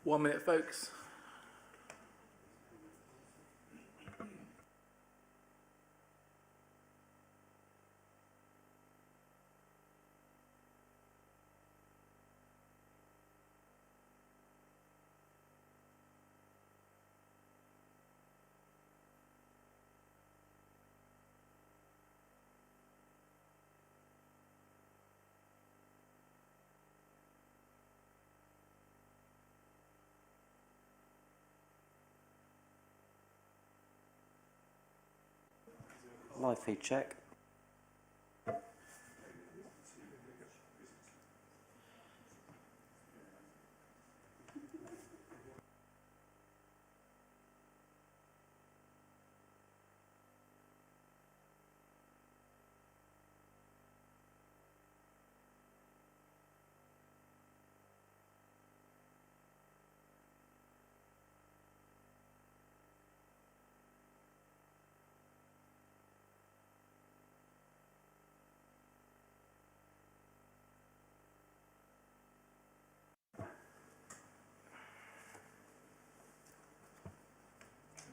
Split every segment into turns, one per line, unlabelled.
1 minute, folks.
Live feed check.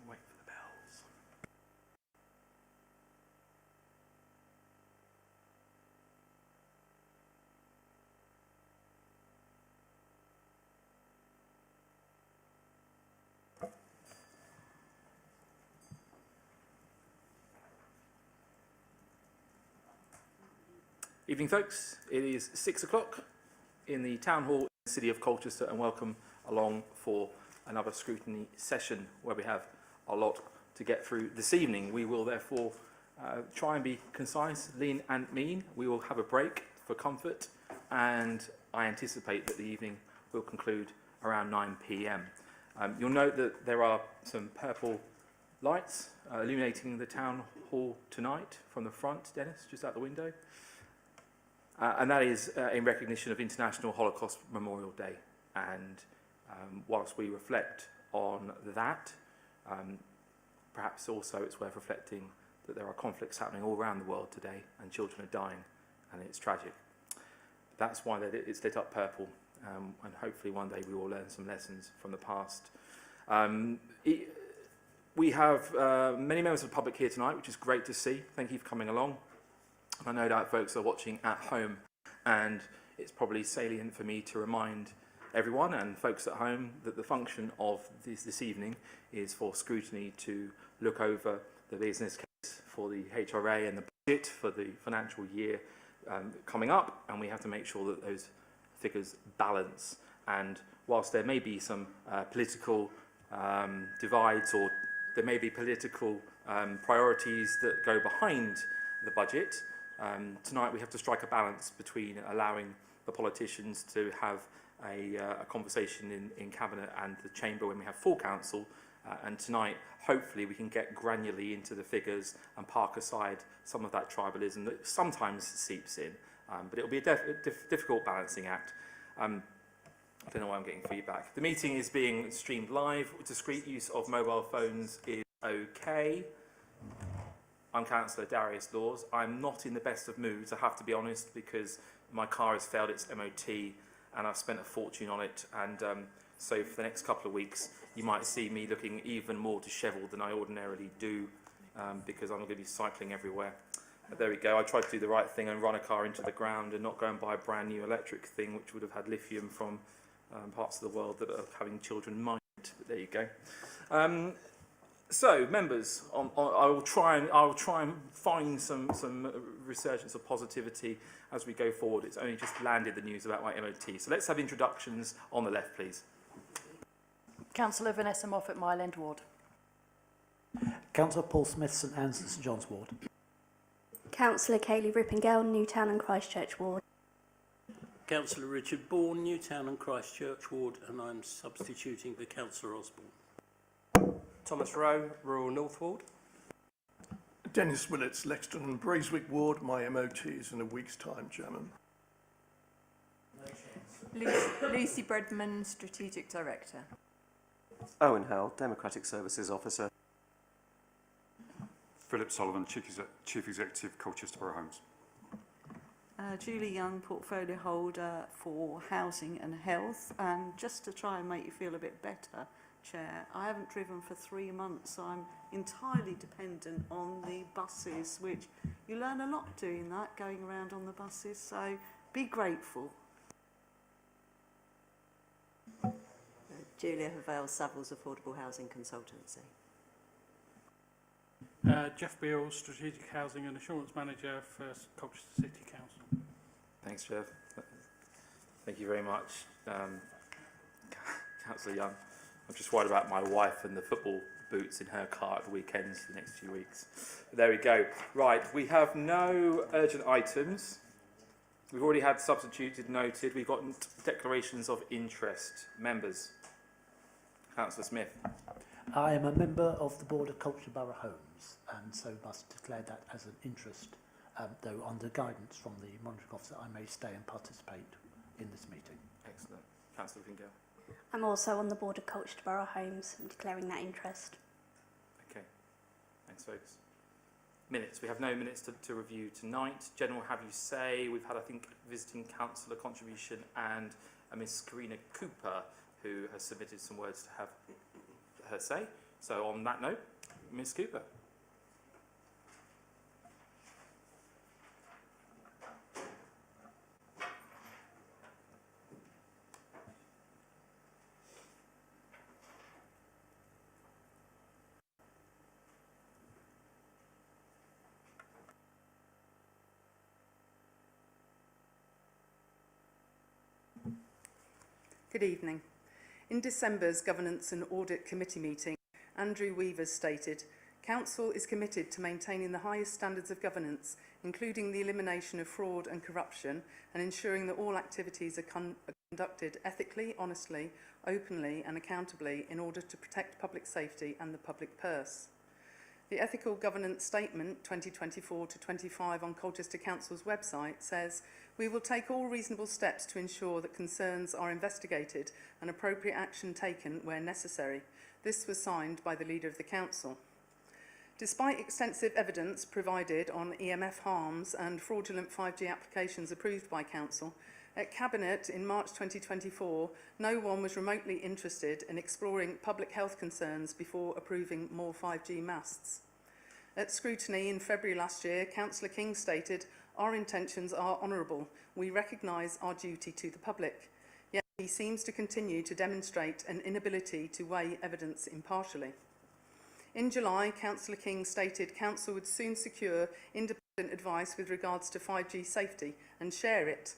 Wait for the bells. Evening, folks. It is 6 o'clock in the Town Hall in the City of Colchester, and welcome along for another scrutiny session where we have a lot to get through this evening. We will therefore try and be concise, lean and mean. We will have a break for comfort, and I anticipate that the evening will conclude around 9 p.m. You'll note that there are some purple lights illuminating the Town Hall tonight from the front, Dennis, just out the window. And that is in recognition of International Holocaust Memorial Day. And whilst we reflect on that, perhaps also it's worth reflecting that there are conflicts happening all around the world today and children are dying, and it's tragic. That's why it's lit up purple, and hopefully one day we will learn some lessons from the past. We have many members of the public here tonight, which is great to see. Thank you for coming along. I know that folks are watching at home, and it's probably salient for me to remind everyone and folks at home that the function of this evening is for Scrutiny to look over the business case for the HRA and the budget for the financial year coming up, and we have to make sure that those figures balance. And whilst there may be some political divides, or there may be political priorities that go behind the budget, tonight we have to strike a balance between allowing the politicians to have a conversation in Cabinet and the Chamber when we have full council, and tonight hopefully we can get granularly into the figures and park aside some of that tribalism that sometimes seeps in, but it'll be a difficult balancing act. I don't know why I'm getting feedback. The meeting is being streamed live. Discreet use of mobile phones is okay. I'm Councillor Darius Laws. I'm not in the best of moods, I have to be honest, because my car has failed its MOT and I've spent a fortune on it, and so for the next couple of weeks you might see me looking even more dishevelled than I ordinarily do, because I'm going to be cycling everywhere. But there we go. I tried to do the right thing and run a car into the ground and not go and buy a brand new electric thing which would have had lithium from parts of the world that are having children mined. But there you go. So, members, I will try and find some resurgence of positivity as we go forward. It's only just landed the news about my MOT. So let's have introductions on the left, please.
Councillor Vanessa Moffat, Mile End Ward.
Councillor Paul Smith, St Anne's and St John's Ward.
Councillor Kayleigh Rippingale, Newtown and Christchurch Ward.
Councillor Richard Bourne, Newtown and Christchurch Ward, and I'm substituting for Councillor Osborne.
Thomas Rowe, Rural North Ward.
Dennis Willits, Lexton and Braeswick Ward. My MOT is in a week's time, Chairman.
Lucy Bredman, Strategic Director.
Owen Hell, Democratic Services Officer.
Philip Sullivan, Chief Executive, Colchester Borough Homes.
Julie Young, portfolio holder for housing and health. And just to try and make you feel a bit better, Chair, I haven't driven for 3 months, so I'm entirely dependent on the buses, which you learn a lot doing that, going around on the buses, so be grateful.
Julia Havell, Savills Affordable Housing Consultancy.
Jeff Beale, Strategic Housing and Assurance Manager for Colchester City Council.
Thanks, Jeff. Thank you very much, Councillor Young. I'm just worried about my wife and the football boots in her car at the weekends for the next few weeks. But there we go. Right, we have no urgent items. We've already had substituted noted. We've got declarations of interest. Members. Councillor Smith.
I am a member of the Board of Colchester Borough Homes, and so must declare that as an interest, though under guidance from the monitoring officer, I may stay and participate in this meeting.
Excellent. Councillor Fingal.
I'm also on the board of Colchester Borough Homes and declaring that interest.
Okay. Thanks, folks. Minutes. We have no minutes to review tonight. General have you say. We've had, I think, visiting councillor contribution and Miss Scrutiny Cooper, who has submitted some words to have her say. So on that note, Miss Cooper.
Good evening. In December's Governance and Audit Committee meeting, Andrew Weaver stated, Council is committed to maintaining the highest standards of governance, including the elimination of fraud and corruption, and ensuring that all activities are conducted ethically, honestly, openly and accountably in order to protect public safety and the public purse. The Ethical Governance Statement 2024-25 on Colchester Council's website says, we will take all reasonable steps to ensure that concerns are investigated and appropriate action taken where necessary. This was signed by the Leader of the Council. Despite extensive evidence provided on EMF harms and fraudulent 5G applications approved by Council, at Cabinet in March 2024, no one was remotely interested in exploring public health concerns before approving more 5G masts. At Scrutiny in February last year, Councillor King stated, our intentions are honourable. We recognise our duty to the public. Yet he seems to continue to demonstrate an inability to weigh evidence impartially. In July, Councillor King stated Council would soon secure independent advice with regards to 5G safety and share it.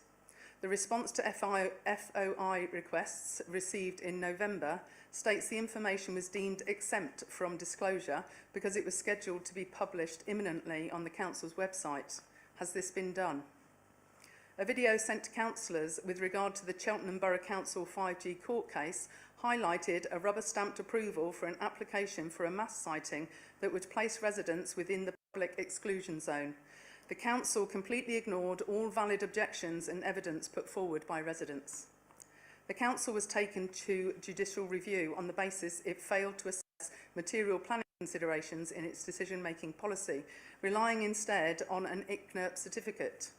The response to FOI requests received in November states the information was deemed exempt from disclosure because it was scheduled to be published imminently on the Council's website. Has this been done? A video sent to councillors with regard to the Cheltenham Borough Council 5G court case highlighted a rubber-stamped approval for an application for a mast siting that would place residents within the public exclusion zone. The Council completely ignored all valid objections and evidence put forward by residents. The Council was taken to judicial review on the basis it failed to assess material planning considerations in its decision-making policy, relying instead on an ICNIRP certificate.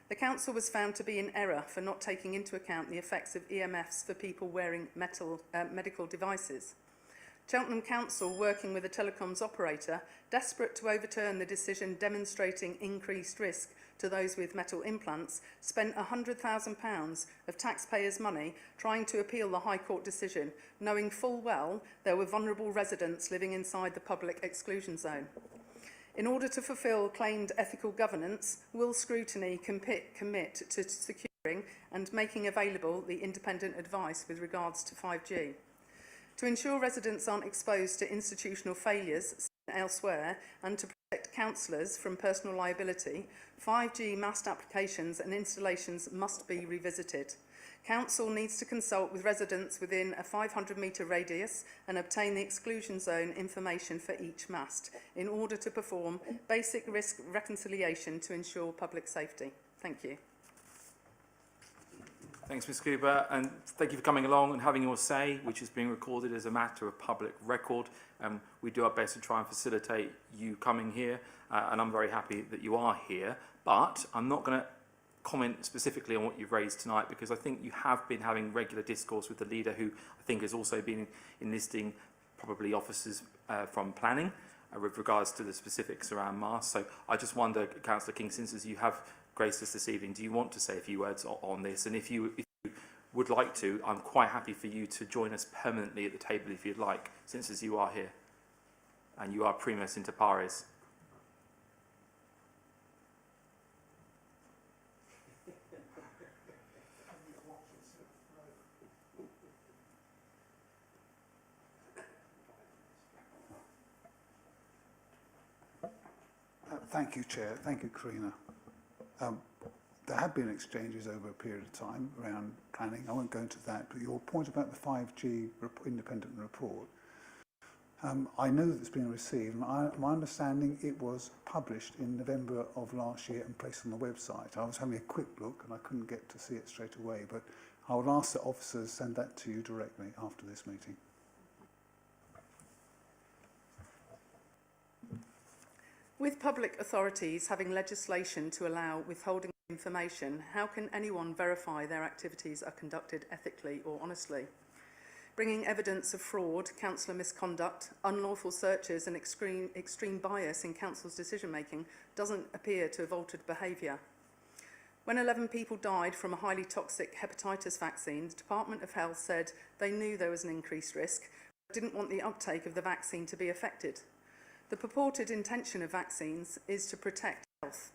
The Council was found to be in error for not taking into account the effects of EMFs for people wearing medical devices. Cheltenham Council, working with a telecoms operator, desperate to overturn the decision demonstrating increased risk to those with metal implants, spent £100,000 of taxpayers' money trying to appeal the High Court decision, knowing full well there were vulnerable residents living inside the public exclusion zone. In order to fulfil claimed ethical governance, will Scrutiny commit to securing and making available the independent advice with regards to 5G? To ensure residents aren't exposed to institutional failures elsewhere and to protect councillors from personal liability, 5G mast applications and installations must be revisited. Council needs to consult with residents within a 500-metre radius and obtain the exclusion zone information for each mast in order to perform basic risk reconciliation to ensure public safety. Thank you.
Thanks, Ms Cooper, and thank you for coming along and having your say, which is being recorded as a matter of public record. We do our best to try and facilitate you coming here, and I'm very happy that you are here, but I'm not going to comment specifically on what you've raised tonight, because I think you have been having regular discourse with the leader, who I think has also been enlisting probably officers from planning with regards to the specifics around masks. So I just wonder, Councillor King, since you have graced us this evening, do you want to say a few words on this? And if you would like to, I'm quite happy for you to join us permanently at the table if you'd like, since as you are here and you are primus inter pares.
Thank you, Chair. Thank you, Karina. There have been exchanges over a period of time around planning. I won't go into that, but your point about the 5G independent report, I know that it's been received. My understanding, it was published in November of last year and placed on the website. I was having a quick look and I couldn't get to see it straight away, but I would ask that officers send that to you directly after this meeting.
With public authorities having legislation to allow withholding information, how can anyone verify their activities are conducted ethically or honestly? Bringing evidence of fraud, councillor misconduct, unlawful searches and extreme bias in council's decision-making doesn't appear to have altered behaviour. When 11 people died from a highly toxic hepatitis vaccine, the Department of Health said they knew there was an increased risk, but didn't want the uptake of the vaccine to be affected. The purported intention of vaccines is to protect health.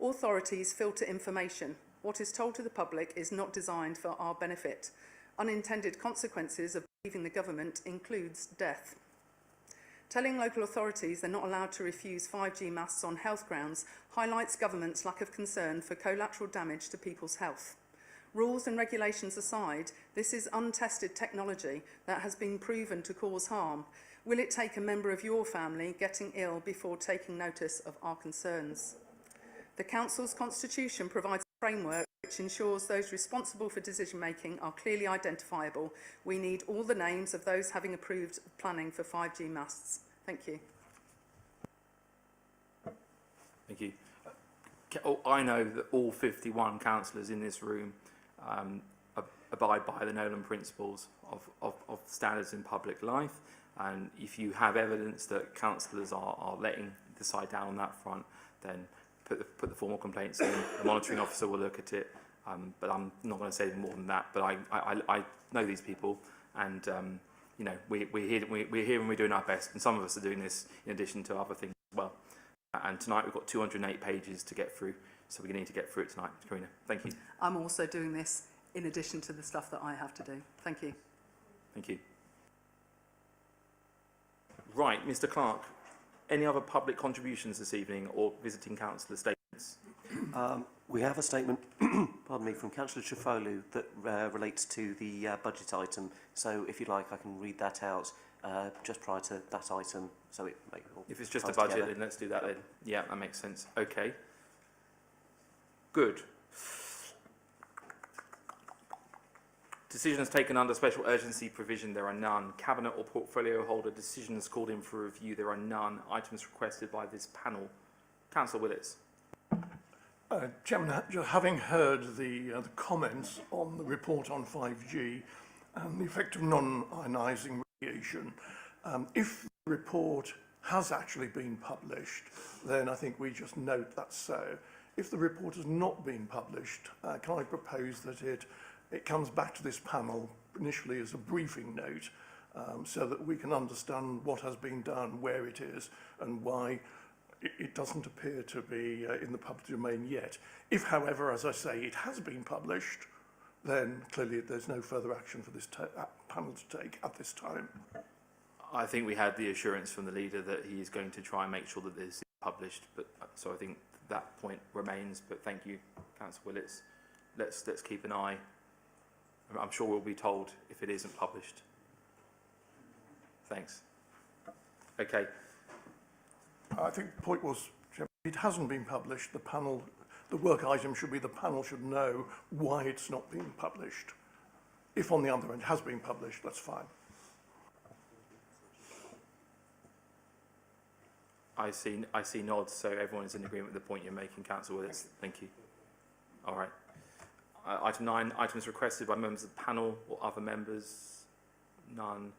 Authorities filter information. What is told to the public is not designed for our benefit. Unintended consequences of leaving the government includes death. Telling local authorities they're not allowed to refuse 5G masts on health grounds highlights government's lack of concern for collateral damage to people's health. Rules and regulations aside, this is untested technology that has been proven to cause harm. Will it take a member of your family getting ill before taking notice of our concerns? The Council's constitution provides a framework which ensures those responsible for decision-making are clearly identifiable. We need all the names of those having approved planning for 5G masts. Thank you.
Thank you. I know that all 51 councillors in this room abide by the Nolan principles of standards in public life. And if you have evidence that councillors are letting the side down on that front, then put the formal complaints in. The monitoring officer will look at it. But I'm not going to say more than that. But I know these people, and you know, we're here and we're doing our best. And some of us are doing this in addition to other things as well. And tonight we've got 208 pages to get through, so we need to get through it tonight. Karina, thank you.
I'm also doing this in addition to the stuff that I have to do. Thank you.
Thank you. Right, Mr. Clark, any other public contributions this evening or visiting councillor statements?
We have a statement, pardon me, from Councillor Trefolu that relates to the budget item. So if you'd like, I can read that out just prior to that item. So it may all
if it's just
tie
a budget,
together.
then let's do that then. Yeah, that makes sense. Okay. Good. Decisions taken under special urgency provision, there are none. Cabinet or portfolio holder decisions called in for review, there are none. Items requested by this panel. Councillor Willits.
Chairman, having heard the comments on the report on 5G and the effect of non-ionising radiation, if the report has actually been published, then I think we just note that's so. If the report has not been published, can I propose that it comes back to this panel initially as a briefing note, so that we can understand what has been done, where it is, and why it doesn't appear to be in the public domain yet. If, however, as I say, it has been published, then clearly there's no further action for this panel to take at this time.
I think we had the assurance from the leader that he is going to try and make sure that this is published, but so I think that point remains. But thank you, Councillor Willits. Let's keep an eye. I'm sure we'll be told if it isn't published. Thanks. Okay.
I think the point was, it hasn't been published. The work item should be the panel should know why it's not been published. If on the other end it has been published, that's fine.
I see nods, so everyone is in agreement with the point you're making, Councillor Willits. Thank you. All right. Item 9, items requested by members of the panel or other members? None.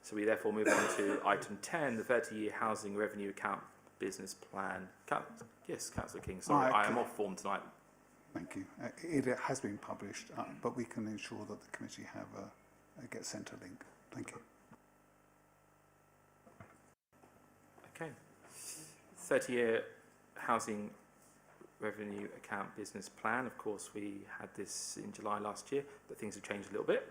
So we therefore move on to item 10, the 30-year housing revenue account business plan. Yes, Councillor King. Sorry, I am off form tonight.
Thank you. It has been published, but we can ensure that the committee have get sent a link. Thank you.
Okay. 30-year housing revenue account business plan. Of course, we had this in July last year, but things have changed a little bit.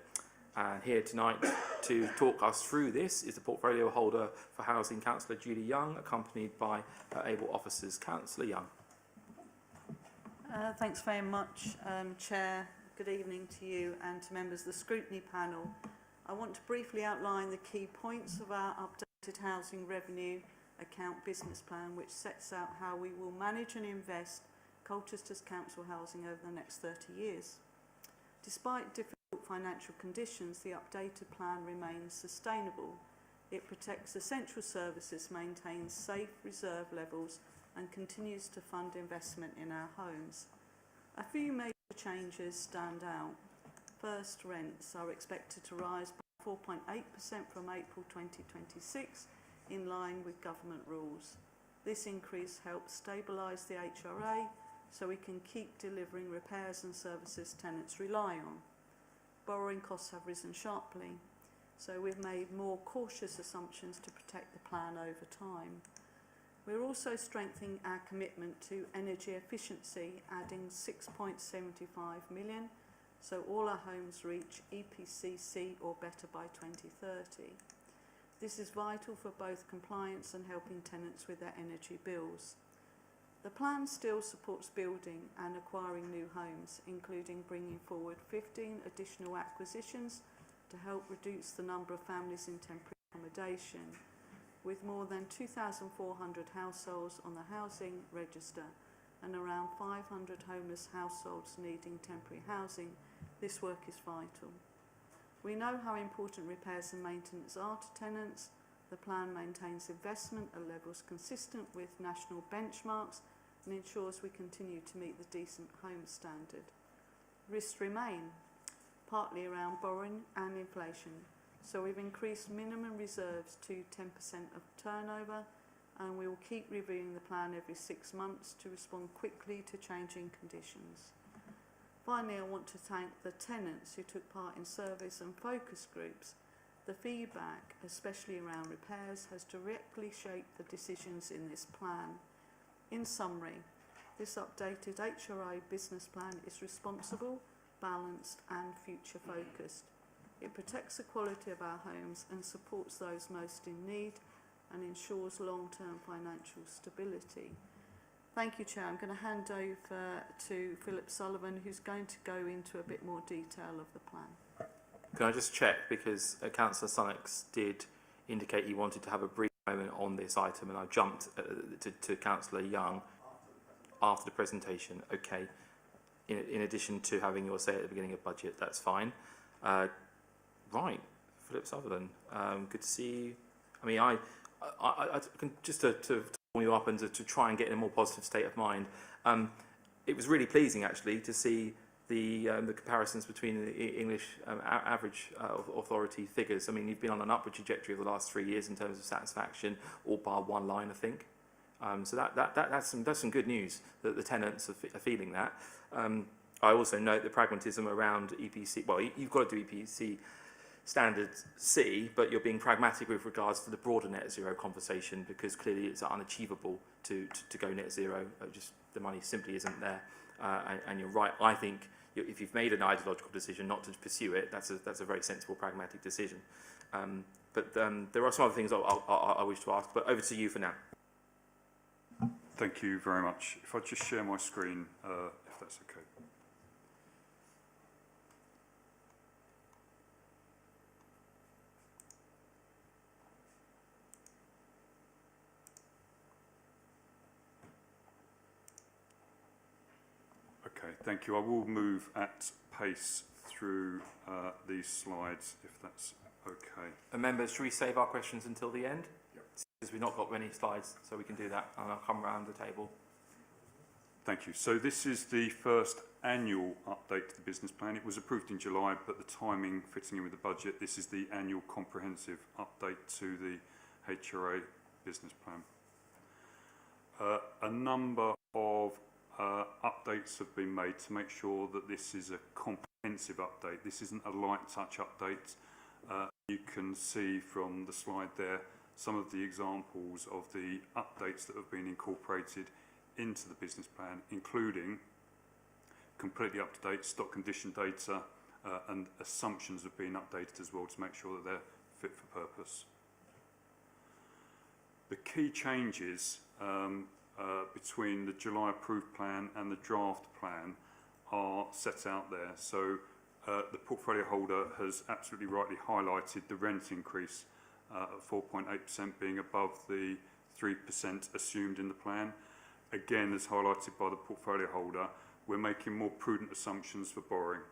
And here tonight to talk us through this is the portfolio holder for housing, Councillor Julie Young, accompanied by her able officers. Councillor Young.
Thanks very much, Chair. Good evening to you and to members of the Scrutiny panel. I want to briefly outline the key points of our updated housing revenue account business plan, which sets out how we will manage and invest Colchester's council housing over the next 30 years. Despite difficult financial conditions, the updated plan remains sustainable. It protects essential services, maintains safe reserve levels and continues to fund investment in our homes. A few major changes stand out. First, rents are expected to rise by 4.8% from April 2026, in line with government rules. This increase helps stabilise the HRA so we can keep delivering repairs and services tenants rely on. Borrowing costs have risen sharply, so we've made more cautious assumptions to protect the plan over time. We're also strengthening our commitment to energy efficiency, adding 6.75 million, so all our homes reach EPC or better by 2030. This is vital for both compliance and helping tenants with their energy bills. The plan still supports building and acquiring new homes, including bringing forward 15 additional acquisitions to help reduce the number of families in temporary accommodation, with more than 2,400 households on the housing register and around 500 homeless households needing temporary housing. This work is vital. We know how important repairs and maintenance are to tenants. The plan maintains investment at levels consistent with national benchmarks and ensures we continue to meet the decent home standard. Risks remain, partly around borrowing and inflation, so we've increased minimum reserves to 10% of turnover, and we will keep reviewing the plan every 6 months to respond quickly to changing conditions. Finally, I want to thank the tenants who took part in surveys and focus groups. The feedback, especially around repairs, has directly shaped the decisions in this plan. In summary, this updated HRA business plan is responsible, balanced and future focused. It protects the quality of our homes and supports those most in need and ensures long-term financial stability. Thank you, Chair. I'm going to hand over to Philip Sullivan, who's going to go into a bit more detail of the plan.
Can I just check, because Councillor Sunnox did indicate he wanted to have a brief moment on this item, and I jumped to Councillor Young after the presentation. Okay, in addition to having your say at the beginning of budget, that's fine. Right, Philip Sutherland, good to see you. I mean, I can just to warm you up and to try and get in a more positive state of mind. It was really pleasing actually to see the comparisons between the English average authority figures. I mean, you've been on an upward trajectory over the last 3 years in terms of satisfaction, all bar one line, I think. So that's some good news that the tenants are feeling that. I also note the pragmatism around EPC. Well, you've got to do EPC standard C, but you're being pragmatic with regards to the broader net zero conversation, because clearly it's unachievable to go net zero. Just the money simply isn't there. And you're right. I think if you've made an ideological decision not to pursue it, that's a very sensible, pragmatic decision. But there are some other things I wish to ask. But over to you for now.
Thank you very much. If I just share my screen, if that's okay. Okay, thank you. I will move at pace through these slides, if that's okay.
And members, should we save our questions until the end? Yep. Because we've not got many slides, so we can do that, and I'll come around the table.
Thank you. So this is the first annual update to the business plan. It was approved in July, but the timing fitting in with the budget, this is the annual comprehensive update to the HRA business plan. A number of updates have been made to make sure that this is a comprehensive update. This isn't a light touch update. You can see from the slide there some of the examples of the updates that have been incorporated into the business plan, including completely up-to-date stock condition data and assumptions have been updated as well to make sure that they're fit for purpose. The key changes between the July approved plan and the draft plan are set out there. So the portfolio holder has absolutely rightly highlighted the rent increase at 4.8% being above the 3% assumed in the plan. Again, as highlighted by the portfolio holder, we're making more prudent assumptions for borrowing.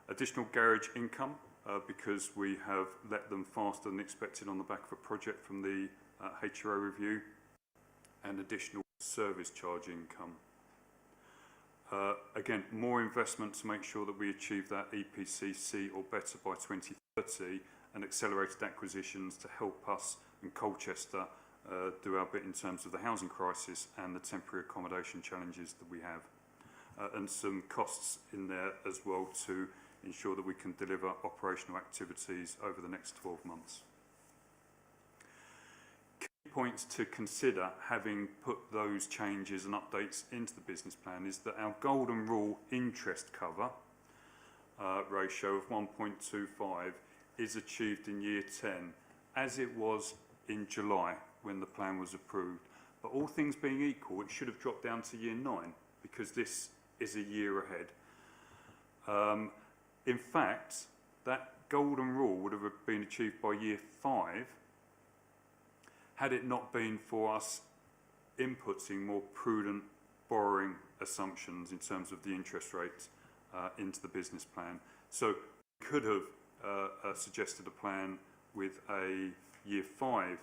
Additional garage income, because we have let them faster than expected on the back of a project from the HRO review, and additional service charge income. Again, more investment to make sure that we achieve that EPC C or better by 2030, and accelerated acquisitions to help us and Colchester do our bit in terms of the housing crisis and the temporary accommodation challenges that we have. And some costs in there as well to ensure that we can deliver operational activities over the next 12 months. Key points to consider, having put those changes and updates into the business plan, is that our golden rule interest cover ratio of 1.25 is achieved in year 10, as it was in July when the plan was approved. But all things being equal, it should have dropped down to year 9, because this is a year ahead. In fact, that golden rule would have been achieved by year 5 had it not been for us inputting more prudent borrowing assumptions in terms of the interest rates into the business plan. So we could have suggested a plan with a year 5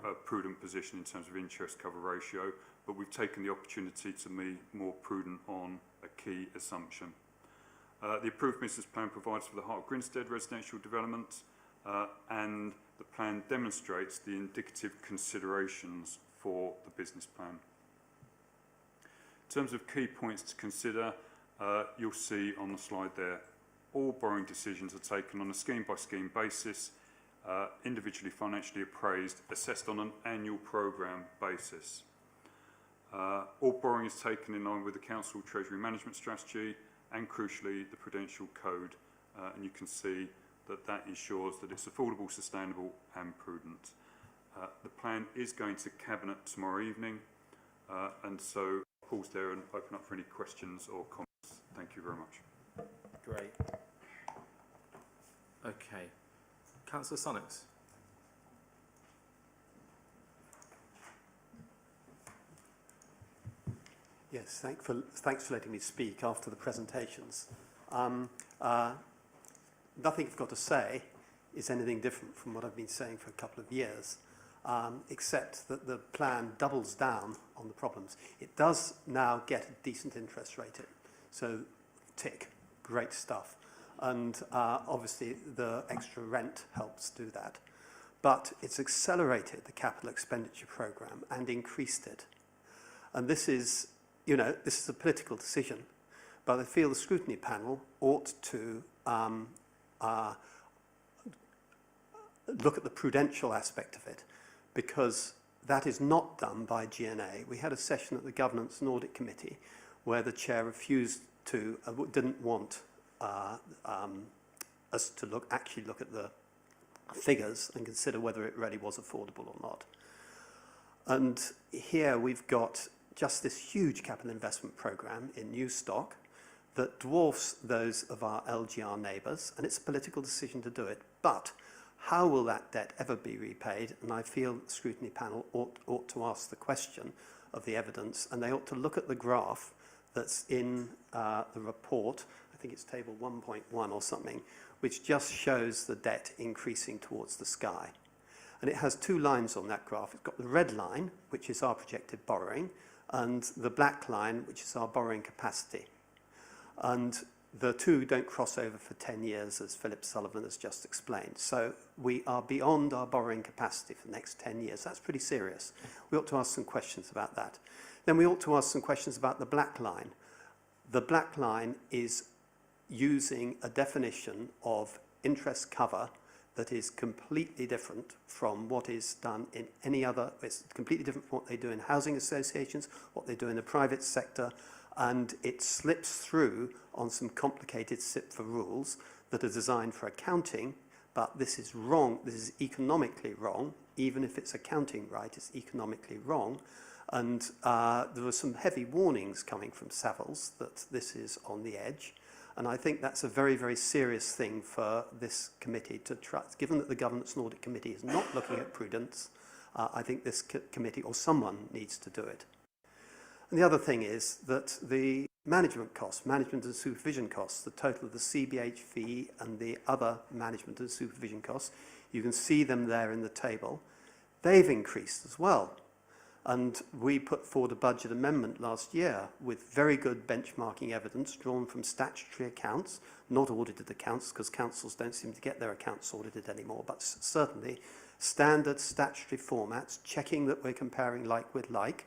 a prudent position in terms of interest cover ratio, but we've taken the opportunity to be more prudent on a key assumption. The approved business plan provides for the Heart of Grinstead residential development, and the plan demonstrates the indicative considerations for the business plan. In terms of key points to consider, you'll see on the slide there, all borrowing decisions are taken on a scheme-by-scheme basis, individually financially appraised, assessed on an annual programme basis. All borrowing is taken in line with the Council Treasury Management Strategy and, crucially, the Prudential Code. And you can see that that ensures that it's affordable, sustainable and prudent. The plan is going to Cabinet tomorrow evening, and so I'll pause there and open up for any questions or comments. Thank you very much.
Great. Okay. Councillor Sunnox.
Yes, thanks for letting me speak after the presentations. Nothing I've got to say is anything different from what I've been saying for a couple of years, except that the plan doubles down on the problems. It does now get a decent interest rate in, so tick, great stuff. And obviously the extra rent helps do that. But it's accelerated the capital expenditure programme and increased it. And this is, you know, this is a political decision, but I feel the scrutiny panel ought to look at the prudential aspect of it, because that is not done by GNA. We had a session at the Governance and Audit Committee where the chair refused to, didn't want us to actually look at the figures and consider whether it really was affordable or not. And here we've got just this huge capital investment programme in new stock that dwarfs those of our LGR neighbours, and it's a political decision to do it. But how will that debt ever be repaid? And I feel the scrutiny panel ought to ask the question of the evidence, and they ought to look at the graph that's in the report. I think it's table 1.1 or something, which just shows the debt increasing towards the sky. And it has two lines on that graph. It's got the red line, which is our projected borrowing, and the black line, which is our borrowing capacity. And the two don't cross over for 10 years, as Philip Sullivan has just explained. So we are beyond our borrowing capacity for the next 10 years. That's pretty serious. We ought to ask some questions about that. Then we ought to ask some questions about the black line. The black line is using a definition of interest cover that is completely different from what is done in any other, it's completely different from what they do in housing associations, what they do in the private sector, and it slips through on some complicated SIPFA rules that are designed for accounting, but this is wrong, this is economically wrong, even if it's accounting right, it's economically wrong. And there were some heavy warnings coming from Savills that this is on the edge. And I think that's a very, very serious thing for this committee to trust. Given that the Governance and Audit Committee is not looking at prudence, I think this committee or someone needs to do it. And the other thing is that the management costs, management and supervision costs, the total of the CBH fee and the other management and supervision costs, you can see them there in the table, they've increased as well. And we put forward a budget amendment last year with very good benchmarking evidence drawn from statutory accounts, not audited accounts, because councils don't seem to get their accounts audited anymore, but certainly standard statutory formats, checking that we're comparing like with like,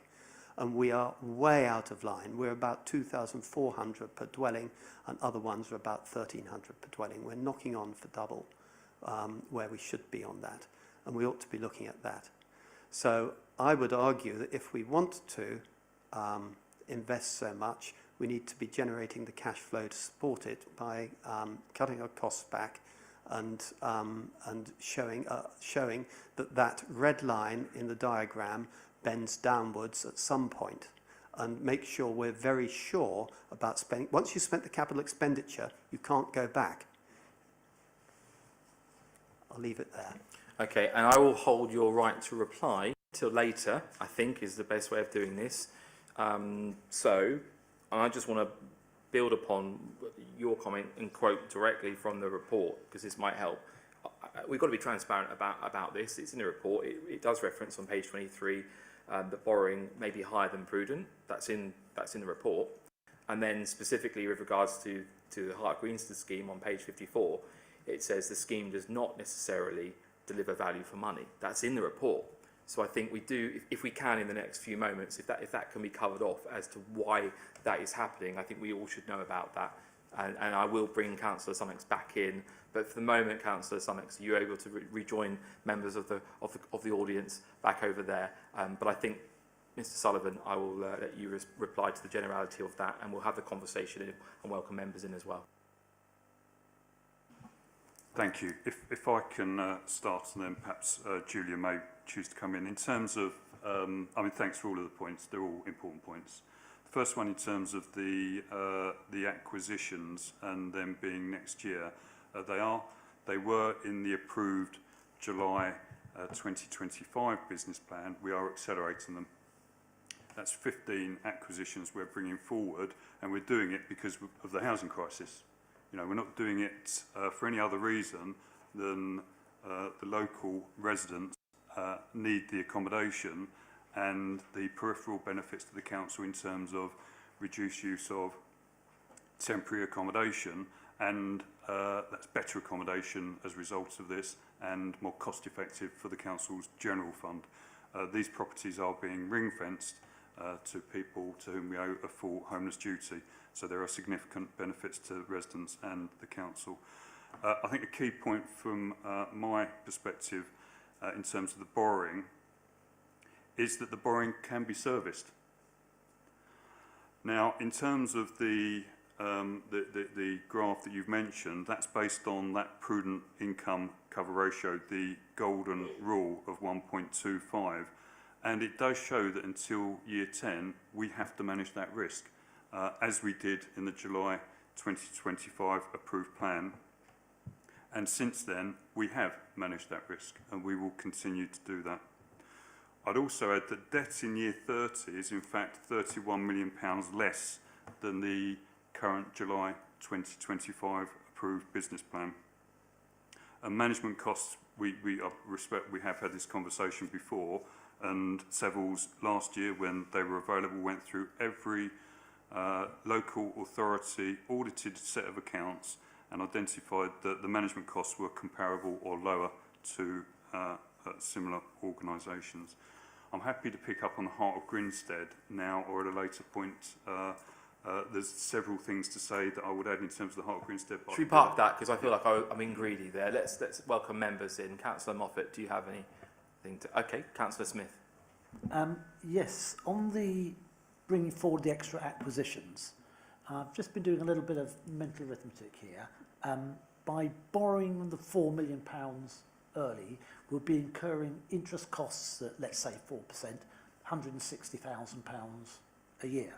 and we are way out of line. We're about 2,400 per dwelling, and other ones are about 1,300 per dwelling. We're knocking on for double where we should be on that, and we ought to be looking at that. So I would argue that if we want to invest so much, we need to be generating the cash flow to support it by cutting our costs back and showing that that red line in the diagram bends downwards at some point, and make sure we're very sure about spending. Once you've spent the capital expenditure, you can't go back. I'll leave it there.
Okay, and I will hold your right to reply till later, I think is the best way of doing this. So I just want to build upon your comment and quote directly from the report, because this might help. We've got to be transparent about this. It's in the report. It does reference on page 23 that borrowing may be higher than prudent. That's in the report. And then specifically with regards to the Hart-Greenstead scheme on page 54, it says the scheme does not necessarily deliver value for money. That's in the report. So I think we do, if we can in the next few moments, if that can be covered off as to why that is happening, I think we all should know about that. And I will bring Councillor Summix back in. But for the moment, Councillor Summix, are you able to rejoin members of the audience back over there? But I think, Mr. Sullivan, I will let you reply to the generality of that, and we'll have the conversation and welcome members in as well.
Thank you. If I can start, and then perhaps Julia may choose to come in. In terms of, I mean, thanks for all of the points. They're all important points. The first one, in terms of the acquisitions and them being next year, they were in the approved July 2025 business plan. We are accelerating them. That's 15 acquisitions we're bringing forward, and we're doing it because of the housing crisis. You know, we're not doing it for any other reason than the local residents need the accommodation and the peripheral benefits to the council in terms of reduced use of temporary accommodation, and that's better accommodation as a result of this and more cost effective for the council's general fund. These properties are being ring-fenced to people to whom we owe a full homeless duty. So there are significant benefits to residents and the council. I think a key point from my perspective in terms of the borrowing is that the borrowing can be serviced. Now, in terms of the graph that you've mentioned, that's based on that prudent income cover ratio, the golden rule of 1.25. And it does show that until year 10, we have to manage that risk, as we did in the July 2025 approved plan. And since then, we have managed that risk, and we will continue to do that. I'd also add that debt in year 30 is in fact £31 million less than the current July 2025 approved business plan. And management costs, we have had this conversation before, and Savills last year, when they were available, went through every local authority audited set of accounts and identified that the management costs were comparable or lower to similar organisations. I'm happy to pick up on the Heart of Grinstead now or at a later point. There's several things to say that I would add in terms of the Heart of Grinstead.
Should we park that, because I feel like I'm being greedy there. Let's welcome members in. Councillor Moffat, do you have anything to... Okay, Councillor Smith.
Yes, on the bringing forward the extra acquisitions, I've just been doing a little bit of mental arithmetic here. By borrowing the £4 million early, we'll be incurring interest costs at, let's say, 4%, £160,000 a year.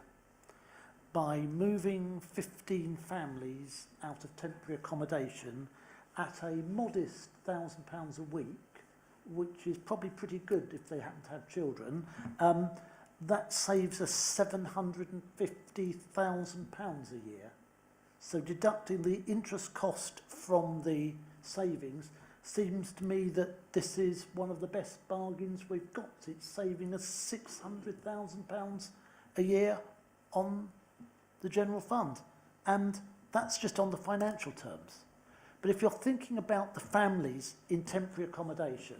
By moving 15 families out of temporary accommodation at a modest £1,000 a week, which is probably pretty good if they happen to have children, that saves us £750,000 a year. So deducting the interest cost from the savings seems to me that this is one of the best bargains we've got. It's saving us £600,000 a year on the general fund. And that's just on the financial terms. But if you're thinking about the families in temporary accommodation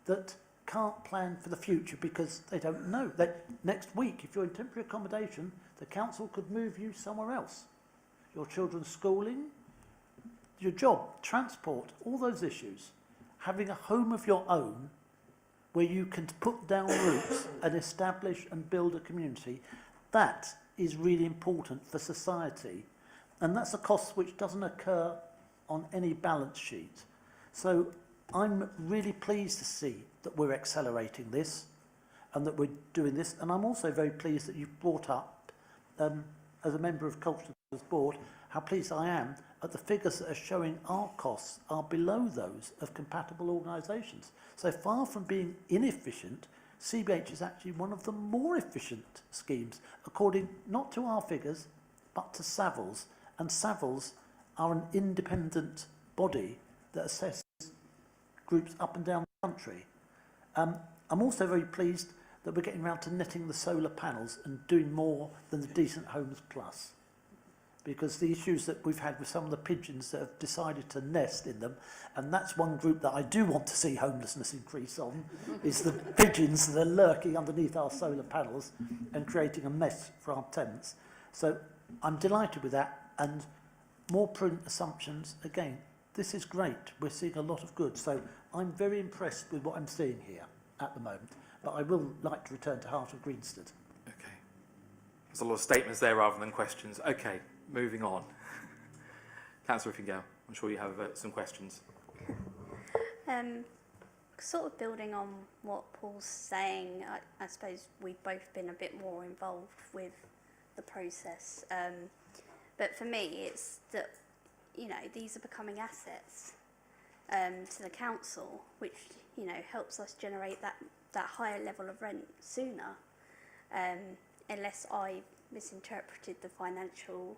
that can't plan for the future because they don't know that next week, if you're in temporary accommodation, the council could move you somewhere else. Your children's schooling, your job, transport, all those issues. Having a home of your own where you can put down roots and establish and build a community, that is really important for society. And that's a cost which doesn't occur on any balance sheet. So I'm really pleased to see that we're accelerating this and that we're doing this. And I'm also very pleased that you've brought up, as a member of Culture's Board, how pleased I am at the figures that are showing our costs are below those of compatible organisations. So far from being inefficient, CBH is actually one of the more efficient schemes, according not to our figures, but to Savills. And Savills are an independent body that assesses groups up and down the country. I'm also very pleased that we're getting around to netting the solar panels and doing more than the Decent Homes Plus. Because the issues that we've had with some of the pigeons that have decided to nest in them, and that's one group that I do want to see homelessness increase on, is the pigeons that are lurking underneath our solar panels and creating a mess for our tenants. So I'm delighted with that, and more prudent assumptions. Again, this is great. We're seeing a lot of good. So I'm very impressed with what I'm seeing here at the moment. But I will like to return to Heart of Grinstead.
Okay. There's a lot of statements there rather than questions. Okay. Moving on. Councillor Rippingale, I'm sure you have some questions.
Sort of building on what Paul's saying, I suppose we've both been a bit more involved with the process. But for me, it's that, you know, these are becoming assets to the council, which, you know, helps us generate that higher level of rent sooner, unless I misinterpreted the financial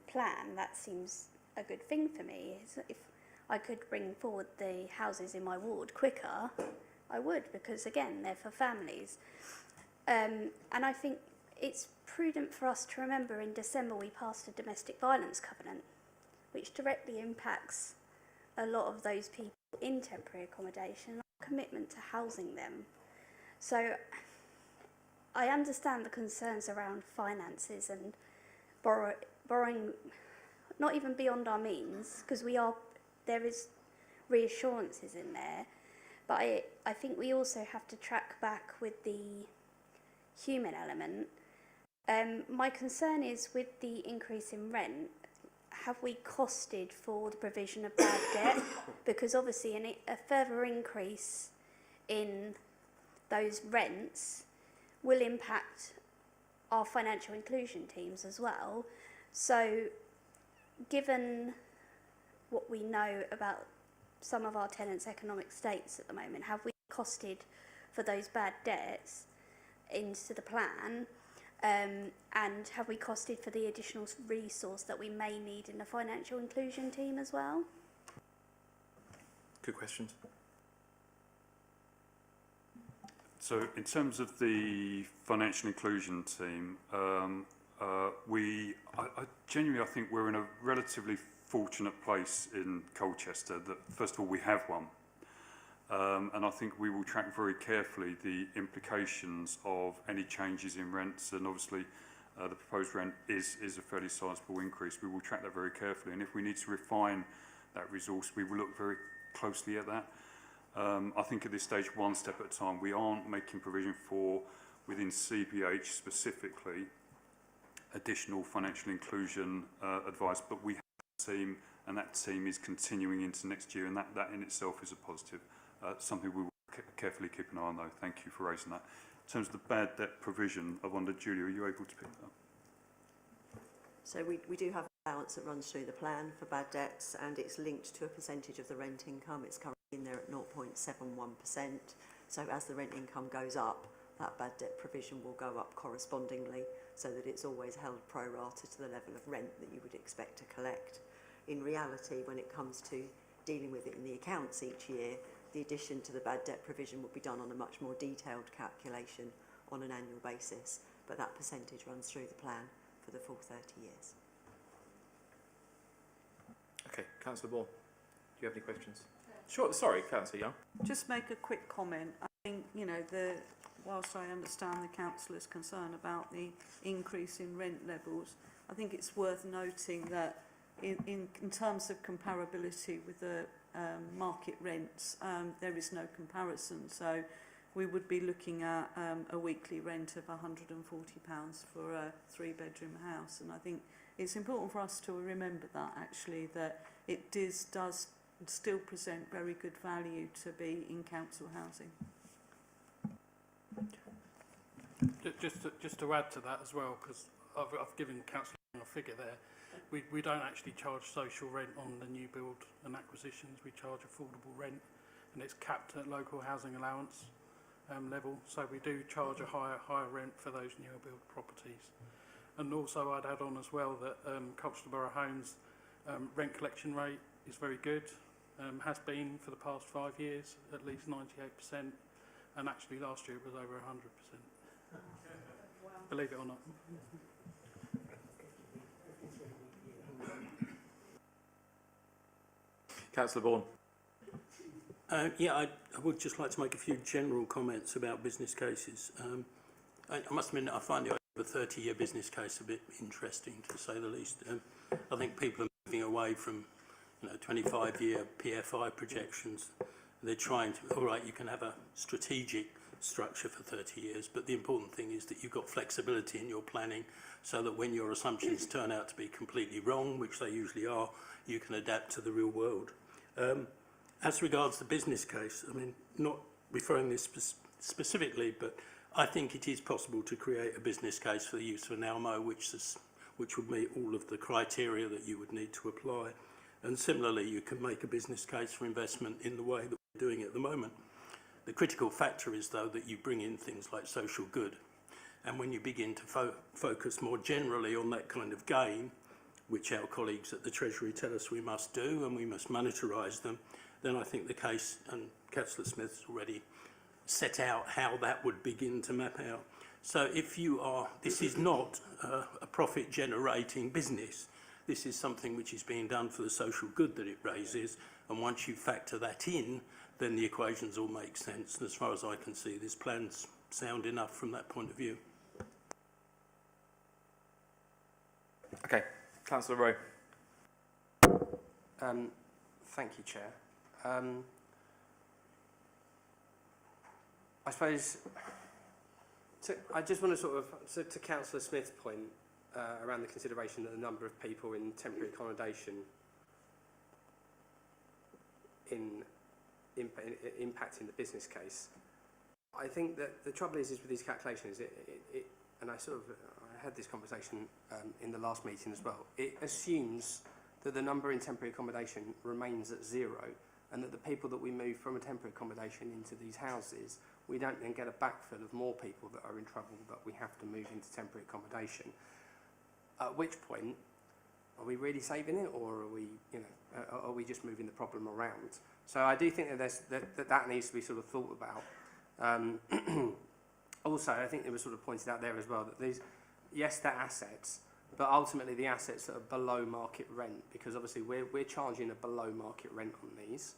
plan. That seems a good thing for me. If I could bring forward the houses in my ward quicker, I would, because again, they're for families. And I think it's prudent for us to remember in December we passed a domestic violence covenant, which directly impacts a lot of those people in temporary accommodation, our commitment to housing them. So I understand the concerns around finances and borrowing, not even beyond our means, because there is reassurances in there, but I think we also have to track back with the human element. My concern is with the increase in rent, have we costed for the provision of bad debt? Because obviously a further increase in those rents will impact our financial inclusion teams as well. So given what we know about some of our tenants' economic states at the moment, have we costed for those bad debts into the plan? And have we costed for the additional resource that we may need in the financial inclusion team as well?
Good questions.
So in terms of the financial inclusion team, genuinely I think we're in a relatively fortunate place in Colchester that first of all we have one. And I think we will track very carefully the implications of any changes in rents, and obviously the proposed rent is a fairly sizable increase. We will track that very carefully, and if we need to refine that resource, we will look very closely at that. I think at this stage, one step at a time. We aren't making provision for, within CBH specifically, additional financial inclusion advice, but we have a team, and that team is continuing into next year, and that in itself is a positive. Something we will carefully keep an eye on, though. Thank you for raising that. In terms of the bad debt provision, I wonder, Julia, are you able to pick that up?
So we do have an allowance that runs through the plan for bad debts, and it's linked to a percentage of the rent income. It's currently in there at 0.71%. So as the rent income goes up, that bad debt provision will go up correspondingly, so that it's always held pro rata to the level of rent that you would expect to collect. In reality, when it comes to dealing with it in the accounts each year, the addition to the bad debt provision will be done on a much more detailed calculation on an annual basis, but that percentage runs through the plan for the full 30 years.
Okay, Councillor Bourne, do you have any questions? Sure, sorry, Councillor Young.
Just make a quick comment. I think, you know, whilst I understand the councillor's concern about the increase in rent levels, I think it's worth noting that in terms of comparability with the market rents, there is no comparison. So we would be looking at a weekly rent of £140 for a 3-bedroom house. And I think it's important for us to remember that, actually, that it does still present very good value to be in council housing.
Just to add to that as well, because I've given Councillor a figure there. We don't actually charge social rent on the new build and acquisitions. We charge affordable rent, and it's capped at local housing allowance level. So we do charge a higher rent for those newer build properties. And also I'd add on as well that Colchester Borough Homes rent collection rate is very good, has been for the past 5 years, at least 98%, and actually last year it was over 100%. Believe it or not.
Councillor Bourne.
I would just like to make a few general comments about business cases. I must admit, I find the 30-year business case a bit interesting, to say the least. I think people are moving away from 25-year PFI projections. They're trying to, all right, you can have a strategic structure for 30 years, but the important thing is that you've got flexibility in your planning, so that when your assumptions turn out to be completely wrong, which they usually are, you can adapt to the real world. As regards the business case, I mean, not referring this specifically, but I think it is possible to create a business case for the use of an ALMO which would meet all of the criteria that you would need to apply. And similarly, you can make a business case for investment in the way that we're doing it at the moment. The critical factor is, though, that you bring in things like social good. And when you begin to focus more generally on that kind of gain, which our colleagues at the Treasury tell us we must do, and we must monetarise them, then I think the case, and Councillor Smith's already set out how that would begin to map out. So if you are, this is not a profit-generating business. This is something which is being done for the social good that it raises, and once you factor that in, then the equations all make sense. And as far as I can see, this plan's sound enough from that point of view.
Okay, Councillor Rowe.
Thank you, Chair. I suppose I just want to sort of, to Councillor Smith's point around the consideration of the number of people in temporary accommodation impacting the business case. I think that the trouble is with these calculations, and I had this conversation in the last meeting as well, it assumes that the number in temporary accommodation remains at 0, and that the people that we move from a temporary accommodation into these houses, we don't then get a backfill of more people that are in trouble that we have to move into temporary accommodation. At which point, are we really saving it, or are we, are we just moving the problem around? So I do think that that needs to be sort of thought about. Also, I think it was sort of pointed out there as well that these, yes, they're assets, but ultimately the assets that are below market rent, because obviously we're charging a below market rent on these.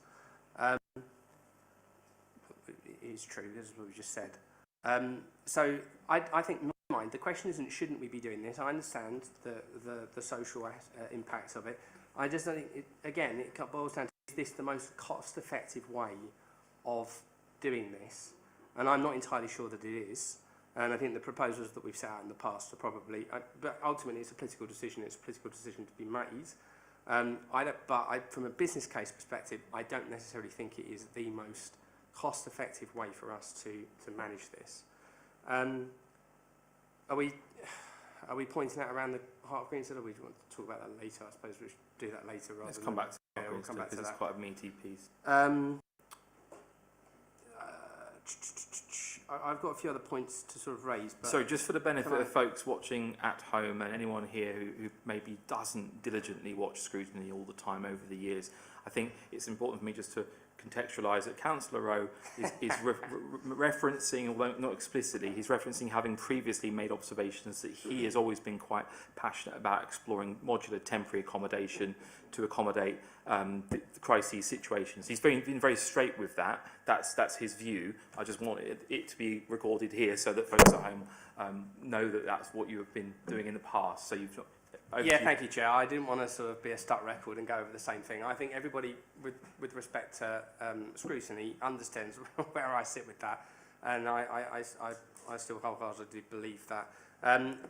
It is true, this is what we just said. So I think, in my mind, the question isn't shouldn't we be doing this. I understand the social impacts of it. I just don't think, again, it boils down to, is this the most cost-effective way of doing this? And I'm not entirely sure that it is. And I think the proposals that we've set out in the past are probably, but ultimately it's a political decision. It's a political decision to be made. From a business case perspective, I don't necessarily think it is the most cost-effective way for us to manage this. Are we pointing that around the heart of Greensill, or we want to talk about that later? I suppose we should do that later.
Let's come back to that.
We'll come back to that.
It's quite a meaty piece.
I've got a few other points to sort of raise. But
so just for the benefit of folks watching at home and anyone here who maybe doesn't diligently watch Scrutiny all the time over the years, I think it's important for me just to contextualise that Councillor Rowe is referencing, although not explicitly, he's referencing having previously made observations that he has always been quite passionate about exploring modular temporary accommodation to accommodate the crisis situations. He's been very straight with that. That's his view. I just want it to be recorded here so that folks at home know that that's what you have been doing in the past. So you've
thank you, Chair. I didn't want to sort of be a stuck record and go over the same thing. I think everybody, with respect to Scrutiny, understands where I sit with that, and I still wholeheartedly believe that.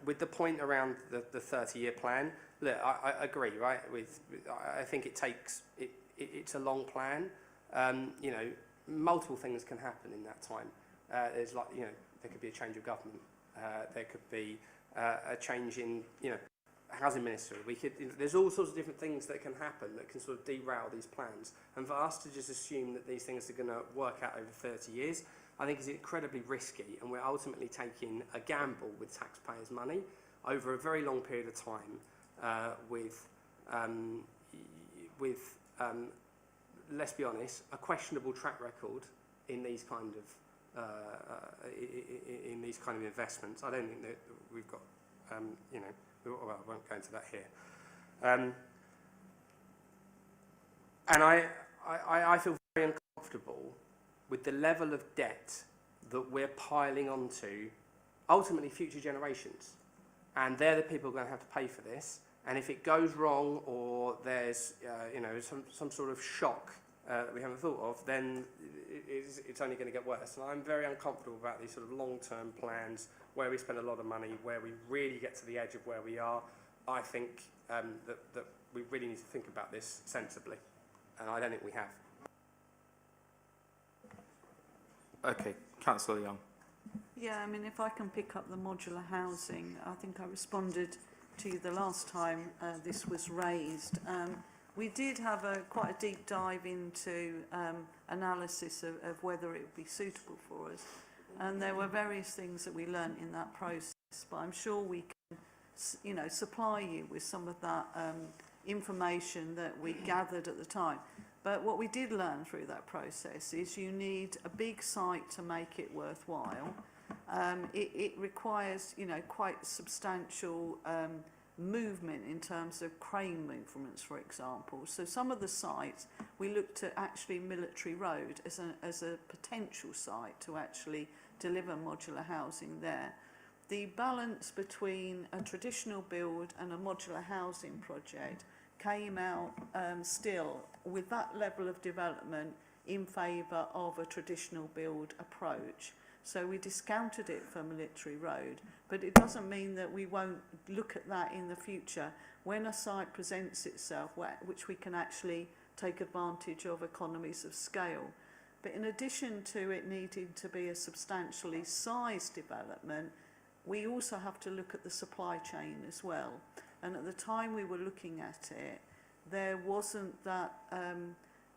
With the point around the 30-year plan, look, I agree, right? I think it's a long plan. You know, multiple things can happen in that time. There's there could be a change of government. There could be a change in, housing minister. There's all sorts of different things that can happen that can sort of derail these plans. And for us to just assume that these things are going to work out over 30 years, I think is incredibly risky. And we're ultimately taking a gamble with taxpayers' money over a very long period of time with let's be honest, a questionable track record in these kind of investments. I don't think that we've got, well, I won't go into that here. And I feel very uncomfortable with the level of debt that we're piling onto, ultimately, future generations. And they're the people who are going to have to pay for this. And if it goes wrong, or there's some sort of shock that we haven't thought of, then it's only going to get worse. And I'm very uncomfortable about these sort of long-term plans where we spend a lot of money, where we really get to the edge of where we are. I think that we really need to think about this sensibly, and I don't think we have.
Okay, Councillor Young.
Yeah, I mean, if I can pick up the modular housing, I think I responded to you the last time this was raised. We did have quite a deep dive into analysis of whether it would be suitable for us. And there were various things that we learnt in that process, but I'm sure we can, supply you with some of that information that we gathered at the time. But what we did learn through that process is you need a big site to make it worthwhile. It requires, quite substantial movement in terms of crane movements, for example. So some of the sites, we looked at actually Military Road as a potential site to actually deliver modular housing there. The balance between a traditional build and a modular housing project came out still with that level of development in favour of a traditional build approach. So we discounted it for Military Road, but it doesn't mean that we won't look at that in the future when a site presents itself, which we can actually take advantage of economies of scale. But in addition to it needing to be a substantially sized development, we also have to look at the supply chain as well. And at the time we were looking at it, there wasn't that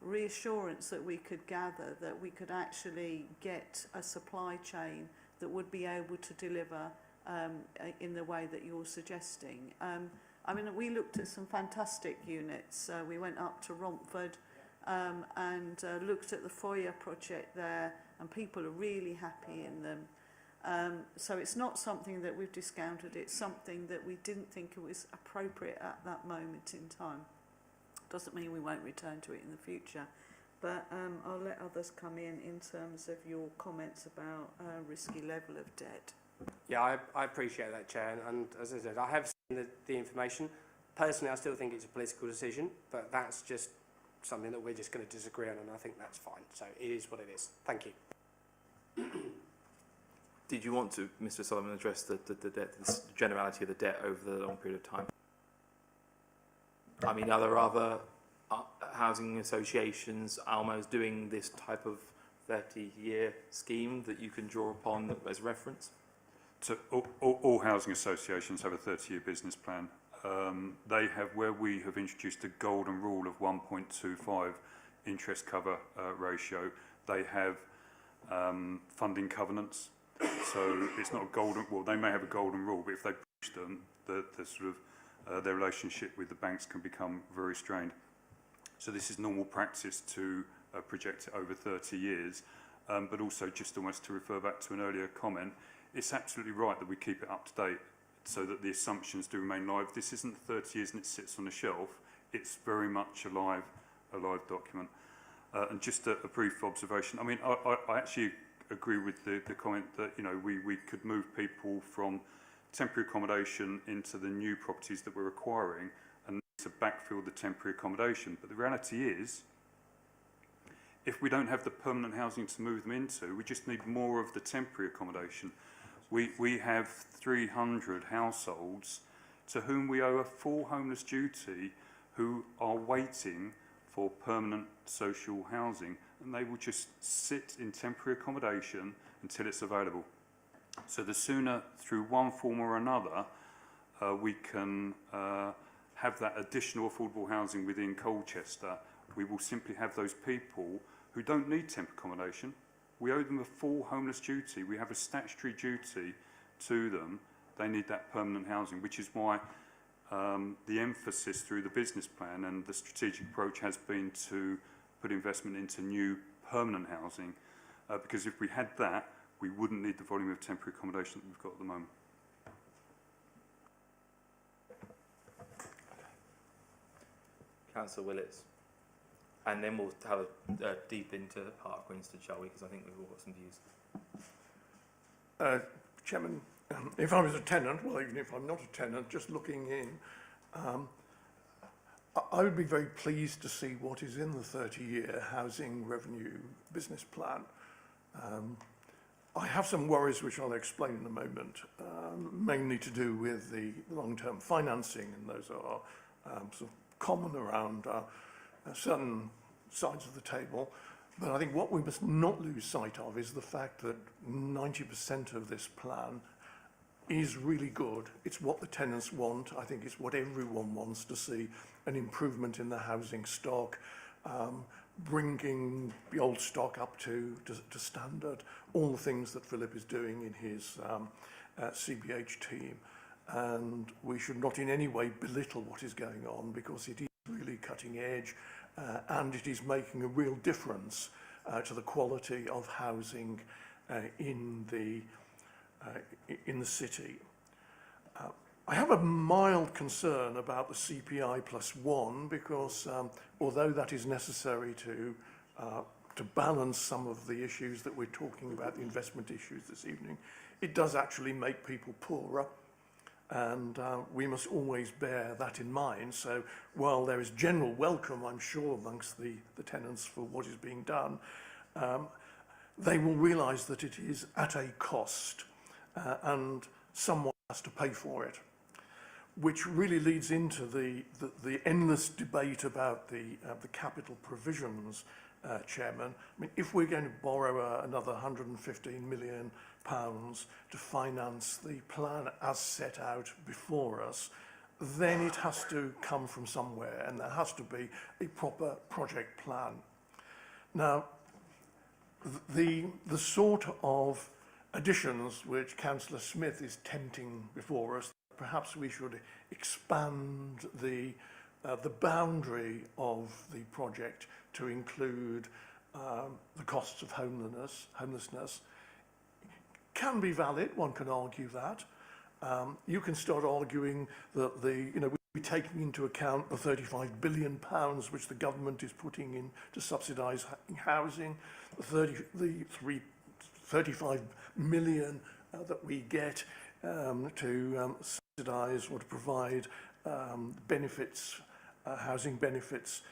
reassurance that we could gather that we could actually get a supply chain that would be able to deliver in the way that you're suggesting. I mean, we looked at some fantastic units. We went up to Romford and looked at the foyer project there and people are really happy in them. So it's not something that we've discounted, it's something that we didn't think it was appropriate at that moment in time. Doesn't mean we won't return to it in the future, but I'll let others come in terms of your comments about risky level of debt.
Yeah, I appreciate that, Chair, and as I said, I have seen the information. Personally, I still think it's a political decision, but that's just something that we're just going to disagree on, and I think that's fine. So it is what it is. Thank you.
Did you want to, Mr. Solomon, address the debt, the generality of the debt over the long period of time? I mean, are there other housing associations almost doing this type of 30-year scheme that you can draw upon as reference?
So all housing associations have a 30-year business plan. They have, where we have introduced a golden rule of 1.25 interest cover ratio, they have funding covenants. So it's not a golden, well, they may have a golden rule, but if they breach them, the sort of their relationship with the banks can become very strained. So this is normal practice to project it over 30 years, but also just almost to refer back to an earlier comment, it's absolutely right that we keep it up to date so that the assumptions do remain live. This isn't 30 years and it sits on a shelf. It's very much a live document. And just a brief observation. I mean, I actually agree with the comment that, you know, we could move people from temporary accommodation into the new properties that we're acquiring and to backfill the temporary accommodation. But the reality is, if we don't have the permanent housing to move them into, we just need more of the temporary accommodation. We have 300 households to whom we owe a full homeless duty who are waiting for permanent social housing, and they will just sit in temporary accommodation until it's available. So the sooner, through one form or another, we can have that additional affordable housing within Colchester, we will simply have those people who don't need temp accommodation. We owe them a full homeless duty. We have a statutory duty to them. They need that permanent housing, which is why the emphasis through the business plan and the strategic approach has been to put investment into new permanent housing, because if we had that, we wouldn't need the volume of temporary accommodation that we've got at the moment.
Councillor Willits. And then we'll have a deep into Heart of Queenstown, shall we? Because I think we've all got some views.
Chairman, if I was a tenant, well, even if I'm not a tenant, just looking in, I would be very pleased to see what is in the 30-year housing revenue business plan. I have some worries which I'll explain in a moment, mainly to do with the long-term financing, and those are sort of common around certain sides of the table. But I think what we must not lose sight of is the fact that 90% of this plan is really good. It's what the tenants want. I think it's what everyone wants to see, an improvement in the housing stock, bringing the old stock up to standard, all the things that Philip is doing in his CBH team. And we should not in any way belittle what is going on, because it is really cutting edge, and it is making a real difference to the quality of housing in the city. I have a mild concern about the CPI +1, because although that is necessary to balance some of the issues that we're talking about, the investment issues this evening, it does actually make people poorer. And we must always bear that in mind. So while there is general welcome, I'm sure, amongst the tenants for what is being done, they will realise that it is at a cost, and someone has to pay for it, which really leads into the endless debate about the capital provisions, Chairman. I mean, if we're going to borrow another £115 million to finance the plan as set out before us, then it has to come from somewhere, and there has to be a proper project plan. Now, the sort of additions which Councillor Smith is tempting before us, perhaps we should expand the boundary of the project to include the costs of homelessness can be valid. One can argue that. You can start arguing that we'd be taking into account the £35 billion which the government is putting in to subsidise housing, the 35 million that we get to subsidise or to provide benefits, housing benefits.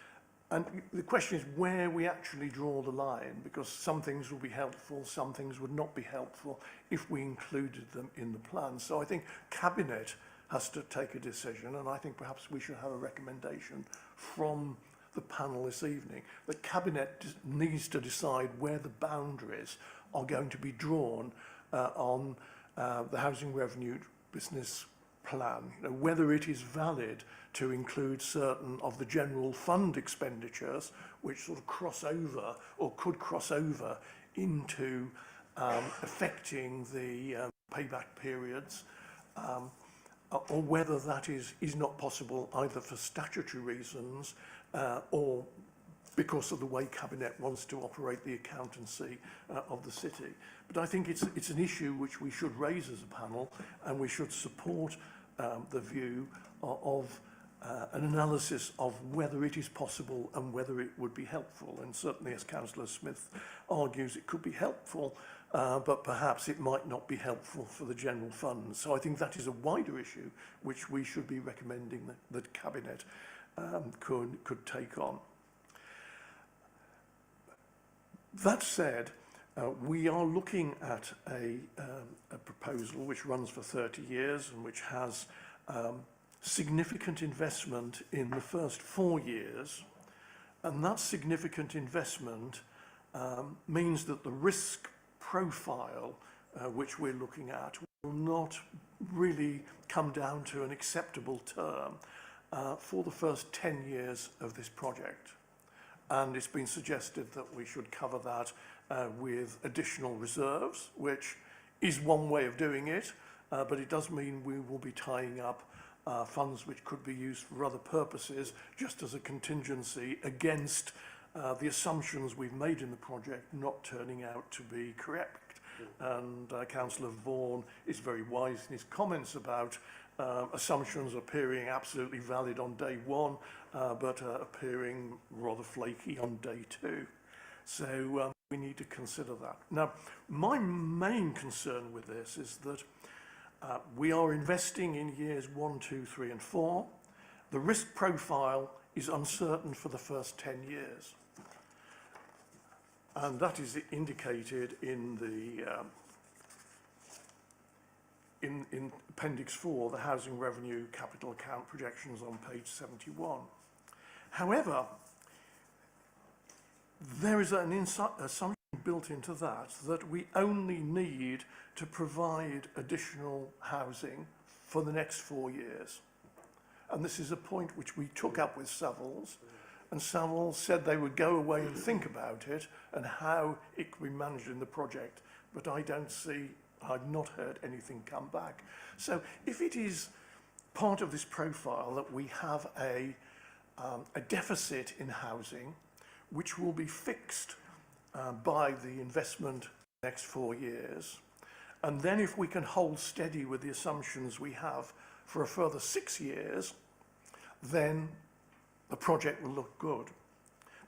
And the question is where we actually draw the line, because some things will be helpful, some things would not be helpful if we included them in the plan. So I think Cabinet has to take a decision, and I think perhaps we should have a recommendation from the panel this evening. The Cabinet needs to decide where the boundaries are going to be drawn on the housing revenue business plan, whether it is valid to include certain of the general fund expenditures which sort of cross over or could cross over into affecting the payback periods, or whether that is not possible either for statutory reasons or because of the way Cabinet wants to operate the accountancy of the city. But I think it's an issue which we should raise as a panel, and we should support the view of an analysis of whether it is possible and whether it would be helpful. And certainly, as Councillor Smith argues, it could be helpful, but perhaps it might not be helpful for the general fund. So I think that is a wider issue which we should be recommending that Cabinet could take on. That said, we are looking at a proposal which runs for 30 years and which has significant investment in the first 4 years. And that significant investment means that the risk profile which we're looking at will not really come down to an acceptable term for the first 10 years of this project. And it's been suggested that we should cover that with additional reserves, which is one way of doing it, but it does mean we will be tying up funds which could be used for other purposes, just as a contingency against the assumptions we've made in the project not turning out to be correct. And Councillor Vaughan is very wise in his comments about assumptions appearing absolutely valid on day one, but appearing rather flaky on day two. So we need to consider that. Now, my main concern with this is that we are investing in years 1, 2, 3 and 4. The risk profile is uncertain for the first 10 years. And that is indicated in the in Appendix 4, the Housing Revenue Capital Account projections on page 71. However, there is an assumption built into that we only need to provide additional housing for the next 4 years. And this is a point which we took up with Savills, and Savills said they would go away and think about it and how it could be managed in the project. But I've not heard anything come back. So if it is part of this profile that we have a deficit in housing, which will be fixed by the investment next 4 years, and then if we can hold steady with the assumptions we have for a further 6 years, then the project will look good.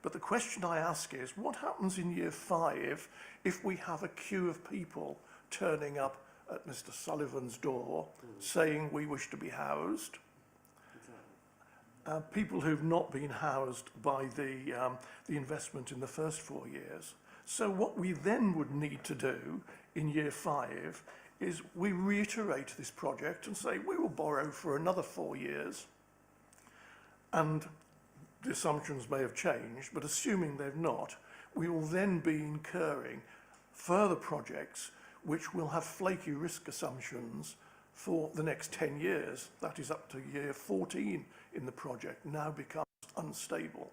But the question I ask is, what happens in year 5 if we have a queue of people turning up at Mr. Sullivan's door saying we wish to be housed? People who've not been housed by the investment in the first 4 years. So what we then would need to do in year 5 is we reiterate this project and say we will borrow for another 4 years. And the assumptions may have changed, but assuming they've not, we will then be incurring further projects which will have flaky risk assumptions for the next 10 years. That is up to year 14 in the project, now becomes unstable.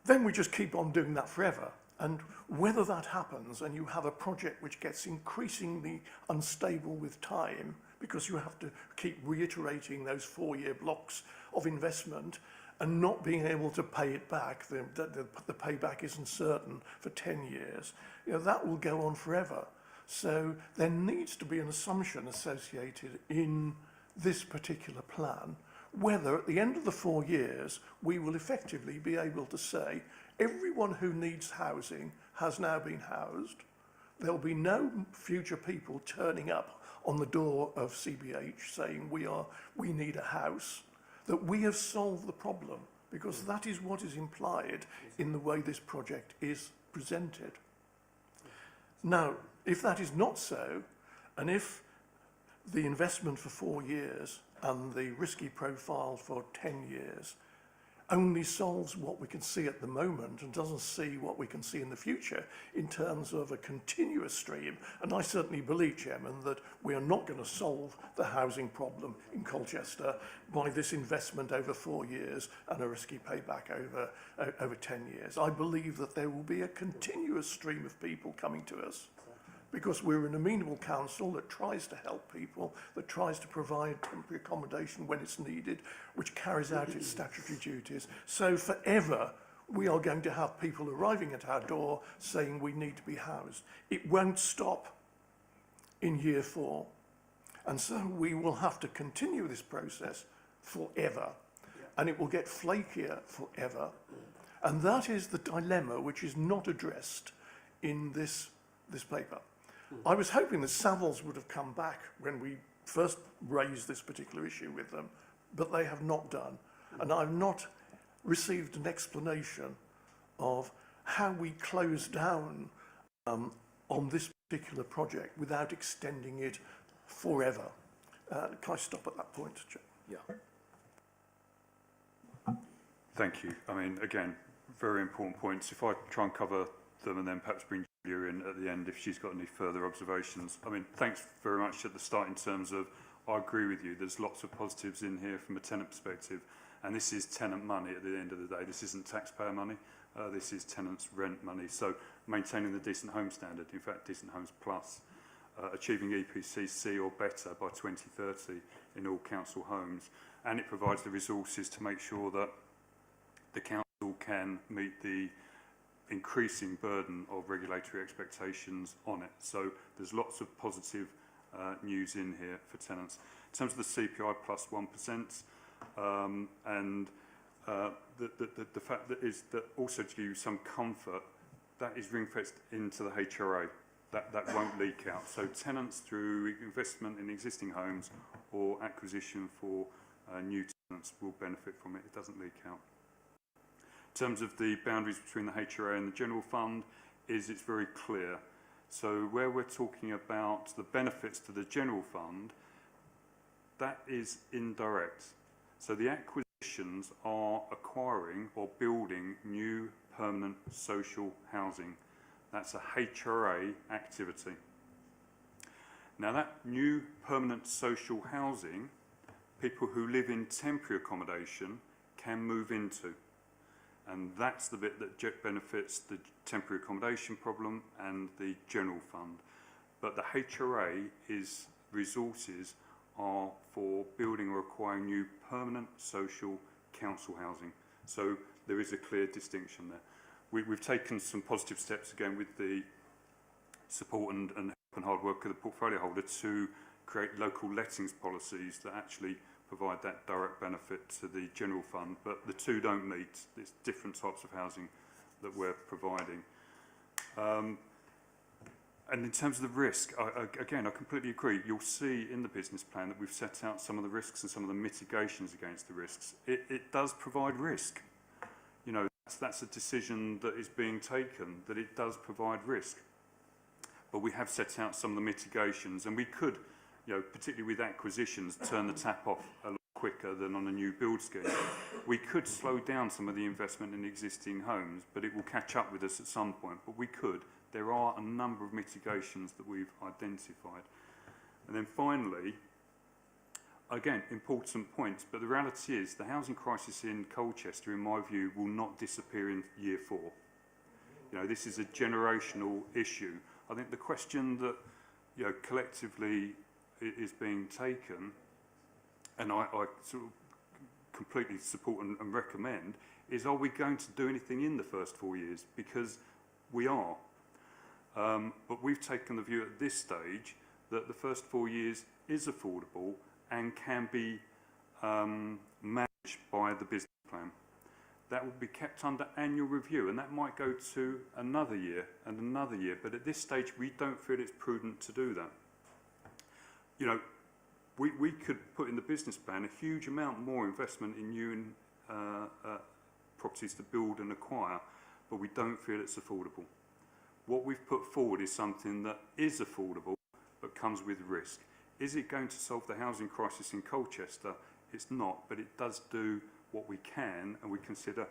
Then we just keep on doing that forever. And whether that happens and you have a project which gets increasingly unstable with time, because you have to keep reiterating those 4-year blocks of investment, and not being able to pay it back, the payback isn't certain for 10 years, that will go on forever. So there needs to be an assumption associated in this particular plan, whether at the end of the 4 years, we will effectively be able to say, everyone who needs housing has now been housed. There'll be no future people turning up on the door of CBH saying we need a house, that we have solved the problem, because that is what is implied in the way this project is presented. Now, if that is not so, and if the investment for 4 years and the risky profile for 10 years only solves what we can see at the moment and doesn't see what we can see in the future in terms of a continuous stream, and I certainly believe, Chairman, that we are not going to solve the housing problem in Colchester by this investment over 4 years and a risky payback over 10 years. I believe that there will be a continuous stream of people coming to us, because we're an amenable council that tries to help people, that tries to provide temporary accommodation when it's needed, which carries out its statutory duties. So forever, we are going to have people arriving at our door saying we need to be housed. It won't stop in year 4. And so we will have to continue this process forever. And it will get flakier forever. And that is the dilemma which is not addressed in this paper. I was hoping that Savills would have come back when we first raised this particular issue with them, but they have not done. And I've not received an explanation of how we close down on this particular project without extending it forever. Can I stop at that point, Chair?
Yeah.
Thank you. I mean, again, very important points. If I try and cover them and then perhaps bring Julia in at the end if she's got any further observations. I mean, thanks very much at the start in terms of, I agree with you, there's lots of positives in here from a tenant perspective, and this is tenant money at the end of the day. This isn't taxpayer money, this is tenants' rent money. So maintaining the decent home standard, in fact, decent homes plus, achieving EPC C or better by 2030 in all council homes, and it provides the resources to make sure that the council can meet the increasing burden of regulatory expectations on it. So there's lots of positive news in here for tenants. In terms of the CPI plus 1%, and the fact that is that also to give you some comfort, that is ring-fenced into the HRA. That won't leak out. So tenants through investment in existing homes or acquisition for new tenants will benefit from it. It doesn't leak out. In terms of the boundaries between the HRA and the general fund, it's very clear. So where we're talking about the benefits to the general fund, that is indirect. So the acquisitions are acquiring or building new permanent social housing. That's a HRA activity. Now that new permanent social housing, people who live in temporary accommodation can move into. And that's the bit that benefits the temporary accommodation problem and the general fund. But the HRA resources are for building or acquiring new permanent social council housing. So there is a clear distinction there. We've taken some positive steps again with the support and help and hard work of the portfolio holder to create local lettings policies that actually provide that direct benefit to the general fund, but the two don't meet. It's different types of housing that we're providing. And in terms of the risk, again, I completely agree. You'll see in the business plan that we've set out some of the risks and some of the mitigations against the risks. It does provide risk. You know, that's a decision that is being taken, that it does provide risk. But we have set out some of the mitigations, and we could, you know, particularly with acquisitions, turn the tap off a lot quicker than on a new build scheme. We could slow down some of the investment in existing homes, but it will catch up with us at some point. But we could. There are a number of mitigations that we've identified. And then finally, again, important points, but the reality is the housing crisis in Colchester, in my view, will not disappear in year 4. You know, this is a generational issue. I think the question that, you know, collectively is being taken, and I sort of completely support and recommend, is are we going to do anything in the first 4 years? Because we are. But we've taken the view at this stage that the first 4 years is affordable and can be managed by the business plan. That will be kept under annual review, and that might go to another year and another year. But at this stage, we don't feel it's prudent to do that. You know, we could put in the business plan a huge amount more investment in new properties to build and acquire, but we don't feel it's affordable. What we've put forward is something that is affordable, but comes with risk. Is it going to solve the housing crisis in Colchester? It's not, but it does do what we can and we consider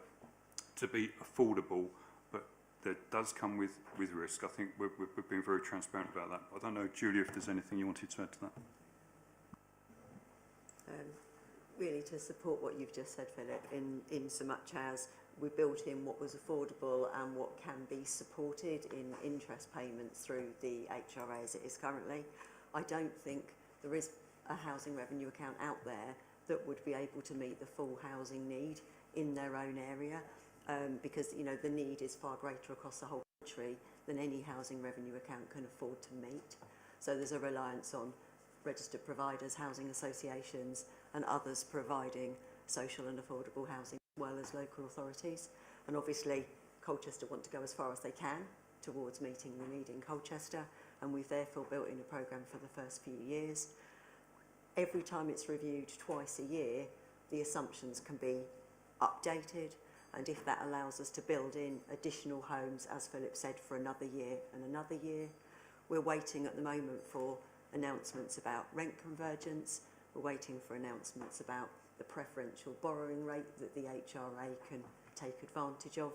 to be affordable, but that does come with risk. I think we're being very transparent about that. I don't know, Julia, if there's anything you wanted to add to that.
Really to support what you've just said, Philip, in so much as we built in what was affordable and what can be supported in interest payments through the HRA as it is currently. I don't think there is a housing revenue account out there that would be able to meet the full housing need in their own area, because you know the need is far greater across the whole country than any housing revenue account can afford to meet. So there's a reliance on registered providers, housing associations and others providing social and affordable housing as well as local authorities. And obviously Colchester want to go as far as they can towards meeting the need in Colchester, and we've therefore built in a programme for the first few years. Every time it's reviewed twice a year, the assumptions can be updated, and if that allows us to build in additional homes, as Philip said, for another year and another year. We're waiting at the moment for announcements about rent convergence. We're waiting for announcements about the preferential borrowing rate that the HRA can take advantage of.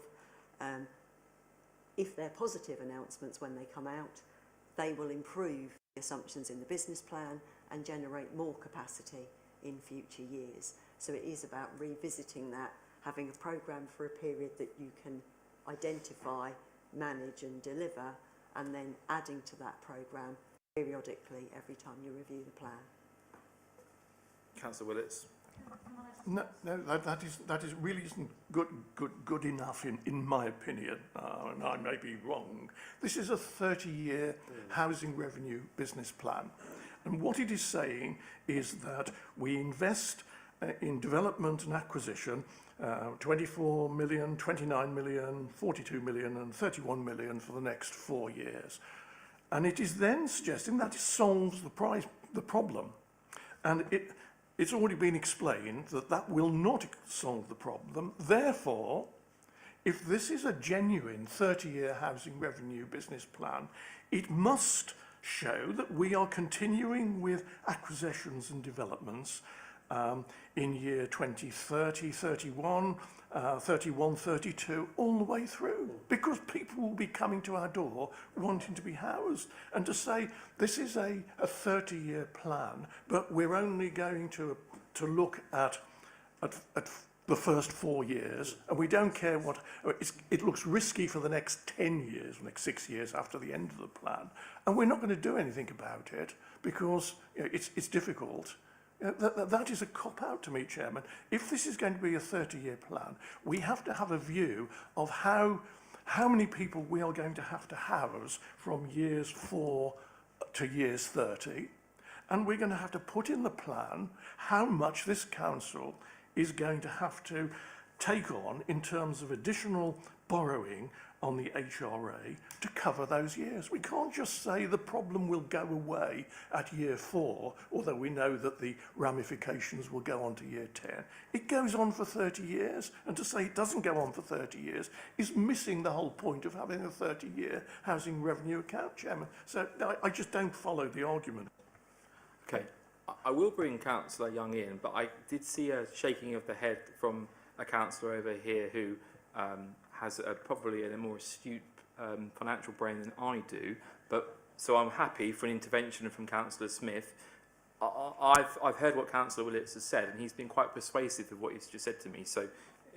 If they're positive announcements when they come out, they will improve the assumptions in the business plan and generate more capacity in future years. So it is about revisiting that, having a programme for a period that you can identify, manage and deliver, and then adding to that programme periodically every time you review the plan.
Councillor Willits.
No, that is really isn't good enough in my opinion, and I may be wrong. This is a 30-year housing revenue business plan, and what it is saying is that we invest in development and acquisition 24 million, 29 million, 42 million and 31 million for the next 4 years. And it is then suggesting that it solves the problem. And it's already been explained that that will not solve the problem. Therefore, if this is a genuine 30-year housing revenue business plan, it must show that we are continuing with acquisitions and developments in year 2030, 31, 31, 32, all the way through, because people will be coming to our door wanting to be housed. And to say this is a 30-year plan, but we're only going to look at the first 4 years, and we don't care what it looks risky for the next 10 years, next 6 years after the end of the plan, and we're not going to do anything about it because it's difficult. That is a cop-out to me, Chairman. If this is going to be a 30-year plan, we have to have a view of how many people we are going to house from years 4 to years 30. And we're going to have to put in the plan how much this council is going to have to take on in terms of additional borrowing on the HRA to cover those years. We can't just say the problem will go away at year 4, although we know that the ramifications will go on to year 10. It goes on for 30 years, and to say it doesn't go on for 30 years is missing the whole point of having a 30-year housing revenue account, Chairman. So I just don't follow the argument.
Okay, I will bring Councillor Young in, but I did see a shaking of the head from a councillor over here who has probably a more astute financial brain than I do. But so I'm happy for an intervention from Councillor Smith. I've heard what Councillor Willits has said, and he's been quite persuasive of what he's just said to me. So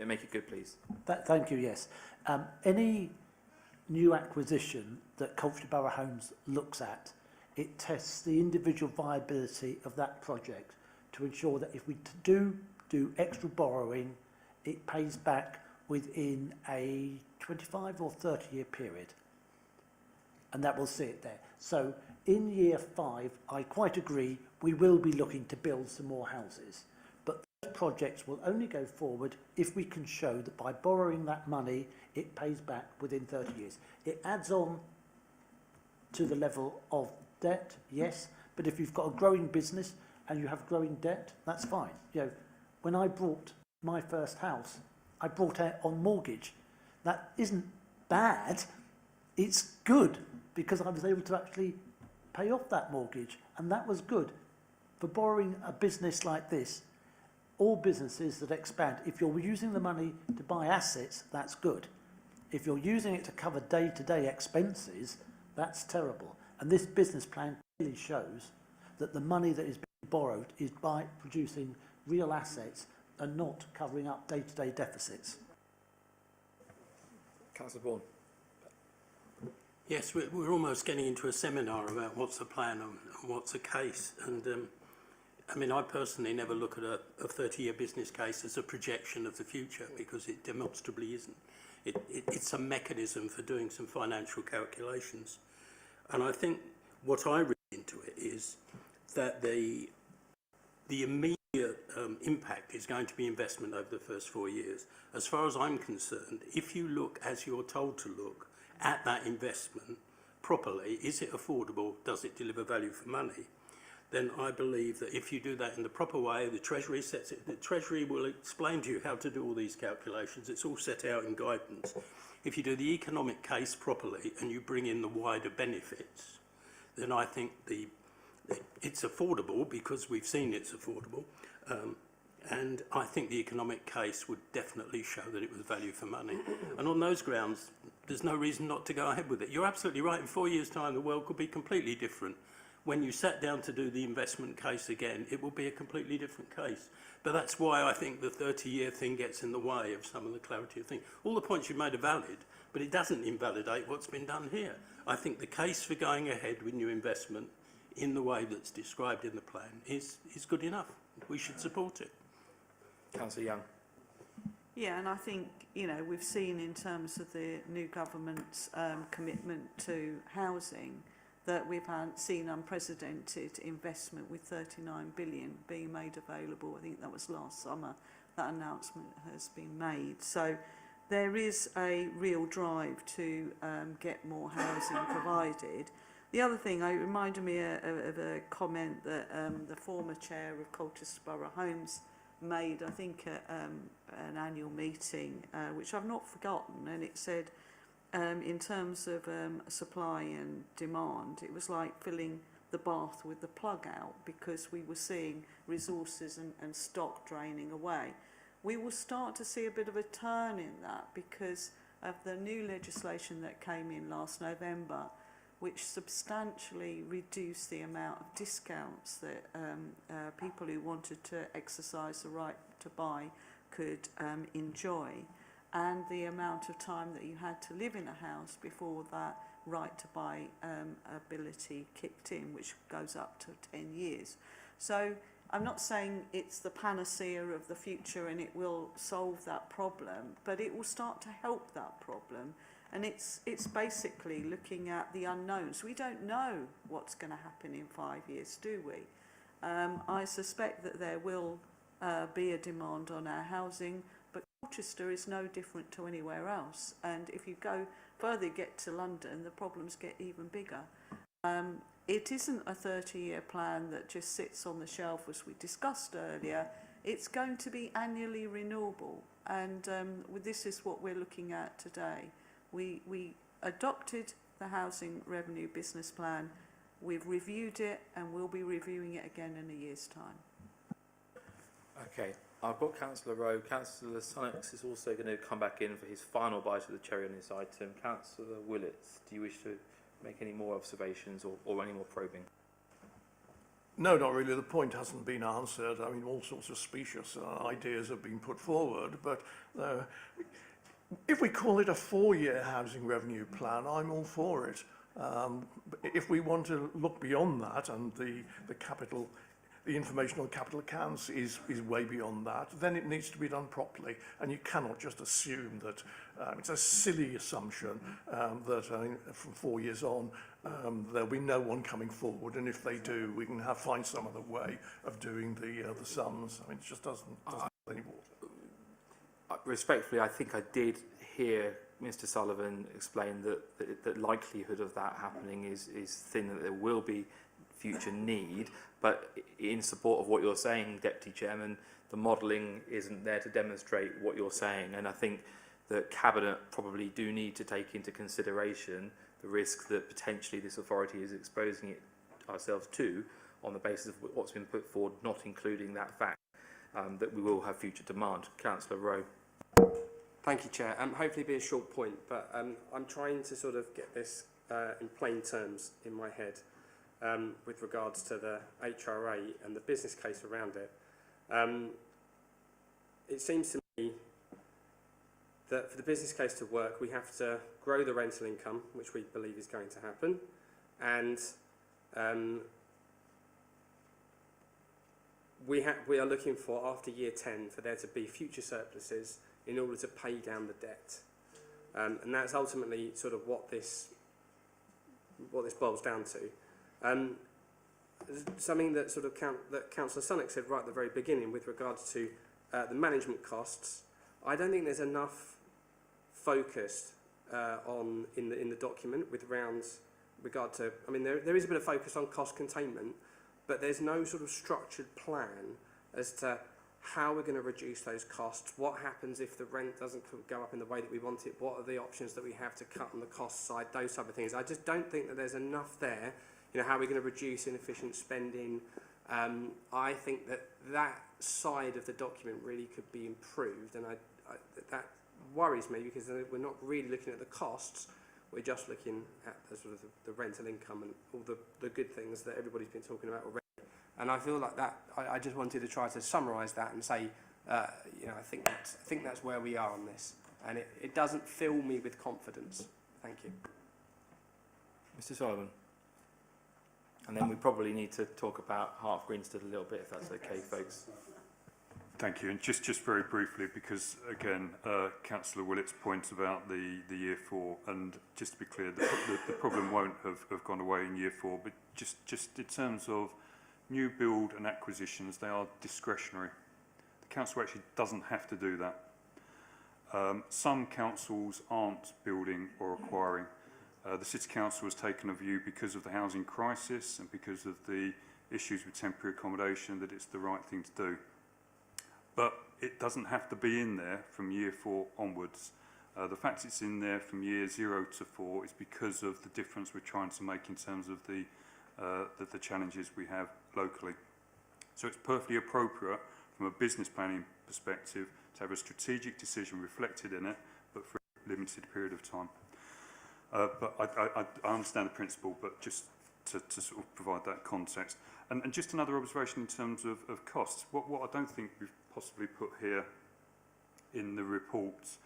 make it good, please.
Thank you. Yes, any new acquisition that Colchester Borough Homes looks at, it tests the individual viability of that project to ensure that if we do do extra borrowing, it pays back within a 25 or 30-year period. And that will see it there. So in year 5, I quite agree, we will be looking to build some more houses. But those projects will only go forward if we can show that by borrowing that money, it pays back within 30 years. It adds on to the level of debt, yes, but if you've got a growing business and you have growing debt, that's fine. You know, when I bought my first house, I bought it on mortgage. That isn't bad, it's good, because I was able to actually pay off that mortgage, and that was good. For borrowing a business like this, all businesses that expand, if you're using the money to buy assets, that's good. If you're using it to cover day-to-day expenses, that's terrible. And this business plan clearly shows that the money that is being borrowed is by producing real assets and not covering up day-to-day deficits.
Councillor Bourne.
Yes, we're almost getting into a seminar about what's a plan and what's a case. And I mean, I personally never look at a 30-year business case as a projection of the future, because it demonstrably isn't. It's a mechanism for doing some financial calculations. And I think what I read into it is that the immediate impact is going to be investment over the first 4 years. As far as I'm concerned, if you look as you're told to look at that investment properly, is it affordable, does it deliver value for money, then I believe that if you do that in the proper way, the Treasury sets it, the Treasury will explain to you how to do all these calculations, it's all set out in guidance. If you do the economic case properly and you bring in the wider benefits, then I think it's affordable, because we've seen it's affordable, and I think the economic case would definitely show that it was value for money. And on those grounds, there's no reason not to go ahead with it. You're absolutely right, in 4 years' time the world could be completely different. When you sat down to do the investment case again, it will be a completely different case. But that's why I think the 30-year thing gets in the way of some of the clarity of things. All the points you made are valid, but it doesn't invalidate what's been done here. I think the case for going ahead with new investment in the way that's described in the plan is good enough. We should support it.
Councillor Young.
Yeah, and I think, you know, we've seen in terms of the new government's commitment to housing that we've seen unprecedented investment with 39 billion being made available. I think that was last summer that announcement has been made. So there is a real drive to get more housing provided. The other thing, it reminded me of a comment that the former chair of Colchester Borough Homes made, I think, at an annual meeting, which I've not forgotten, and it said, in terms of supply and demand, it was like filling the bath with the plug out, because we were seeing resources and stock draining away. We will start to see a bit of a turn in that because of the new legislation that came in last November, which substantially reduced the amount of discounts that people who wanted to exercise the right to buy could enjoy, and the amount of time that you had to live in a house before that right to buy ability kicked in, which goes up to 10 years. So I'm not saying it's the panacea of the future and it will solve that problem, but it will start to help that problem. And it's basically looking at the unknowns. We don't know what's going to happen in 5 years, do we? I suspect that there will be a demand on our housing, but Colchester is no different to anywhere else. And if you go further, get to London, the problems get even bigger. It isn't a 30-year plan that just sits on the shelf, as we discussed earlier. It's going to be annually renewable. And this is what we're looking at today. We adopted the Housing Revenue Business Plan, we've reviewed it, and we'll be reviewing it again in a year's time.
Okay, I've got Councillor Rowe. Councillor Sunnox is also going to come back in for his final bite of the cherry on this item. Councillor Willits, do you wish to make any more observations or any more probing?
No, not really. The point hasn't been answered. I mean, all sorts of specious ideas have been put forward, but if we call it a 4-year housing revenue plan, I'm all for it. If we want to look beyond that and the capital the information on capital accounts is way beyond that, then it needs to be done properly. And you cannot just assume that, it's a silly assumption that from 4 years on, there'll be no one coming forward. And if they do, we can find some other way of doing the sums. I mean, it just doesn't anymore.
Respectfully, I think I did hear Mr. Sullivan explain that the likelihood of that happening is thin, that there will be future need, but in support of what you're saying, Deputy Chairman, the modelling isn't there to demonstrate what you're saying, and I think that Cabinet probably do need to take into consideration the risk that potentially this authority is exposing it ourselves to on the basis of what's been put forward, not including that fact that we will have future demand. Councillor Rowe.
Thank you, Chair. Hopefully be a short point, but I'm trying to sort of get this in plain terms in my head with regards to the HRA and the business case around it. It seems to me that for the business case to work, we have to grow the rental income, which we believe is going to happen, and we are looking for, after year 10, for there to be future surpluses in order to pay down the debt. And that's ultimately sort of what this boils down to. Something that sort of that Councillor Sunnock said right at the very beginning with regards to the management costs, I don't think there's enough focus in the document with regard to, I mean, there is a bit of focus on cost containment, but there's no sort of structured plan as to how we're going to reduce those costs, what happens if the rent doesn't go up in the way that we want it, what are the options that we have to cut on the cost side, those type of things. I just don't think that there's enough there, you know, how we're going to reduce inefficient spending. I think that side of the document really could be improved, and that worries me because we're not really looking at the costs, we're just looking at the sort of the rental income and all the good things that everybody's been talking about already. And I feel like that, I just wanted to try to summarise that and say, you know, I think that's where we are on this. And it doesn't fill me with confidence. Thank you.
Mr. Sullivan. And then we probably need to talk about Heart of Grinstead a little bit, if that's okay, folks.
Thank you. And just very briefly, because again, Councillor Willett's point about the year 4, and just to be clear, the problem won't have gone away in year 4, but just in terms of new build and acquisitions, they are discretionary. The council actually doesn't have to do that. Some councils aren't building or acquiring. The City Council has taken a view because of the housing crisis and because of the issues with temporary accommodation that it's the right thing to do. But it doesn't have to be in there from year 4 onwards. The fact it's in there from year 0 to 4 is because of the difference we're trying to make in terms of the challenges we have locally. So it's perfectly appropriate from a business planning perspective to have a strategic decision reflected in it, but for a limited period of time. But I understand the principle, but just to sort of provide that context. And just another observation in terms of costs. What I don't think we've possibly put here in the report,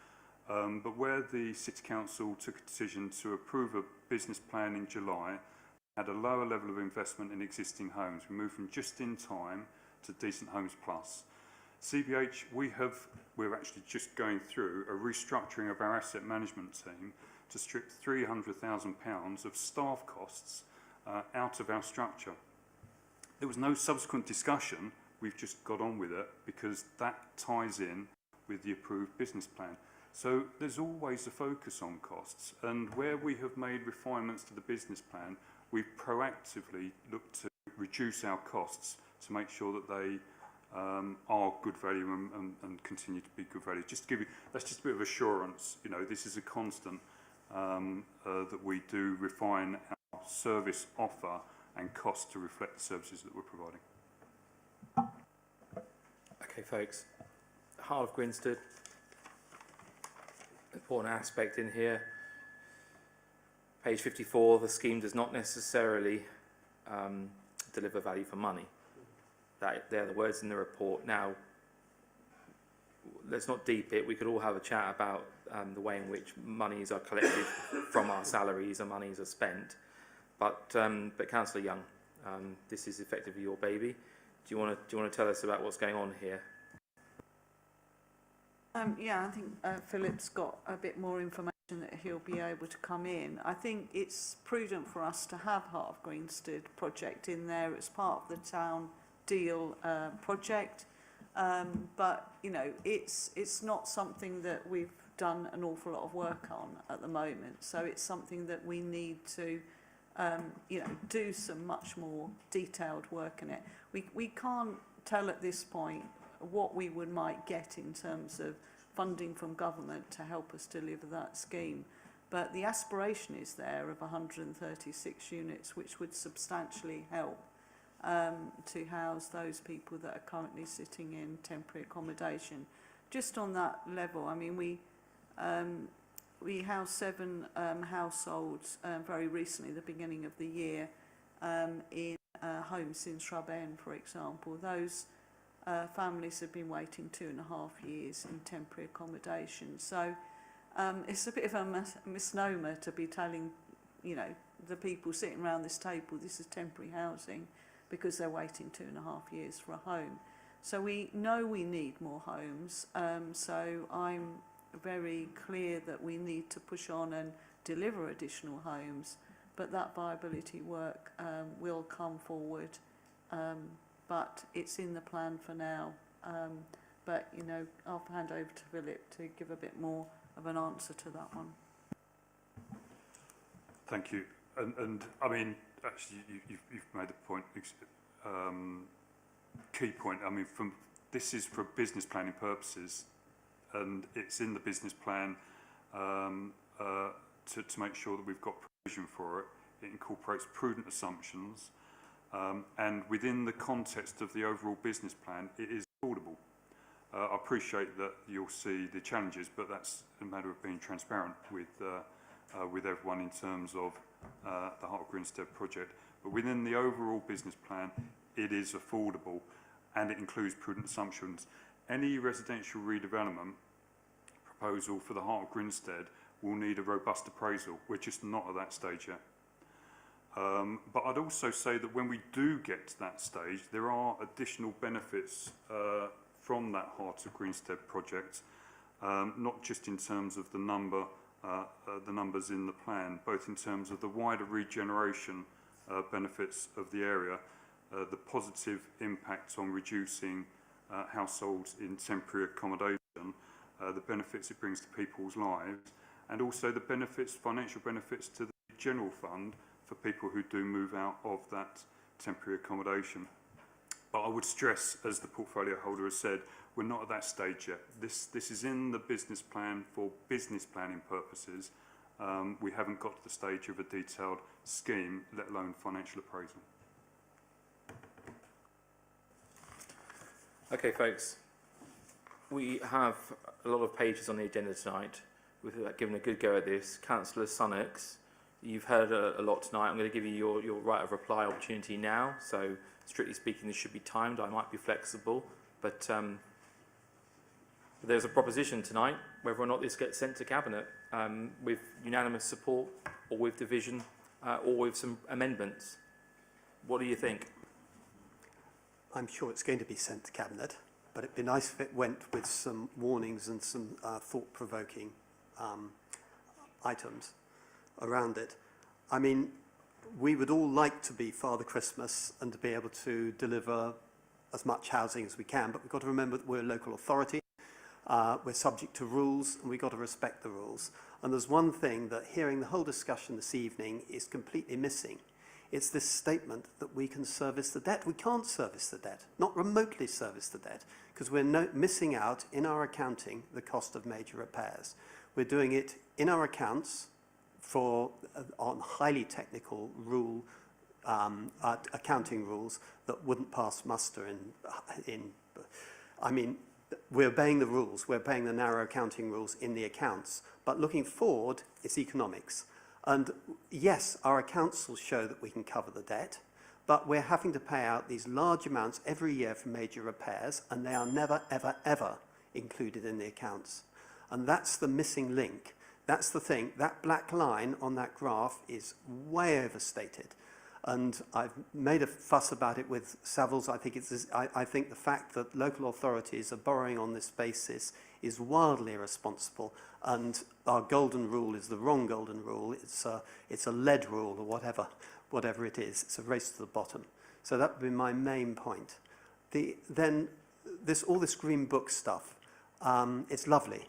but where the City Council took a decision to approve a business plan in July, had a lower level of investment in existing homes. We moved from just in time to Decent Homes Plus. CBH, we're actually just going through a restructuring of our asset management team to strip £300,000 of staff costs out of our structure. There was no subsequent discussion, we've just got on with it because that ties in with the approved business plan. So there's always a focus on costs, and where we have made refinements to the business plan, we've proactively looked to reduce our costs to make sure that they are good value and continue to be good value. Just to give you, that's just a bit of assurance, you know, this is a constant that we do refine our service offer and cost to reflect the services that we're providing.
Okay, folks. Heart of Grinstead. Important aspect in here. Page 54, the scheme does not necessarily deliver value for money. They're the words in the report. Now, let's not deep it. We could all have a chat about the way in which monies are collected from our salaries and monies are spent. But Councillor Young, this is effectively your baby. Do you want to tell us about what's going on here?
Yeah, I think Philip's got a bit more information that he'll be able to come in. I think it's prudent for us to have Heart of Greenstead project in there as part of the town deal project. But, you know, it's not something that we've done an awful lot of work on at the moment. So it's something that we need to, you know, do some much more detailed work in it. We can't tell at this point what we might get in terms of funding from government to help us deliver that scheme. But the aspiration is there of 136 units, which would substantially help to house those people that are currently sitting in temporary accommodation. Just on that level, I mean, we housed 7 households very recently, the beginning of the year, in homes in Shrub End, for example. Those families have been waiting 2.5 years in temporary accommodation. So it's a bit of a misnomer to be telling, you know, the people sitting around this table this is temporary housing because they're waiting 2.5 years for a home. So we know we need more homes. So I'm very clear that we need to push on and deliver additional homes, but that viability work will come forward. But it's in the plan for now. But, you know, I'll hand over to Philip to give a bit more of an answer to that one.
Thank you. And I mean, actually, you've made the point, key point. I mean, this is for business planning purposes, and it's in the business plan to make sure that we've got provision for it. It incorporates prudent assumptions. And within the context of the overall business plan, it is affordable. I appreciate that you'll see the challenges, but that's a matter of being transparent with everyone in terms of the Heart of Greenstead project. But within the overall business plan, it is affordable, and it includes prudent assumptions. Any residential redevelopment proposal for the Heart of Greenstead will need a robust appraisal. We're just not at that stage yet. But I'd also say that when we do get to that stage, there are additional benefits from that Heart of Greenstead project, not just in terms of the numbers in the plan, both in terms of the wider regeneration benefits of the area, the positive impact on reducing households in temporary accommodation, the benefits it brings to people's lives, and also the benefits, financial benefits to the general fund for people who do move out of that temporary accommodation. But I would stress, as the portfolio holder has said, we're not at that stage yet. This is in the business plan for business planning purposes. We haven't got to the stage of a detailed scheme, let alone financial appraisal.
Okay, folks. We have a lot of pages on the agenda tonight. We've given a good go at this. Councillor Sunnox, you've heard a lot tonight. I'm going to give you your right of reply opportunity now. So, strictly speaking, this should be timed. I might be flexible, but there's a proposition tonight whether or not this gets sent to Cabinet with unanimous support, or with division, or with some amendments. What do you think?
I'm sure it's going to be sent to Cabinet, but it'd be nice if it went with some warnings and some thought-provoking items around it. I mean, we would all like to be Father Christmas and to be able to deliver as much housing as we can, but we've got to remember that we're a local authority, we're subject to rules, and we've got to respect the rules. And there's one thing that hearing the whole discussion this evening is completely missing. It's this statement that we can service the debt. We can't service the debt, not remotely service the debt, because we're missing out in our accounting the cost of major repairs. We're doing it in our accounts on highly technical accounting rules that wouldn't pass muster I mean, we're obeying the rules, we're obeying the narrow accounting rules in the accounts, but looking forward, it's economics. And yes, our accounts will show that we can cover the debt, but we're having to pay out these large amounts every year for major repairs, and they are never, ever, ever included in the accounts. And that's the missing link. That's the thing. That black line on that graph is way overstated. And I've made a fuss about it with Savills. I think the fact that local authorities are borrowing on this basis is wildly irresponsible, and our golden rule is the wrong golden rule. It's a lead rule or whatever it is. It's a race to the bottom. So that would be my main point. All this green book stuff, it's lovely,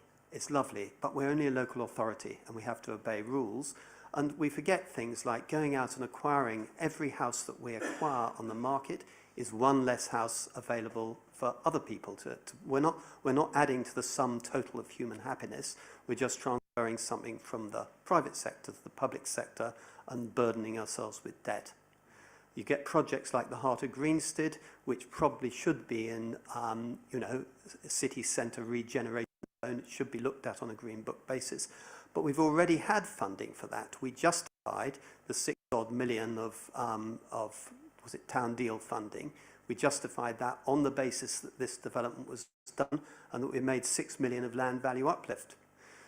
but we're only a local authority and we have to obey rules. And we forget things like going out and acquiring every house that we acquire on the market is one less house available for other people we're not adding to the sum total of human happiness. We're just transferring something from the private sector to the public sector and burdening ourselves with debt. You get projects like the Heart of Greenstead, which probably should be in, city centre regeneration zone. It should be looked at on a green book basis. But we've already had funding for that. We justified the 6 odd million of was it town deal funding. We justified that on the basis that this development was done and that we made 6 million of land value uplift.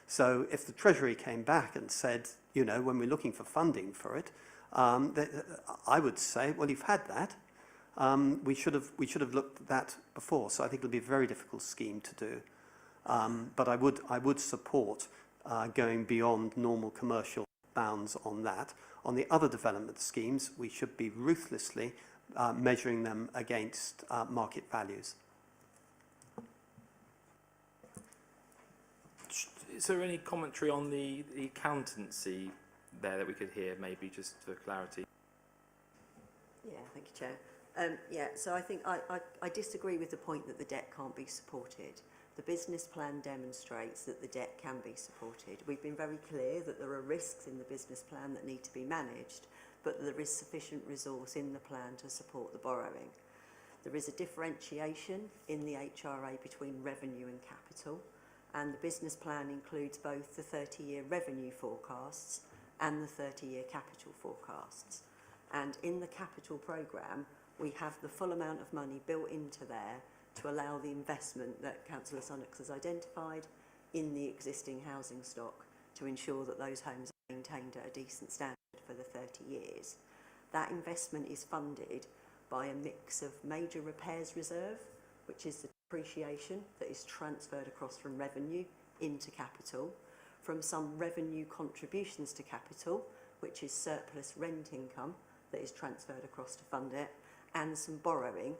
So if the Treasury came back and said, when we're looking for funding for it, I would say, well, you've had that. We should have looked at that before. So I think it'll be a very difficult scheme to do. But I would support going beyond normal commercial bounds on that. On the other development schemes, we should be ruthlessly measuring them against market values.
Is there any commentary on the accountancy there that we could hear, maybe just for clarity?
Yeah, thank you, Chair. So I think I disagree with the point that the debt can't be supported. The business plan demonstrates that the debt can be supported. We've been very clear that there are risks in the business plan that need to be managed, but there is sufficient resource in the plan to support the borrowing. There is a differentiation in the HRA between revenue and capital, and the business plan includes both the 30-year revenue forecasts and the 30-year capital forecasts. And in the capital programme, we have the full amount of money built into there to allow the investment that Councillor Sunnox has identified in the existing housing stock to ensure that those homes are maintained at a decent standard for the 30 years. That investment is funded by a mix of major repairs reserve, which is the depreciation that is transferred across from revenue into capital, from some revenue contributions to capital, which is surplus rent income that is transferred across to fund it, and some borrowing,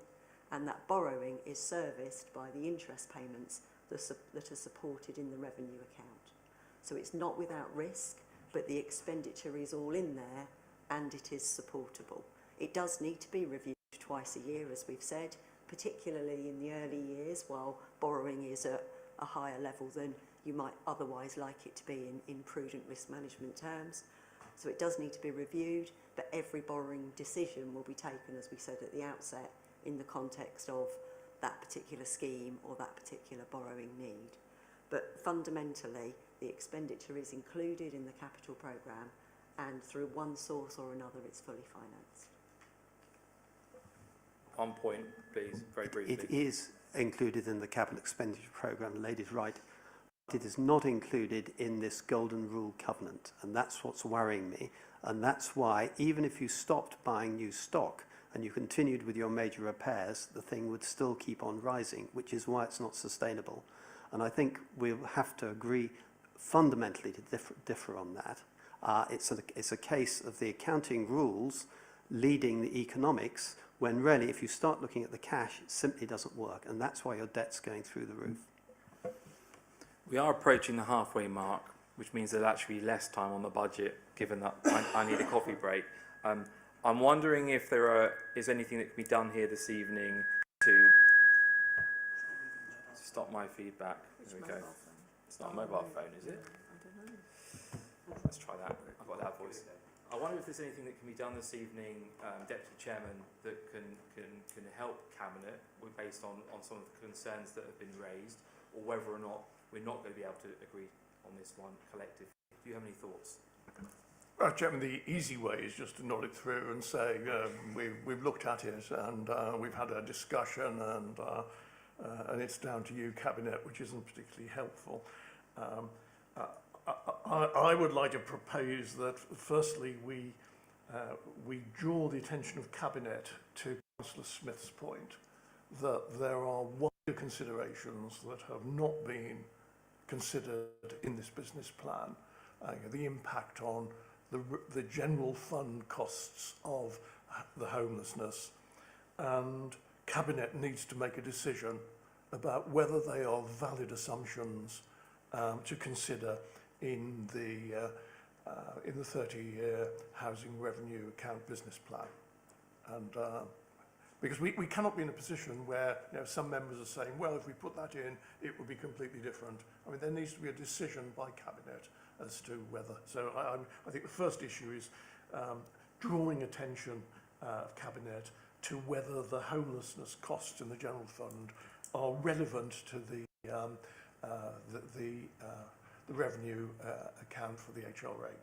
and that borrowing is serviced by the interest payments that are supported in the revenue account. So it's not without risk, but the expenditure is all in there and it is supportable. It does need to be reviewed twice a year, as we've said, particularly in the early years while borrowing is at a higher level than you might otherwise like it to be in prudent risk management terms. So it does need to be reviewed, but every borrowing decision will be taken, as we said at the outset, in the context of that particular scheme or that particular borrowing need. But fundamentally, the expenditure is included in the capital programme, and through one source or another, it's fully financed.
One point, please, very briefly.
It is included in the capital expenditure programme, the lady's right. It is not included in this golden rule covenant, and that's what's worrying me. And that's why, even if you stopped buying new stock and you continued with your major repairs, the thing would still keep on rising, which is why it's not sustainable. And I think we'll have to agree fundamentally to differ on that. It's a case of the accounting rules leading the economics, when really, if you start looking at the cash, it simply doesn't work, and that's why your debt's going through the roof.
We are approaching the halfway mark, which means there's actually less time on the budget, given that I need a coffee break. I'm wondering if there is anything that can be done here this evening to stop my feedback. There we go. It's not a mobile phone, is it?
I don't know.
Let's try that. I've got that voice. I wonder if there's anything that can be done this evening, Deputy Chairman, that can help Cabinet based on some of the concerns that have been raised, or whether or not we're not going to be able to agree on this one collectively. Do you have any thoughts?
Well, Chairman, the easy way is just to nod it through and say we've looked at it and we've had a discussion and it's down to you, Cabinet, which isn't particularly helpful. I would like to propose that firstly we we draw the attention of Cabinet to Councillor Smith's point that there are wider considerations that have not been considered in this business plan. The impact on the general fund costs of the homelessness, and Cabinet needs to make a decision about whether they are valid assumptions to consider in the 30-year housing revenue account business plan. And because we cannot be in a position where some members are saying, well, if we put that in, it would be completely different. I mean, there needs to be a decision by Cabinet as to whether. So I think the first issue is drawing attention of Cabinet to whether the homelessness costs in the general fund are relevant to the revenue account for the HRA.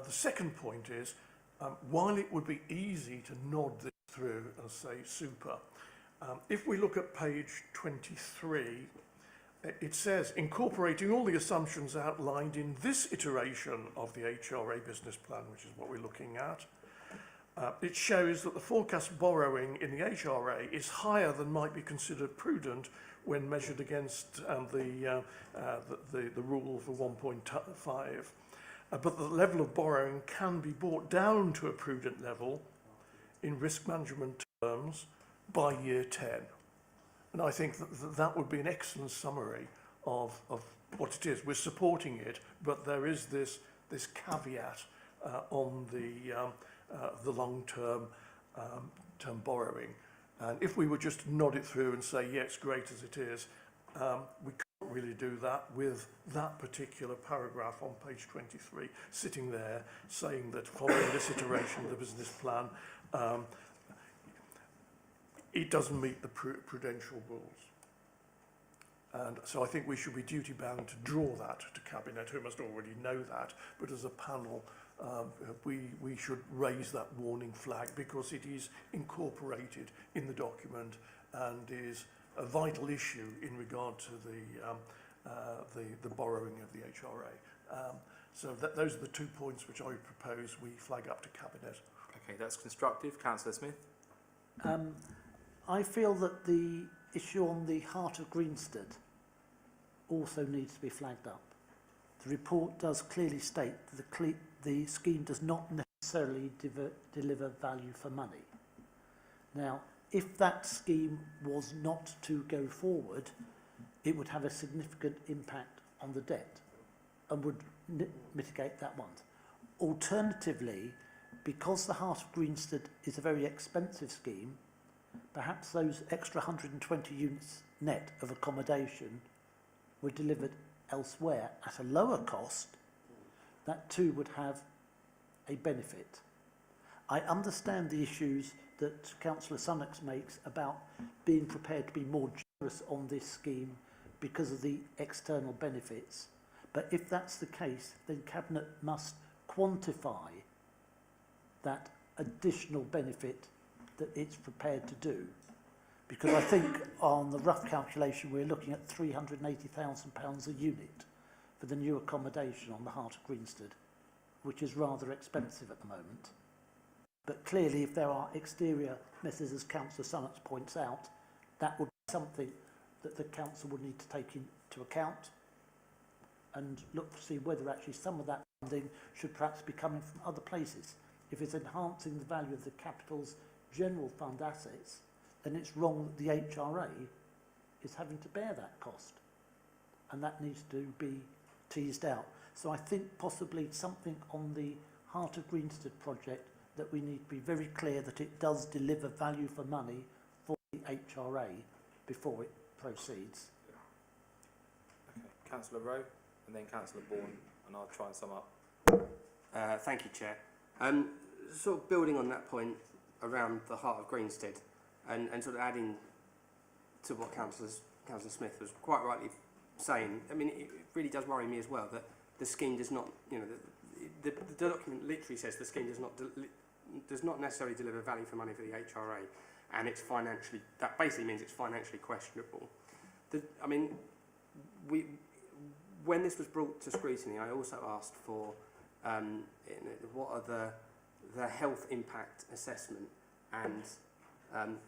The second point is, while it would be easy to nod this through and say super, if we look at page 23, it says, incorporating all the assumptions outlined in this iteration of the HRA business plan, which is what we're looking at, it shows that the forecast borrowing in the HRA is higher than might be considered prudent when measured against the rule for 1.5. But the level of borrowing can be brought down to a prudent level in risk management terms by year 10. And I think that would be an excellent summary of what it is. We're supporting it, but there is this caveat on the long-term term borrowing. And if we would just nod it through and say, yeah, it's great as it is, we can't really do that with that particular paragraph on page 23 sitting there saying that following this iteration of the business plan, it doesn't meet the prudential rules. And so I think we should be duty bound to draw that to Cabinet, who must already know that, but as a panel, we should raise that warning flag because it is incorporated in the document and is a vital issue in regard to the borrowing of the HRA. So those are the 2 points which I would propose we flag up to Cabinet.
Okay, that's constructive. Councillor Smith?
I feel that the issue on the Heart of Greensted also needs to be flagged up. The report does clearly state that the scheme does not necessarily deliver value for money. Now, if that scheme was not to go forward, it would have a significant impact on the debt and would mitigate that one. Alternatively, because the Heart of Greensted is a very expensive scheme, perhaps those extra 120 units net of accommodation were delivered elsewhere at a lower cost. That too would have a benefit. I understand the issues that Councillor Sunnox makes about being prepared to be more generous on this scheme because of the external benefits. But if that's the case, then Cabinet must quantify that additional benefit that it's prepared to do. Because I think on the rough calculation, we're looking at £380,000 a unit for the new accommodation on the Heart of Greensted, which is rather expensive at the moment. But clearly, if there are exterior messes, as Councillor Sunnox points out, that would be something that the council would need to take into account and look to see whether actually some of that funding should perhaps be coming from other places. If it's enhancing the value of the capital's general fund assets, then it's wrong that the HRA is having to bear that cost. And that needs to be teased out. So I think possibly something on the Heart of Greensted project that we need to be very clear that it does deliver value for money for the HRA before it proceeds.
Okay, Councillor Rowe and then Councillor Bourne, and I'll try and sum up.
Thank you, Chair. Sort of building on that point around the Heart of Greensted and sort of adding to what Councillor Smith was quite rightly saying, I mean, it really does worry me as well that the scheme does not, the document literally says the scheme does not necessarily deliver value for money for the HRA, and it's financially, that basically means it's financially questionable. I mean, when this was brought to scrutiny, I also asked for what are the health impact assessment and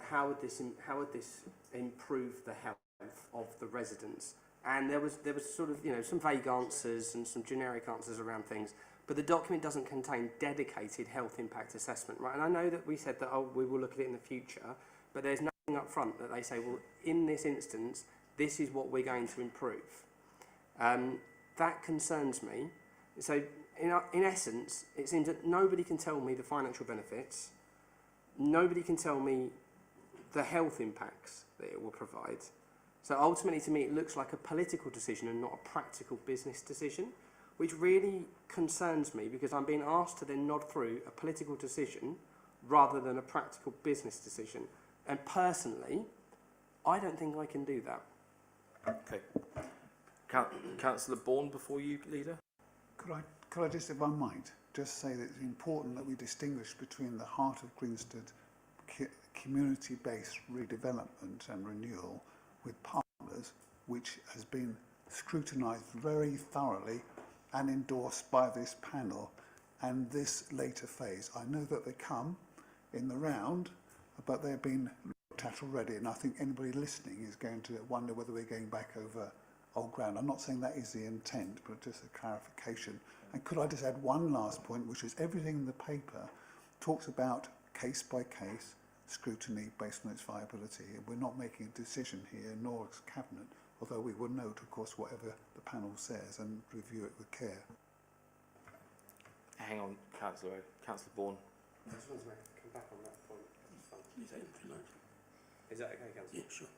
how would this improve the health of the residents? And there was sort of, you know, some vague answers and some generic answers around things, but the document doesn't contain dedicated health impact assessment, right? And I know that we said that, oh, we will look at it in the future, but there's nothing up front that they say, well, in this instance, this is what we're going to improve. That concerns me. So in essence, it seems that nobody can tell me the financial benefits, nobody can tell me the health impacts that it will provide. So ultimately, to me, it looks like a political decision and not a practical business decision, which really concerns me because I'm being asked to then nod through a political decision rather than a practical business decision. And personally, I don't think I can do that.
Okay. Councillor Bourne, before you, Leader.
Could I just, if I might, just say that it's important that we distinguish between the Heart of Grinstead community-based redevelopment and renewal with partners, which has been scrutinised very thoroughly and endorsed by this panel, and this later phase. I know that they come in the round, but they've been looked at already, and I think anybody listening is going to wonder whether we're going back over old ground. I'm not saying that is the intent, but just a clarification. And could I just add one last point, which is everything in the paper talks about case-by-case scrutiny based on its viability. We're not making a decision here, nor as Cabinet, although we will note, of course, whatever the panel says and review it with care.
Hang on, Councillor Bourne.
I just want to come back on that point. Is that okay, Councillor?
Yeah, sure.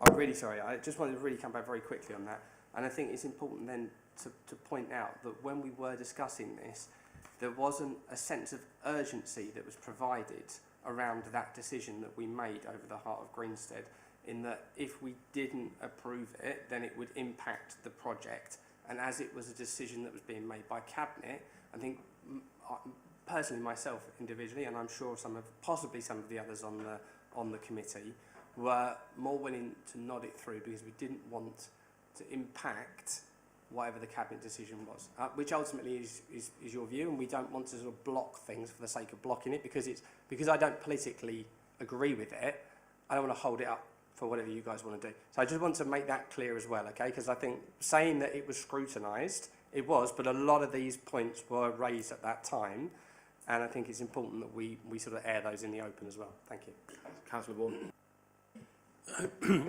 I'm really sorry. I just wanted to really come back very quickly on that. And I think it's important then to point out that when we were discussing this, there wasn't a sense of urgency that was provided around that decision that we made over the Heart of Grinstead, in that if we didn't approve it, then it would impact the project. And as it was a decision that was being made by Cabinet, I think personally myself individually, and I'm sure possibly some of the others on the committee, were more willing to nod it through because we didn't want to impact whatever the Cabinet decision was, which ultimately is your view, and we don't want to sort of block things for the sake of blocking it because I don't politically agree with it. I don't want to hold it up for whatever you guys want to do. So I just want to make that clear as well, okay? Because I think saying that it was scrutinised, it was, but a lot of these points were raised at that time, and I think it's important that we sort of air those in the open as well. Thank you.
Councillor Bourne.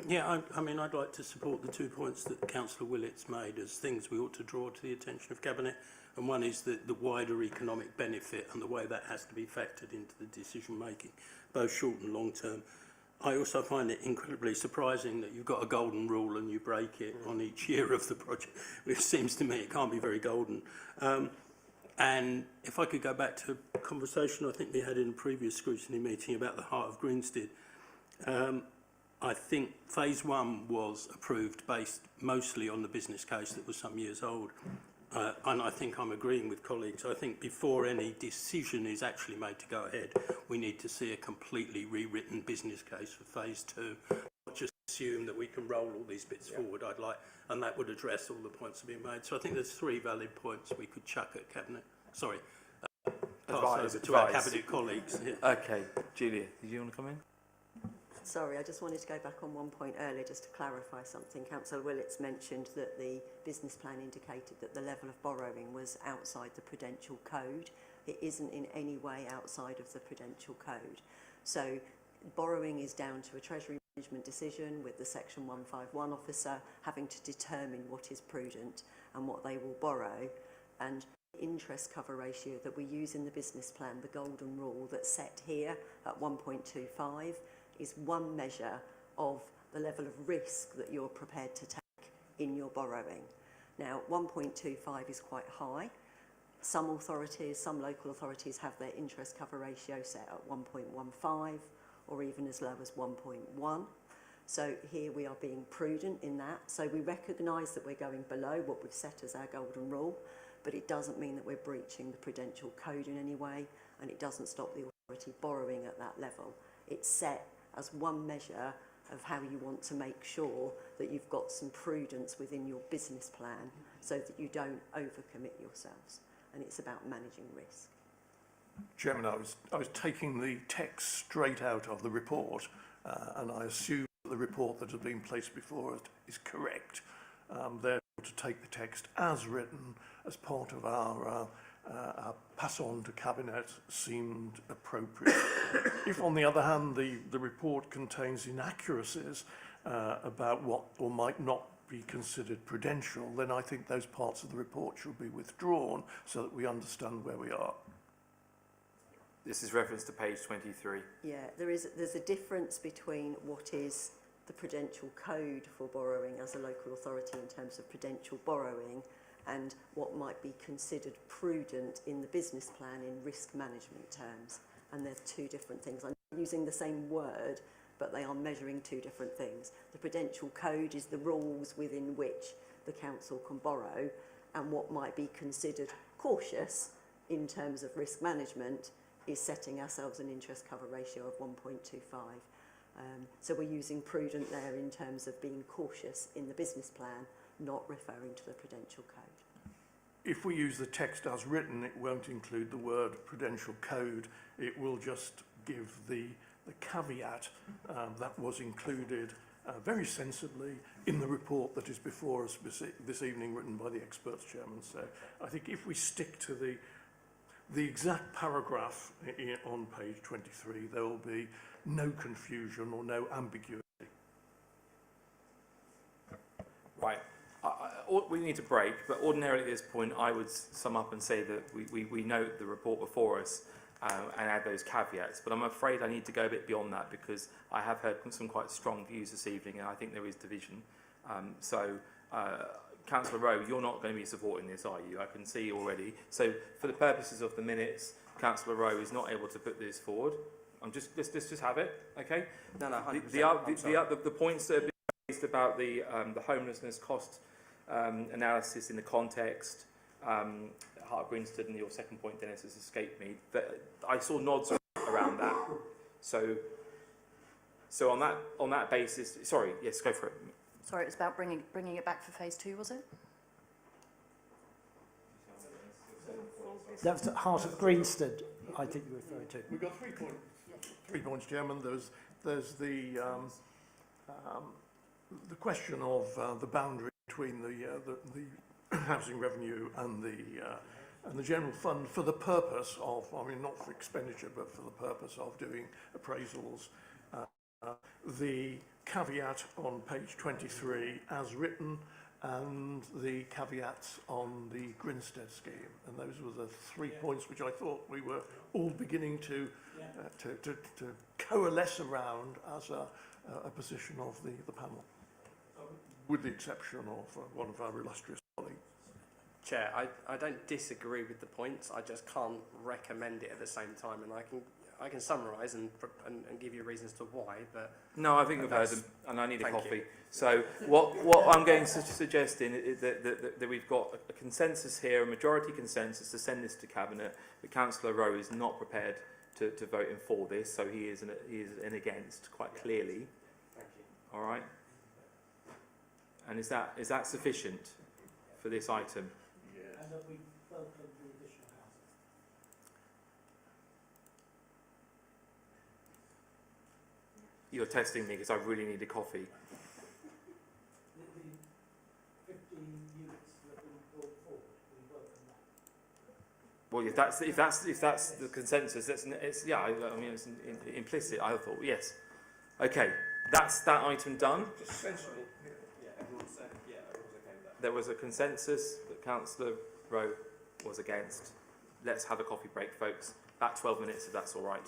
Yeah, I mean, I'd like to support the 2 points that Councillor Willits made as things we ought to draw to the attention of Cabinet. And one is the wider economic benefit and the way that has to be factored into the decision making, both short and long term. I also find it incredibly surprising that you've got a golden rule and you break it on each year of the project, which seems to me it can't be very golden. And if I could go back to a conversation I think we had in a previous scrutiny meeting about the Heart of Grinstead, I think phase 1 was approved based mostly on the business case that was some years old. And I think I'm agreeing with colleagues. I think before any decision is actually made to go ahead, we need to see a completely rewritten business case for phase 2. Not just assume that we can roll all these bits forward. And that would address all the points that have been made. So I think there's 3 valid points we could chuck at Cabinet. Sorry, pass over to our Cabinet colleagues. Yeah.
Okay, Julia, did you want to come in?
Sorry, I just wanted to go back on one point earlier just to clarify something. Councillor Willits mentioned that the business plan indicated that the level of borrowing was outside the Prudential Code. It isn't in any way outside of the Prudential Code. So borrowing is down to a Treasury management decision with the Section 151 officer having to determine what is prudent and what they will borrow. And the interest cover ratio that we use in the business plan, the golden rule that's set here at 1.25, is one measure of the level of risk that you're prepared to take in your borrowing. Now, 1.25 is quite high. Some local authorities have their interest cover ratio set at 1.15 or even as low as 1.1. So here we are being prudent in that. So we recognise that we're going below what we've set as our golden rule, but it doesn't mean that we're breaching the Prudential Code in any way, and it doesn't stop the authority borrowing at that level. It's set as one measure of how you want to make sure that you've got some prudence within your business plan so that you don't overcommit yourselves. And it's about managing risk.
Chairman, I was taking the text straight out of the report, and I assume that the report that has been placed before us is correct. Therefore, to take the text as written as part of our pass on to Cabinet seemed appropriate. If, on the other hand, the report contains inaccuracies about what or might not be considered prudential, then I think those parts of the report should be withdrawn so that we understand where we are.
This is reference to page 23.
Yeah, there's a difference between what is the prudential code for borrowing as a local authority in terms of prudential borrowing and what might be considered prudent in the business plan in risk management terms. And they're two different things. I'm using the same word, but they are measuring two different things. The prudential code is the rules within which the council can borrow, and what might be considered cautious in terms of risk management is setting ourselves an interest cover ratio of 1.25. So we're using prudent there in terms of being cautious in the business plan, not referring to the prudential code.
If we use the text as written, it won't include the word prudential code. It will just give the caveat that was included very sensibly in the report that is before us this evening, written by the experts, Chairman. So I think if we stick to the exact paragraph on page 23, there will be no confusion or no ambiguity.
Right. We need to break, but ordinarily at this point I would sum up and say that we note the report before us and add those caveats, but I'm afraid I need to go a bit beyond that because I have heard some quite strong views this evening and I think there is division. Councillor Rowe, you're not going to be supporting this, are you? I can see already. So for the purposes of the minutes, Councillor Rowe is not able to put this forward. Let's just have it, okay?
No, 100%.
The points that have been raised about the homelessness cost analysis in the context, Hart Grinstead, and your second point, Dennis, has escaped me. I saw nods around that. So on that basis, sorry, yes, go for it.
Sorry, it was about bringing it back for phase 2, was it?
That was at Heart of Greenstead, I think you were referring to.
We've got 3 points, Chairman. There's the question of the boundary between the housing revenue and the general fund for the purpose of, I mean, not for expenditure, but for the purpose of doing appraisals. The caveat on page 23 as written, and the caveats on the Grinstead scheme, and those were the 3 points which I thought we were all beginning to coalesce around as a position of the panel, with the exception of one of our illustrious colleagues.
Chair, I don't disagree with the points. I just can't recommend it at the same time, and I can summarise and give you reasons to why. But
no, I think we've heard them, and I need a coffee.
You.
So what I'm going to suggest is that we've got a consensus here, a majority consensus to send this to Cabinet. But Councillor Rowe is not prepared to vote in for this, so he is an against quite clearly.
Thank you.
All right. And is that sufficient for this item?
Yeah. And that we welcome the additional housing.
You're testing me because I really need a coffee.
The 15 units that have been brought forward, we welcome that.
Well, if that's the consensus, it's implicit. I thought yes. Okay, that's that item done.
Everyone's okay with that.
There was a consensus that Councillor Rowe was against. Let's have a coffee break, folks. About 12 minutes, if that's all right.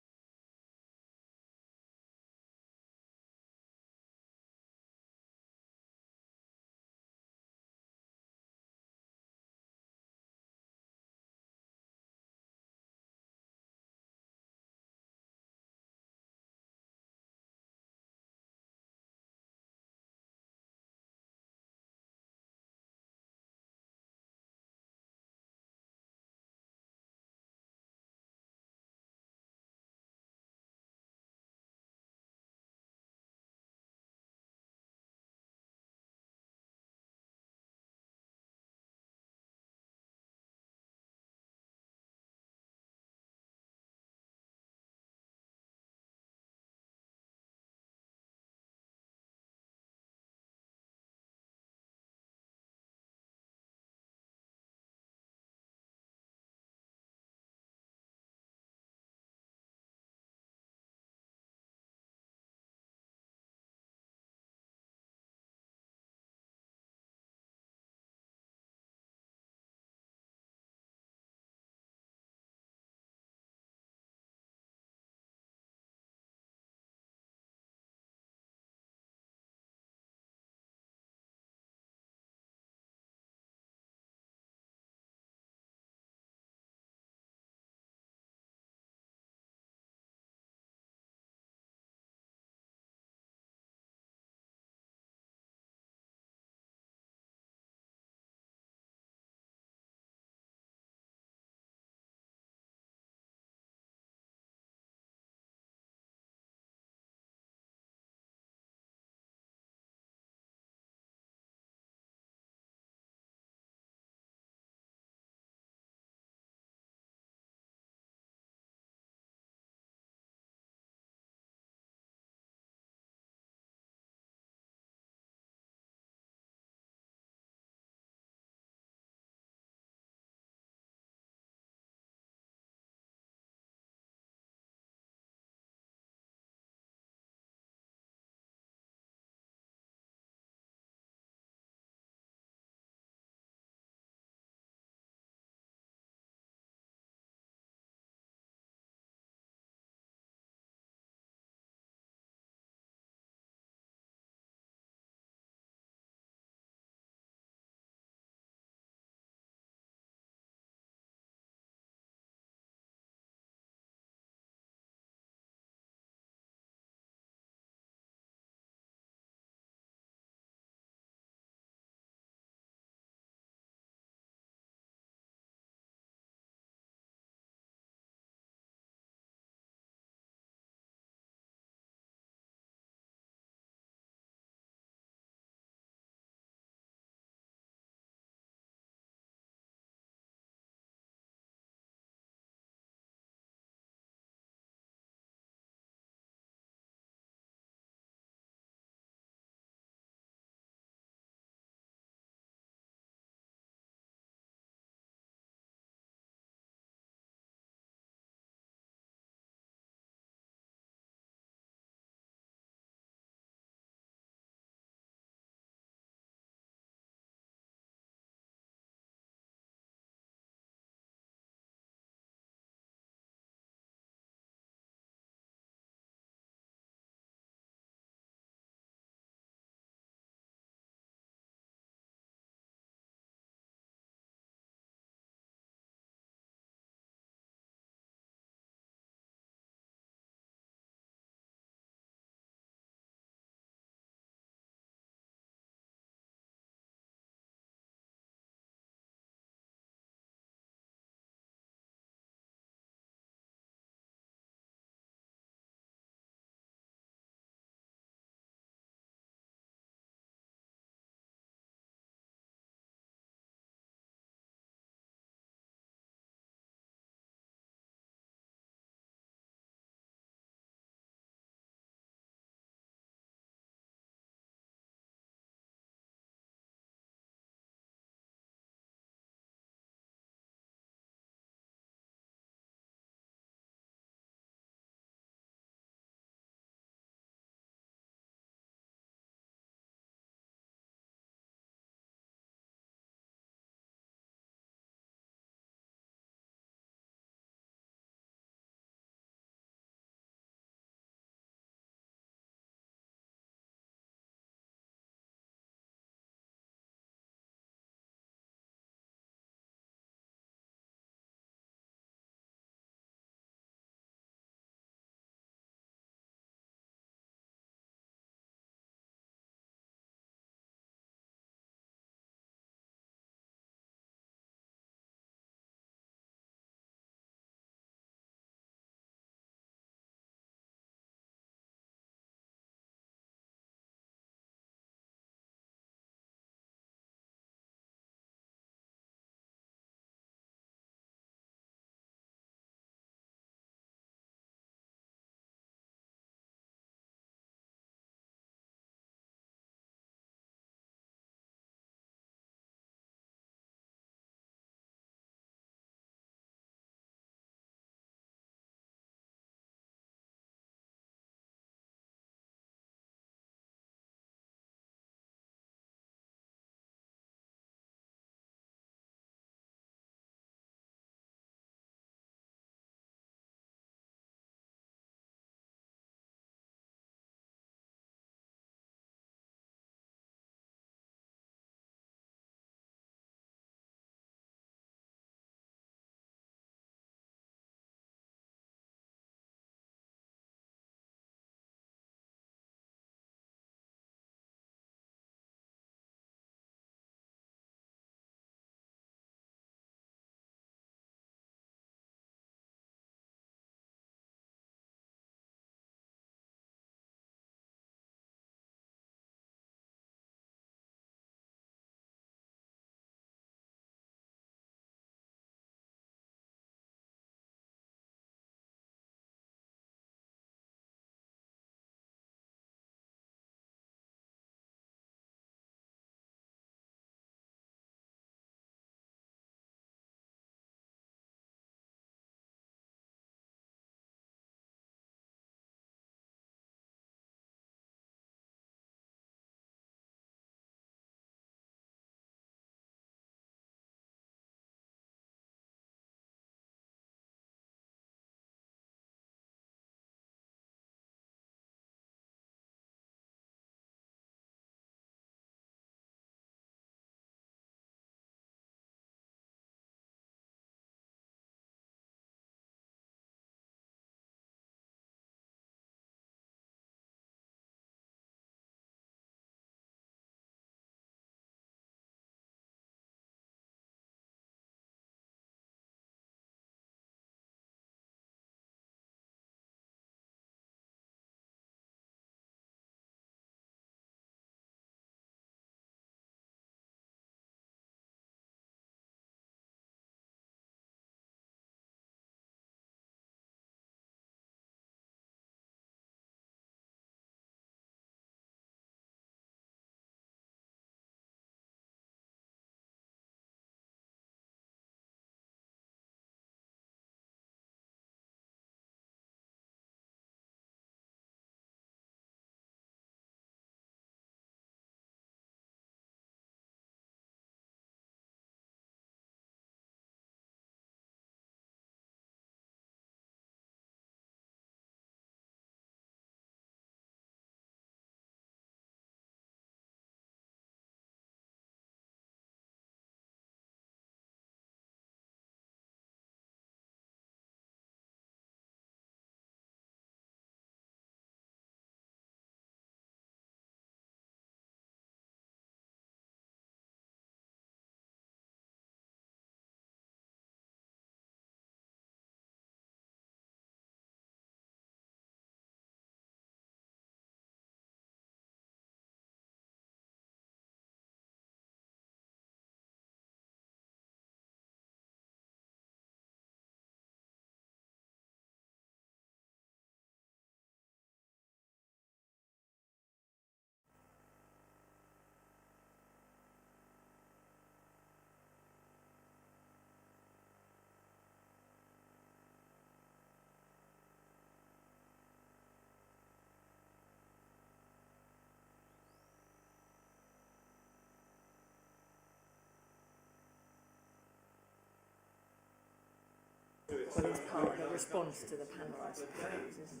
Well, it's part of the response to the panel, I suppose, isn't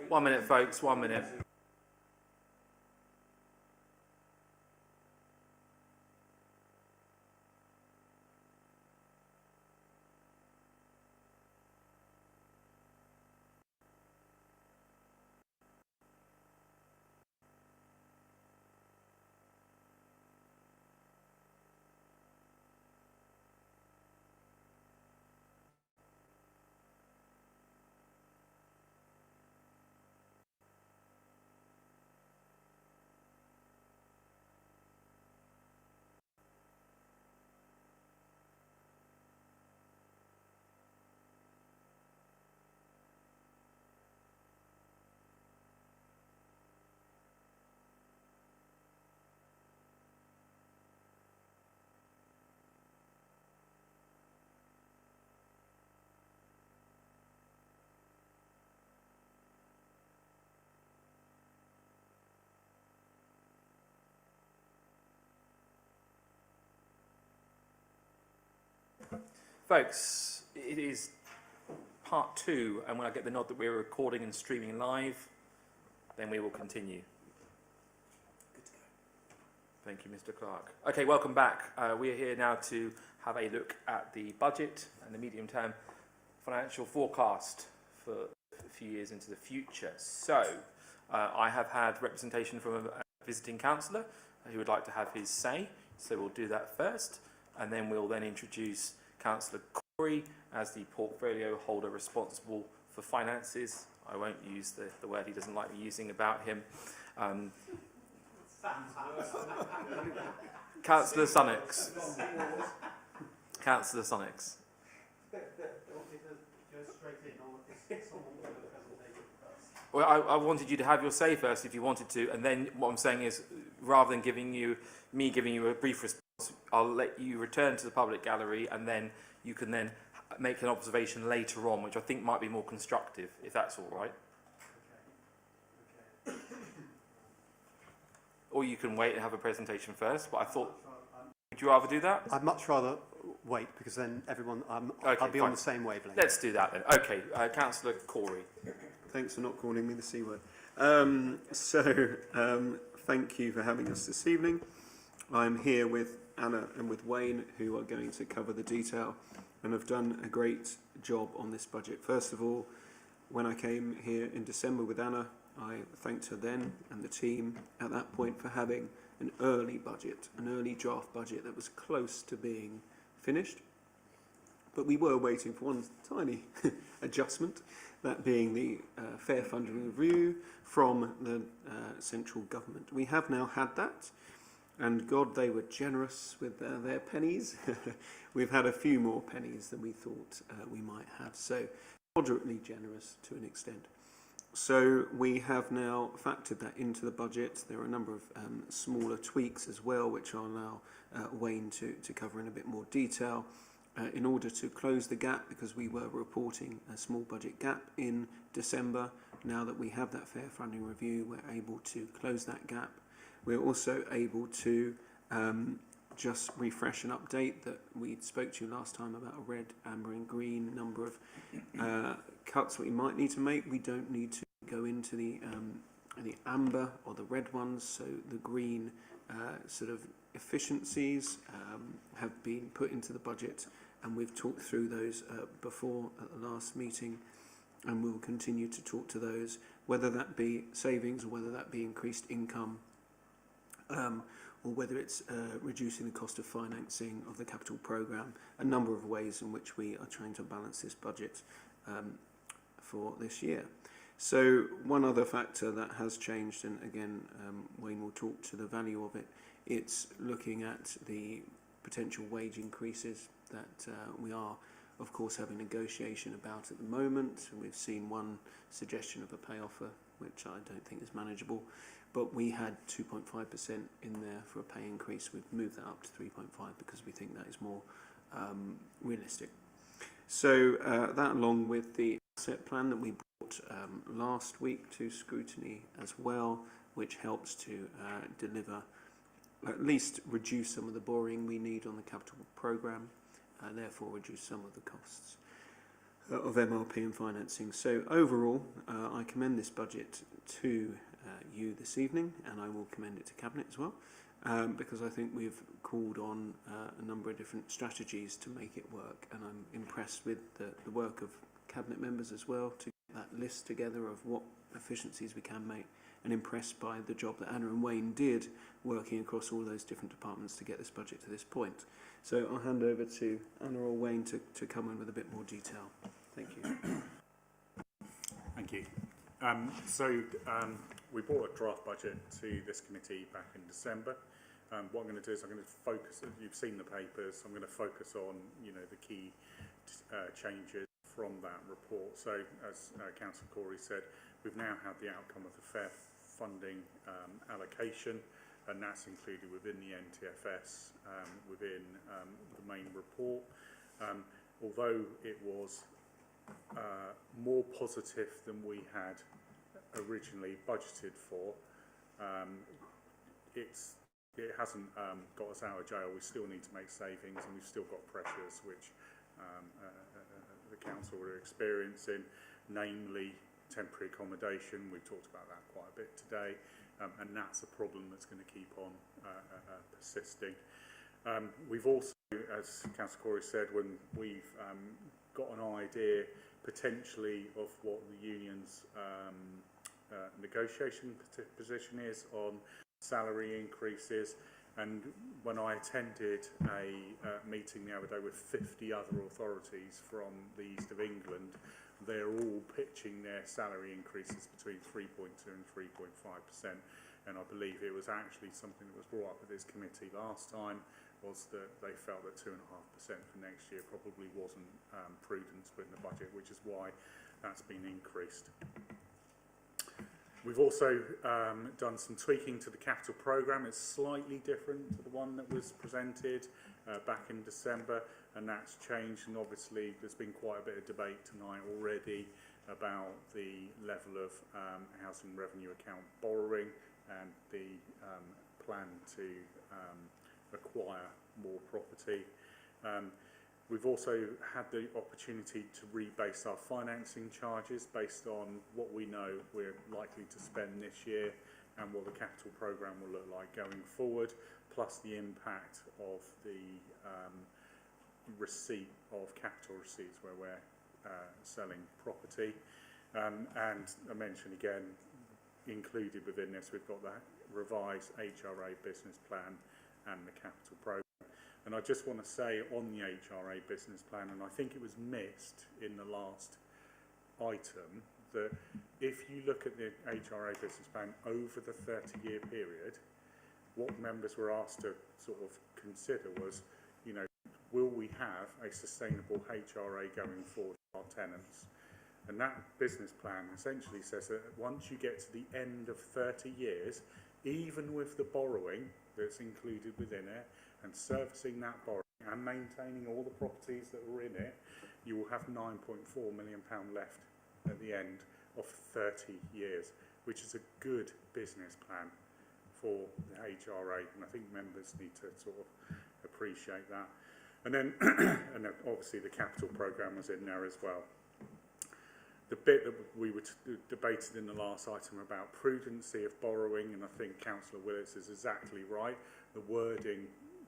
it?
1 minute, folks, 1 minute. Folks, it is part 2, and when I get the nod that we're recording and streaming live, then we will continue. Thank you, Mr. Clark. Okay, welcome back. We're here now to have a look at the budget and the medium-term financial forecast for a few years into the future. So, I have had representation from a visiting councillor who would like to have his say. So we'll do that first, and then we'll then introduce Councillor Corey as the portfolio holder responsible for finances. I won't use the word he doesn't like me using about him. Councillor Sunnox. Councillor Sunnox. Well, I wanted you to have your say first if you wanted to, and then what I'm saying is, rather than giving you a brief response, I'll let you return to the public gallery, and then you can then make an observation later on, which I think might be more constructive, if that's all right. Okay. Or you can wait and have a presentation first, but I thought, would you rather do that?
I'd much rather wait, because then everyone,
okay,
I'll be on the same wavelength.
Let's do that then. Okay, Councillor Corey.
Thanks for not calling me the C word. Thank you for having us this evening. I'm here with Anna and with Wayne, who are going to cover the detail and have done a great job on this budget. First of all, when I came here in December with Anna, I thanked her then and the team at that point for having an early budget, an early draft budget that was close to being finished. But we were waiting for one tiny adjustment, that being the fair funding review from the central government. We have now had that, and God, they were generous with their pennies. We've had a few more pennies than we thought we might have, so moderately generous to an extent. So we have now factored that into the budget. There are a number of smaller tweaks as well, which I'll allow Wayne to cover in a bit more detail. In order to close the gap, because we were reporting a small budget gap in December. Now that we have that fair funding review, we're able to close that gap. We're also able to just refresh and update that we spoke to you last time about a red, amber and green number of cuts that we might need to make. We don't need to go into the amber or the red ones, so the green sort of efficiencies have been put into the budget, and we've talked through those before at the last meeting, and we'll continue to talk to those, whether that be savings or whether that be increased income, or whether it's reducing the cost of financing of the capital programme, a number of ways in which we are trying to balance this budget for this year. So one other factor that has changed, and again Wayne will talk to the value of it, it's looking at the potential wage increases that we are of course having negotiation about at the moment. We've seen one suggestion of a pay offer which I don't think is manageable, but we had 2.5% in there for a pay increase. We've moved that up to 3.5 because we think that is more realistic. So that, along with the asset plan that we brought last week to Scrutiny as well, which helps to deliver, at least reduce some of the borrowing we need on the capital programme, and therefore reduce some of the costs. of MRP and financing. So overall, I commend this budget to you this evening, and I will commend it to Cabinet as well, because I think we've called on a number of different strategies to make it work, and I'm impressed with the work of Cabinet members as well to get that list together of what efficiencies we can make, and impressed by the job that Anna and Wayne did working across all those different departments to get this budget to this point. So I'll hand over to Anna or Wayne to come in with a bit more detail. Thank you.
Thank you. We brought a draft budget to this committee back in December. What I'm going to do is I'm going to focus, you've seen the papers, I'm going to focus on, the key changes from that report. So as Councillor Corey said, we've now had the outcome of the fair funding allocation, and that's included within the NTFS, within the main report. Although it was more positive than we had originally budgeted for, it hasn't got us out of jail. We still need to make savings, and we've still got pressures which the council are experiencing, namely temporary accommodation. We've talked about that quite a bit today, and that's a problem that's going to keep on persisting. We've also, as Councillor Corey said, when we've got an idea potentially of what the union's negotiation position is on salary increases, and when I attended a meeting the other day with 50 other authorities from the East of England, they're all pitching their salary increases between 3.2 and 3.5%, and I believe it was actually something that was brought up at this committee last time, was that they felt that 2.5% for next year probably wasn't prudent to put in the budget, which is why that's been increased. We've also done some tweaking to the capital programme. It's slightly different to the one that was presented back in December, and that's changed, and obviously there's been quite a bit of debate tonight already about the level of housing revenue account borrowing and the plan to acquire more property. We've also had the opportunity to rebase our financing charges based on what we know we're likely to spend this year and what the capital programme will look like going forward, plus the impact of the receipt of capital receipts where we're selling property. And I mentioned again, included within this, we've got that revised HRA business plan and the capital programme. And I just want to say on the HRA business plan, and I think it was missed in the last item, that if you look at the HRA business plan over the 30-year period, what members were asked to sort of consider was, will we have a sustainable HRA going forward for our tenants? And that business plan essentially says that once you get to the end of 30 years, even with the borrowing that's included within it, and servicing that borrowing and maintaining all the properties that were in it, you will have £9.4 million left at the end of 30 years, which is a good business plan for the HRA, and I think members need to sort of appreciate that. And then, and then obviously the capital programme was in there as well. The bit that we were debated in the last item about prudency of borrowing, and I think Councillor Willis is exactly right. The wording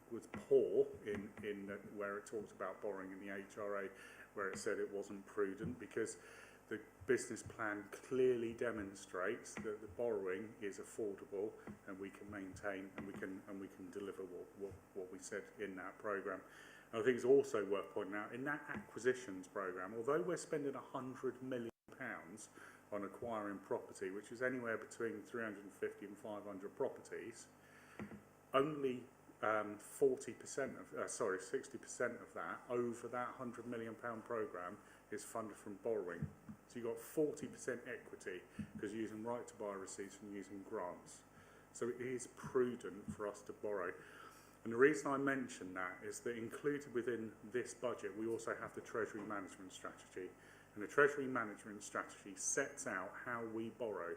was poor in where it talked about borrowing in the HRA, where it said it wasn't prudent, because the business plan clearly demonstrates that the borrowing is affordable and we can maintain and we can deliver what we said in that programme. I think it's also worth pointing out in that acquisitions programme, although we're spending £100 million on acquiring property, which is anywhere between 350 and 500 properties, only 60% of that, over that £100 million programme, is funded from borrowing. So you've got 40% equity because you're using right to buy receipts and using grants. So it is prudent for us to borrow. And the reason I mention that is that included within this budget, we also have the Treasury Management Strategy. And the Treasury Management Strategy sets out how we borrow.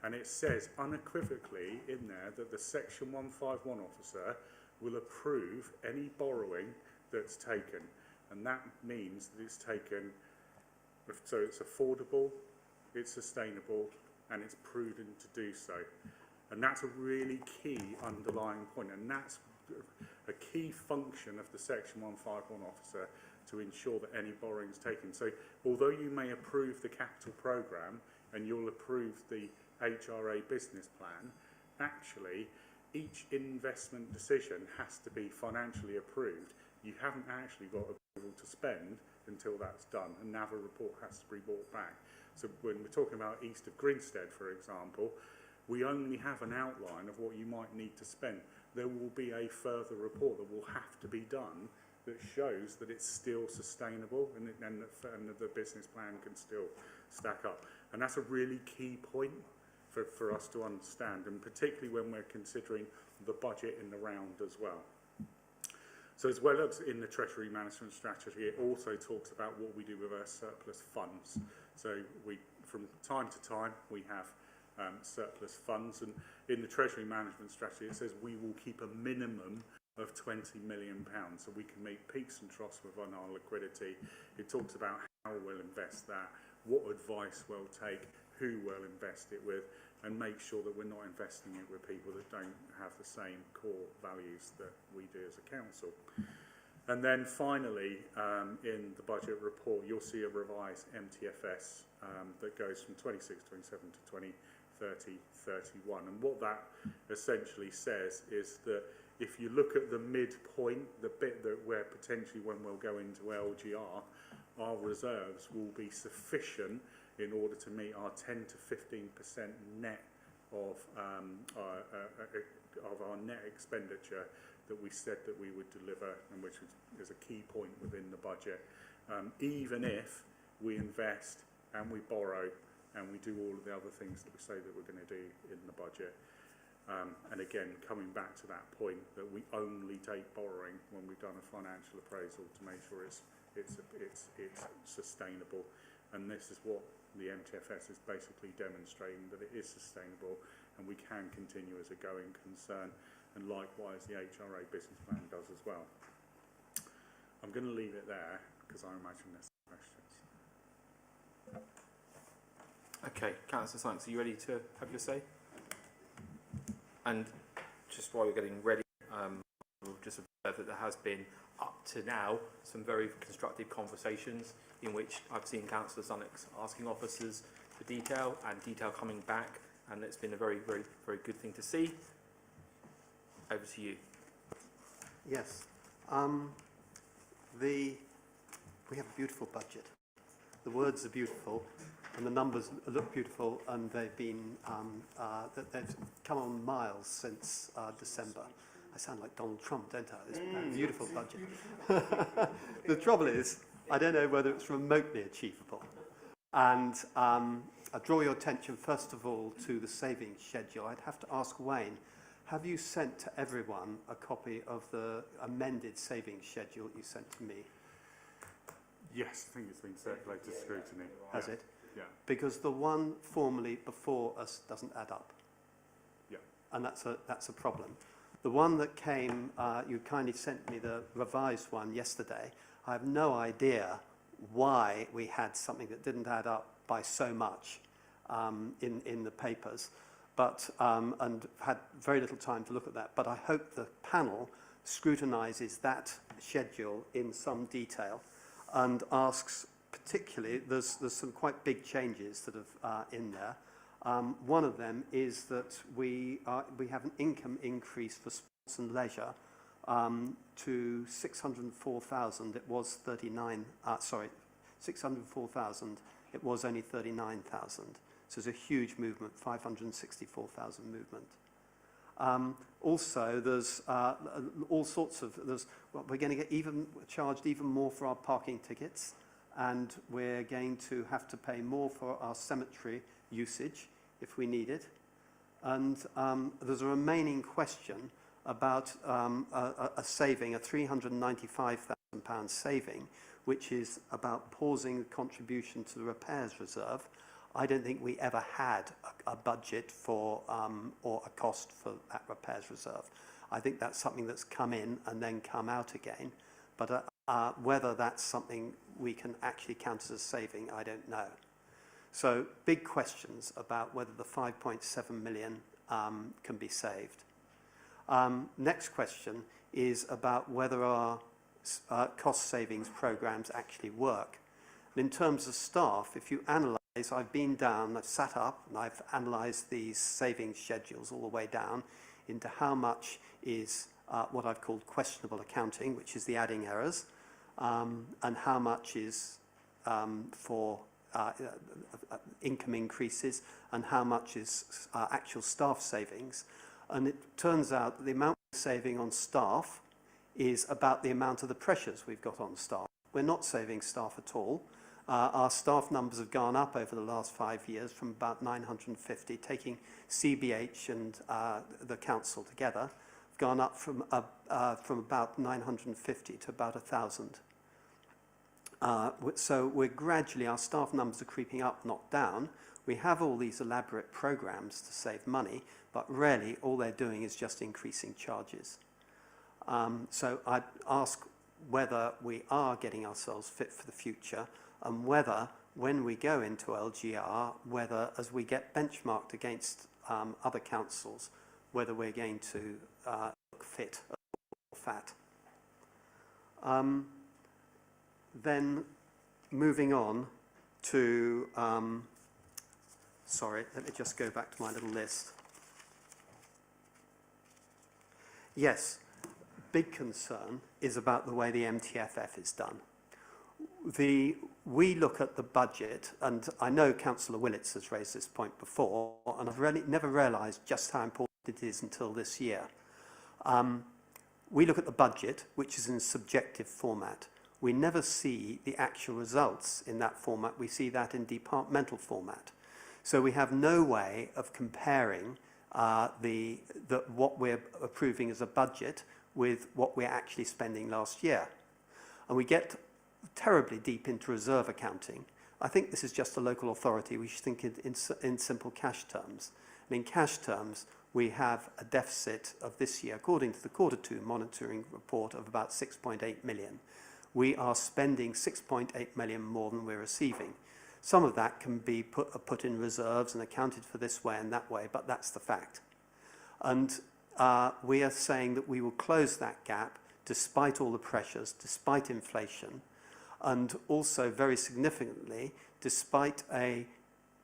And it says unequivocally in there that the Section 151 officer will approve any borrowing that's taken. And that means that it's taken So it's affordable, it's sustainable, and it's prudent to do so. And that's a really key underlying point, and that's a key function of the Section 151 officer to ensure that any borrowing is taken. So although you may approve the capital programme and you'll approve the HRA business plan, actually each investment decision has to be financially approved. You haven't actually got approval to spend until that's done, and NAVA report has to be brought back. So when we're talking about east of Grinstead, for example, we only have an outline of what you might need to spend. There will be a further report that will have to be done that shows that it's still sustainable and that the business plan can still stack up. And that's a really key point for us to understand, and particularly when we're considering the budget in the round as well. So as well as in the Treasury Management Strategy, it also talks about what we do with our surplus funds. So from time to time, we have surplus funds, and in the Treasury Management Strategy, it says we will keep a minimum of £20 million, so we can meet peaks and troughs within our liquidity. It talks about how we'll invest that, what advice we'll take, who we'll invest it with, and make sure that we're not investing it with people that don't have the same core values that we do as a council. And then finally, in the budget report, you'll see a revised MTFS that goes from 26-27 to 20-30-31. And what that essentially says is that if you look at the midpoint, the bit that where potentially when we'll go into LGR, our reserves will be sufficient in order to meet our 10 to 15% net of our net expenditure that we said that we would deliver, and which is a key point within the budget. Even if we invest and we borrow and we do all of the other things that we say that we're going to do in the budget. And again, coming back to that point that we only take borrowing when we've done a financial appraisal to make sure it's sustainable. And this is what the MTFS is basically demonstrating, that it is sustainable and we can continue as a going concern. And likewise, the HRA business plan does as well. I'm going to leave it there because I imagine there's some questions.
Okay, Councillor Sykes, are you ready to have your say? And just while you're getting ready, we'll just observe that there has been, up to now, some very constructive conversations in which I've seen Councillor Sunnox asking officers for detail and detail coming back, and it's been a very, very, very good thing to see. Over to you.
Yes. We have a beautiful budget. The words are beautiful, and the numbers look beautiful, and they've been they've come on miles since December. I sound like Donald Trump, don't I? It's a beautiful budget. The trouble is, I don't know whether it's remotely achievable. And I draw your attention, first of all, to the savings schedule. I'd have to ask Wayne, have you sent to everyone a copy of the amended savings schedule you sent to me?
Yes, I think it's been circulated to Scrutiny.
Has it?
Yeah.
Because the one formally before us doesn't add up.
Yeah.
And that's a problem. The one that came, you kindly sent me the revised one yesterday. I have no idea why we had something that didn't add up by so much in the papers, but and had very little time to look at that. But I hope the panel scrutinises that schedule in some detail and asks, particularly, there's some quite big changes that have in there. One of them is that we have an income increase for sports and leisure to 604,000. It was 604,000. It was only 39,000. So it's a huge movement, 564,000 movement. Also, there's all sorts of, we're going to get charged even more for our parking tickets, and we're going to have to pay more for our cemetery usage if we need it. And there's a remaining question about a saving, a £395,000 saving, which is about pausing the contribution to the repairs reserve. I don't think we ever had a budget for or a cost for that repairs reserve. I think that's something that's come in and then come out again. But whether that's something we can actually count as a saving, I don't know. So big questions about whether the 5.7 million can be saved. Next question is about whether our cost savings programs actually work. And in terms of staff, if you analyse, I've been down, I've sat up and I've analysed these savings schedules all the way down into how much is what I've called questionable accounting, which is the adding errors, and how much is for income increases, and how much is actual staff savings. And it turns out that the amount we're saving on staff is about the amount of the pressures we've got on staff. We're not saving staff at all. Our staff numbers have gone up over the last 5 years from about 950, taking CBH and the council together, gone up from about 950 to about 1,000. So we're gradually, our staff numbers are creeping up, not down. We have all these elaborate programs to save money, but really all they're doing is just increasing charges. So I'd ask whether we are getting ourselves fit for the future, and whether, when we go into LGR, whether as we get benchmarked against other councils, whether we're going to look fit or fat. Then moving on to, sorry, let me just go back to my little list. Yes, big concern is about the way the MTFF is done. We look at the budget, and I know Councillor Willits has raised this point before, and I've really never realised just how important it is until this year. We look at the budget, which is in subjective format. We never see the actual results in that format. We see that in departmental format. So we have no way of comparing what we're approving as a budget with what we're actually spending last year. And we get terribly deep into reserve accounting. I think this is just a local authority. We should think in simple cash terms. And in cash terms, we have a deficit of this year, according to the Q2 monitoring report, of about 6.8 million. We are spending 6.8 million more than we're receiving. Some of that can be put in reserves and accounted for this way and that way, but that's the fact. And we are saying that we will close that gap despite all the pressures, despite inflation, and also very significantly, despite a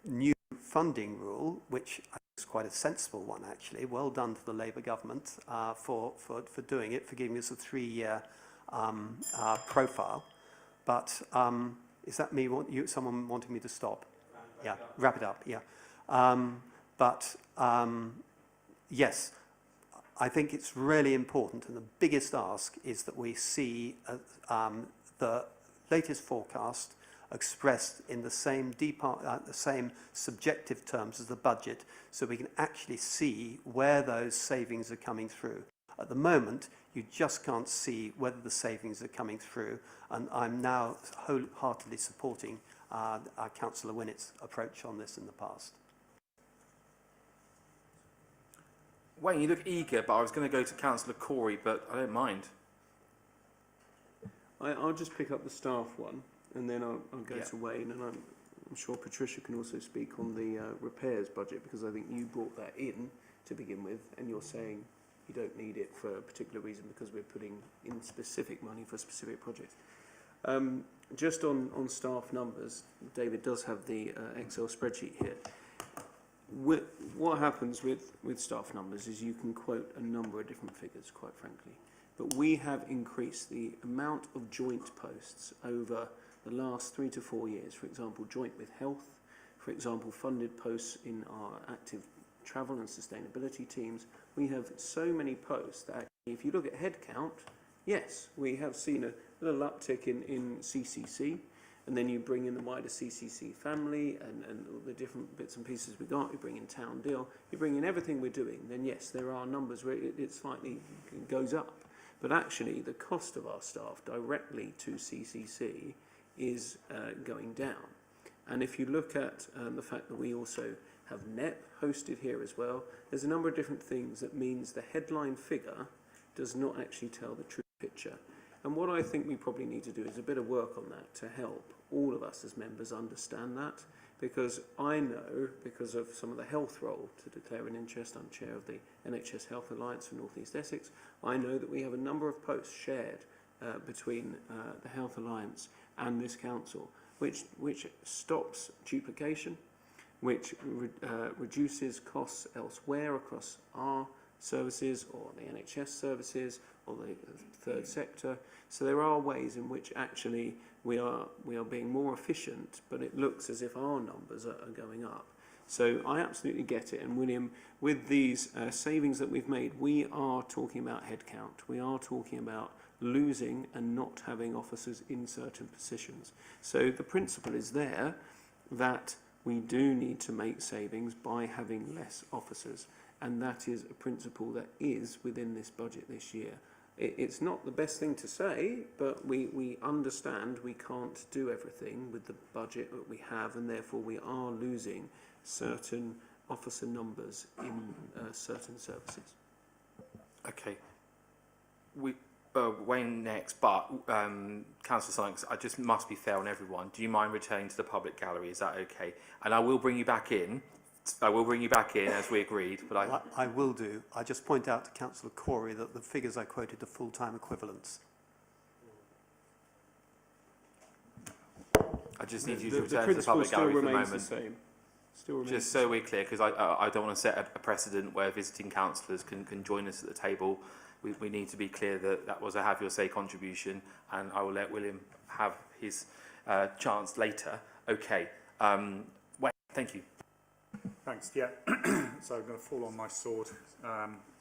new funding rule, which I think is quite a sensible one actually. Well done to the Labour government for doing it, for giving us a 3-year profile. But is that me? Someone wanting me to stop? Yeah, wrap it up. Yeah, yes, I think it's really important, and the biggest ask is that we see the latest forecast expressed in the same subjective terms as the budget, so we can actually see where those savings are coming through. At the moment, you just can't see whether the savings are coming through, and I'm now wholeheartedly supporting our Councillor Winnett's approach on this in the past.
Wayne, you look eager, but I was going to go to Councillor Corey, but I don't mind.
I'll just pick up the staff one, and then I'll go to Wayne, and I'm sure Patricia can also speak on the repairs budget, because I think you brought that in to begin with, and you're saying you don't need it for a particular reason because we're putting in specific money for specific projects. Just on staff numbers, David does have the Excel spreadsheet here. What happens with staff numbers is you can quote a number of different figures, quite frankly. But we have increased the amount of joint posts over the last 3 to 4 years. For example, joint with health, for example, funded posts in our active travel and sustainability teams. We have so many posts that actually, if you look at headcount, yes, we have seen a little uptick in CCC, and then you bring in the wider CCC family and all the different bits and pieces we got, you bring in Town Deal, you bring in everything we're doing, then yes, there are numbers where it slightly goes up. But actually, the cost of our staff directly to CCC is going down. And if you look at the fact that we also have NEP hosted here as well, there's a number of different things that means the headline figure does not actually tell the true picture. And what I think we probably need to do is a bit of work on that to help all of us as members understand that, because I know, because of some of the health role to declare an interest, I'm chair of the NHS Health Alliance for North East Essex, I know that we have a number of posts shared between the Health Alliance and this council, which stops duplication, which reduces costs elsewhere across our services or the NHS services or the third sector. So there are ways in which actually we are being more efficient, but it looks as if our numbers are going up. So I absolutely get it. And William, with these savings that we've made, we are talking about headcount. We are talking about losing and not having officers in certain positions. So the principle is there that we do need to make savings by having less officers. And that is a principle that is within this budget this year. It's not the best thing to say, but we understand we can't do everything with the budget that we have, and therefore we are losing certain officer numbers in certain services.
Okay. Wayne next, but Councillor Sykes, I just must be fair on everyone. Do you mind returning to the public gallery? Is that okay? And I will bring you back in. As we agreed, but
I will do. I just point out to Councillor Corey that the figures I quoted are full-time equivalents.
I just need you to return to the public gallery for the moment. Just so we're clear, because I don't want to set a precedent where visiting councillors can join us at the table. We need to be clear that was a have your say contribution, and I will let William have his chance later. Okay. Wayne, thank you.
Thanks. Yeah, so I'm going to fall on my sword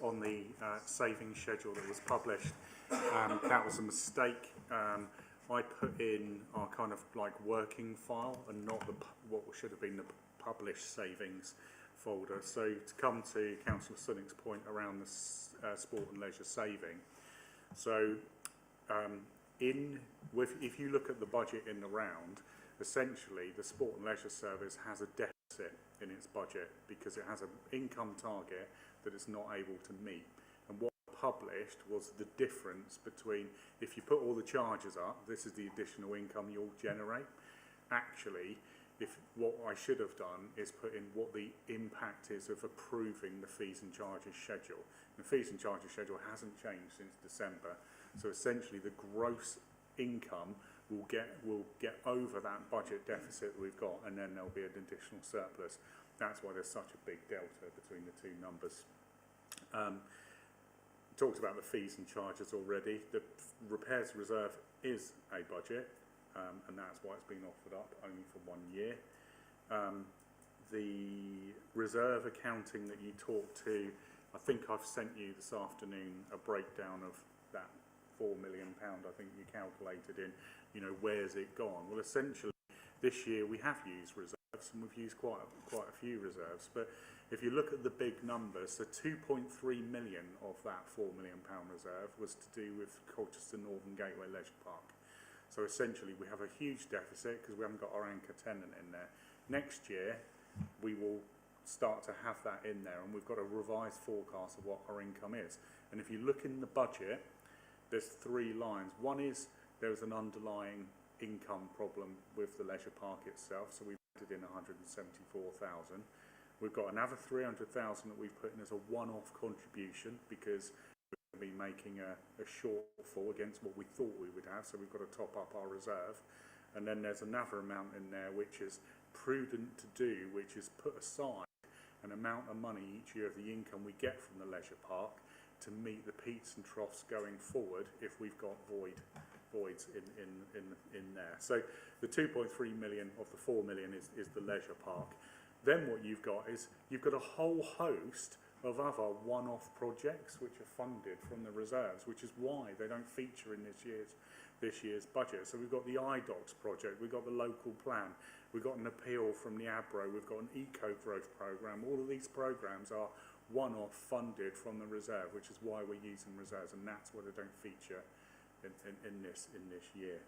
on the savings schedule that was published. That was a mistake. I put in our kind of like working file and not what should have been the published savings folder. So to come to Councillor Sunnick's point around the sport and leisure saving, so if you look at the budget in the round, essentially the sport and leisure service has a deficit in its budget because it has an income target that it's not able to meet. And what published was the difference between, if you put all the charges up, this is the additional income you'll generate. Actually, what I should have done is put in what the impact is of approving the fees and charges schedule. The fees and charges schedule hasn't changed since December, so essentially the gross income will get over that budget deficit that we've got, and then there'll be an additional surplus. That's why there's such a big delta between the two numbers. Talked about the fees and charges already. The repairs reserve is a budget, and that's why it's been offered up only for 1 year. The reserve accounting that you talked to, I think I've sent you this afternoon a breakdown of that £4 million, I think you calculated in, where's it gone? Well, essentially, this year we have used reserves, and we've used quite a few reserves. But if you look at the big numbers, the 2.3 million of that £4 million reserve was to do with Colchester Northern Gateway Leisure Park. So essentially, we have a huge deficit because we haven't got our anchor tenant in there. Next year, we will start to have that in there, and we've got a revised forecast of what our income is. And if you look in the budget, there's 3 lines. One is there's an underlying income problem with the leisure park itself, so we've added in 174,000. We've got another 300,000 that we've put in as a one-off contribution because we're going to be making a shortfall against what we thought we would have, so we've got to top up our reserve. And then there's another amount in there which is prudent to do, which is put aside an amount of money each year of the income we get from the leisure park to meet the peaks and troughs going forward if we've got voids in there. So the 2.3 million of the 4 million is the leisure park. Then what you've got is you've got a whole host of other one-off projects which are funded from the reserves, which is why they don't feature in this year's budget. So we've got the IDOCS project, we've got the local plan, we've got an appeal from the ABRO, we've got an eco-growth programme. All of these programmes are one-off funded from the reserve, which is why we're using reserves, and that's why they don't feature in this year.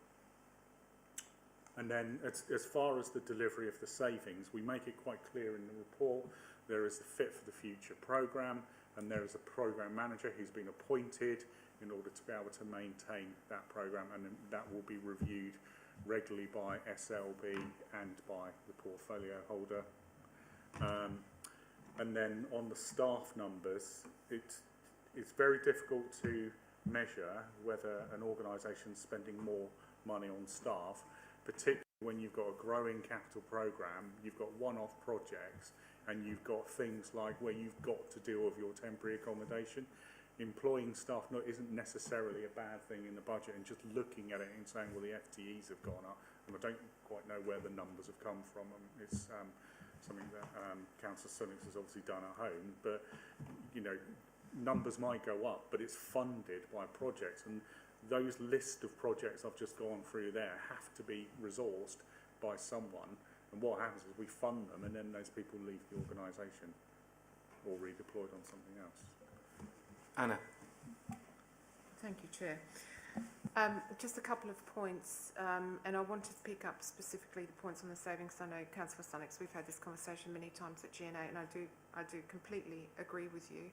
And then as far as the delivery of the savings, we make it quite clear in the report. There is the Fit for the Future programme, and there is a programme manager who's been appointed in order to be able to maintain that programme, and that will be reviewed regularly by SLB and by the portfolio holder. And then on the staff numbers, it's very difficult to measure whether an organisation is spending more money on staff, particularly when you've got a growing capital programme, you've got one-off projects, and you've got things like where you've got to deal with your temporary accommodation. Employing staff isn't necessarily a bad thing in the budget, and just looking at it and saying, well, the FTEs have gone up, and I don't quite know where the numbers have come from. It's something that Councillor Sunnix has obviously done at home, but you know, numbers might go up, but it's funded by projects, and those list of projects I've just gone through there have to be resourced by someone, and what happens is we fund them, and then those people leave the organisation or redeployed on something else.
Anna.
Thank you, Chair. Just a couple of points, and I want to pick up specifically the points on the savings. I know, Councillor Sunnix, we've had this conversation many times at GNA, and I do completely agree with you.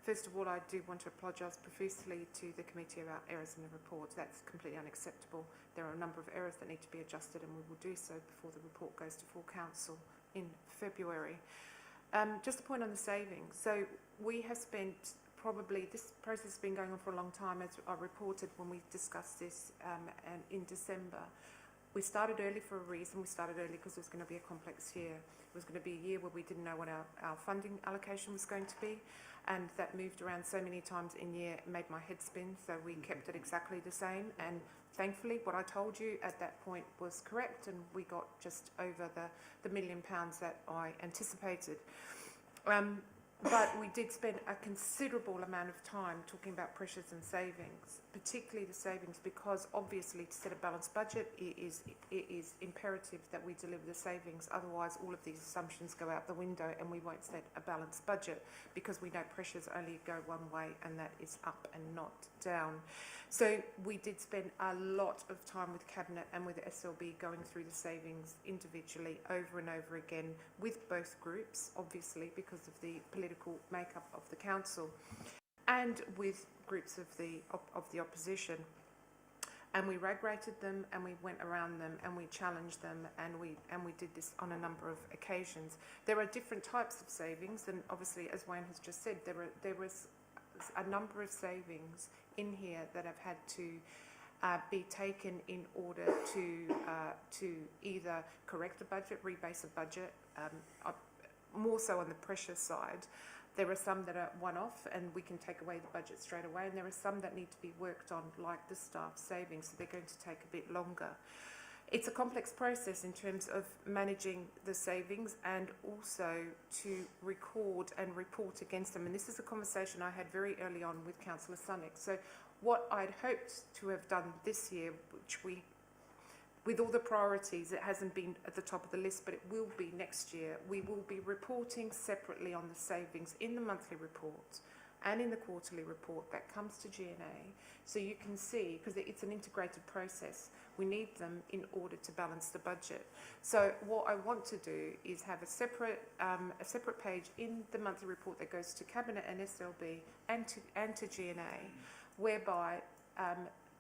First of all, I do want to apologise profusely to the committee about errors in the report. That's completely unacceptable. There are a number of errors that need to be adjusted, and we will do so before the report goes to full council in February. Just a point on the savings. So we have spent probably, this process has been going on for a long time, as I reported when we discussed this and in December. We started early for a reason. We started early because it was going to be a complex year. It was going to be a year where we didn't know what our funding allocation was going to be, and that moved around so many times in year, it made my head spin, so we kept it exactly the same, and thankfully what I told you at that point was correct, and we got just over the £1 million that I anticipated. But we did spend a considerable amount of time talking about pressures and savings, particularly the savings, because obviously to set a balanced budget, it is imperative that we deliver the savings. Otherwise, all of these assumptions go out the window and we won't set a balanced budget, because we know pressures only go one way, and that is up and not down. So we did spend a lot of time with Cabinet and with the SLB going through the savings individually over and over again with both groups, obviously because of the political makeup of the council, and with groups of the opposition. And we rag-rated them, and we went around them, and we challenged them, and we did this on a number of occasions. There are different types of savings, and obviously, as Wayne has just said, there was a number of savings in here that have had to be taken in order to either correct a budget, rebase a budget, more so on the pressure side. There are some that are one-off and we can take away the budget straight away, and there are some that need to be worked on, like the staff savings, so they're going to take a bit longer. It's a complex process in terms of managing the savings and also to record and report against them. And this is a conversation I had very early on with Councillor Sunnix. So what I'd hoped to have done this year, which we, with all the priorities, it hasn't been at the top of the list, but it will be next year. We will be reporting separately on the savings in the monthly report and in the quarterly report that comes to GNA, so you can see, because it's an integrated process, we need them in order to balance the budget. So what I want to do is have a separate page in the monthly report that goes to Cabinet and SLB and to GNA, whereby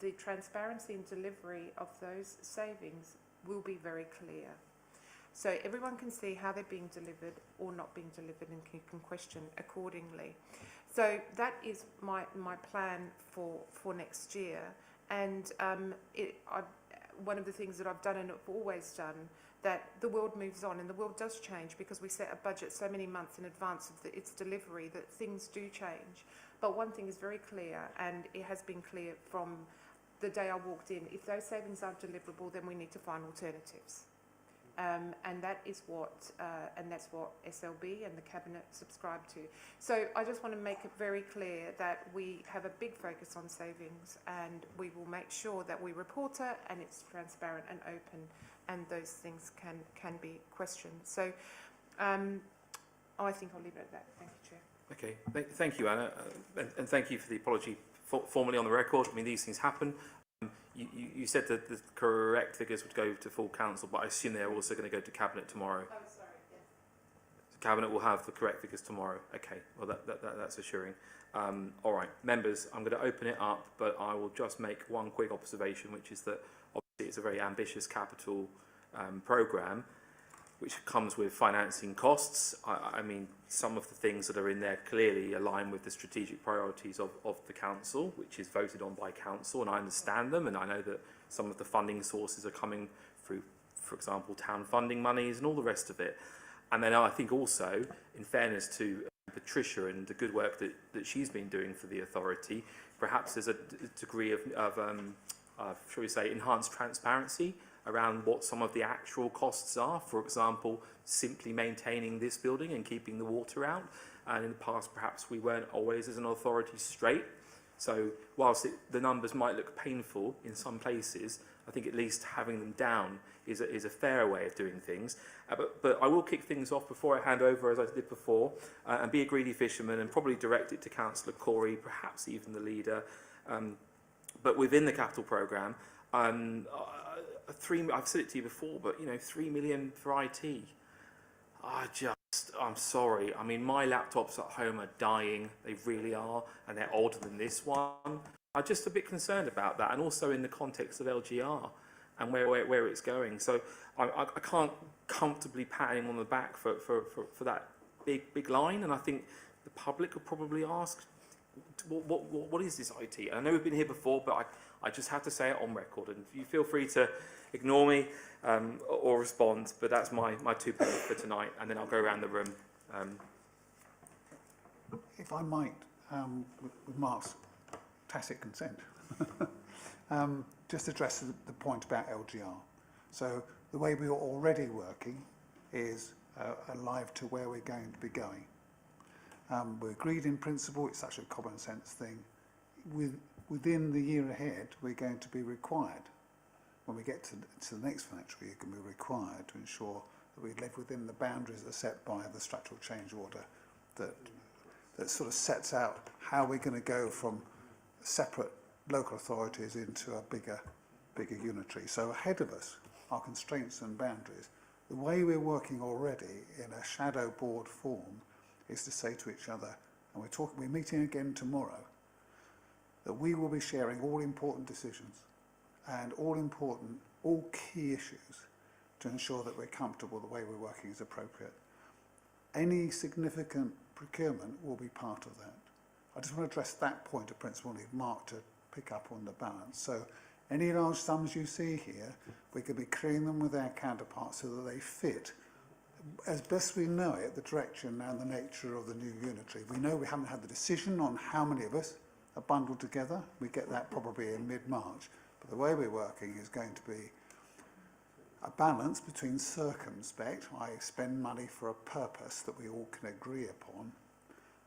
the transparency and delivery of those savings will be very clear. So everyone can see how they're being delivered or not being delivered, and can question accordingly. So that is my plan for next year. And one of the things that I've done and have always done, that the world moves on and the world does change, because we set a budget so many months in advance of its delivery that things do change. But one thing is very clear, and it has been clear from the day I walked in: if those savings aren't deliverable, then we need to find alternatives. And that is what, and that's what SLB and the Cabinet subscribe to. So I just want to make it very clear that we have a big focus on savings, and we will make sure that we report it and it's transparent and open, and those things can be questioned. So I think I'll leave it at that. Thank you, Chair.
Okay, thank you, Anna, and thank you for the apology formally on the record. I mean, these things happen. You said that the correct figures would go to full council, but I assume they're also going to go to Cabinet tomorrow.
Oh, sorry, yes.
Cabinet will have the correct figures tomorrow. Okay, well that's assuring. All right, members, I'm going to open it up, but I will just make one quick observation, which is that obviously it's a very ambitious capital programme, which comes with financing costs. I mean, some of the things that are in there clearly align with the strategic priorities of the council, which is voted on by council, and I understand them, and I know that some of the funding sources are coming through, for example, town funding monies and all the rest of it. And then I think also, in fairness to Patricia and the good work that she's been doing for the authority, perhaps there's a degree of shall we say, enhanced transparency around what some of the actual costs are. For example, simply maintaining this building and keeping the water out. And in the past, perhaps we weren't always, as an authority, straight. So whilst the numbers might look painful in some places, I think at least having them down is a fair way of doing things. But I will kick things off before I hand over, as I did before, and be a greedy fisherman and probably direct it to Councillor Corey, perhaps even the leader. But within the capital programme, I've said it to you before, but 3 million for IT. I'm sorry. I mean, my laptops at home are dying. They really are, and they're older than this one. I'm just a bit concerned about that, and also in the context of LGR and where it's going. So I can't comfortably pat him on the back for that big line, and I think the public will probably ask, what is this IT? And I know we've been here before, but I just have to say it on record, and you feel free to ignore me or respond, but that's my 2 pennies for tonight, and then I'll go around the room.
If I might, with Mark's tacit consent, just address the point about LGR. So the way we are already working is alive to where we're going to be going. We're agreed in principle, it's such a common sense thing. Within the year ahead, we're going to be required, when we get to the next financial year, can be required to ensure that we live within the boundaries that are set by the structural change order that sort of sets out how we're going to go from separate local authorities into a bigger unitary. So ahead of us are constraints and boundaries. The way we're working already in a shadow board form is to say to each other, and we're meeting again tomorrow, that we will be sharing all important decisions and all key issues to ensure that we're comfortable the way we're working is appropriate. Any significant procurement will be part of that. I just want to address that point of principle and leave Mark to pick up on the balance. So any large sums you see here, we could be clearing them with our counterparts so that they fit, as best we know it, the direction and the nature of the new unitary. We know we haven't had the decision on how many of us are bundled together. We get that probably in mid-March. But the way we're working is going to be a balance between circumspect, i.e. spend money for a purpose that we all can agree upon,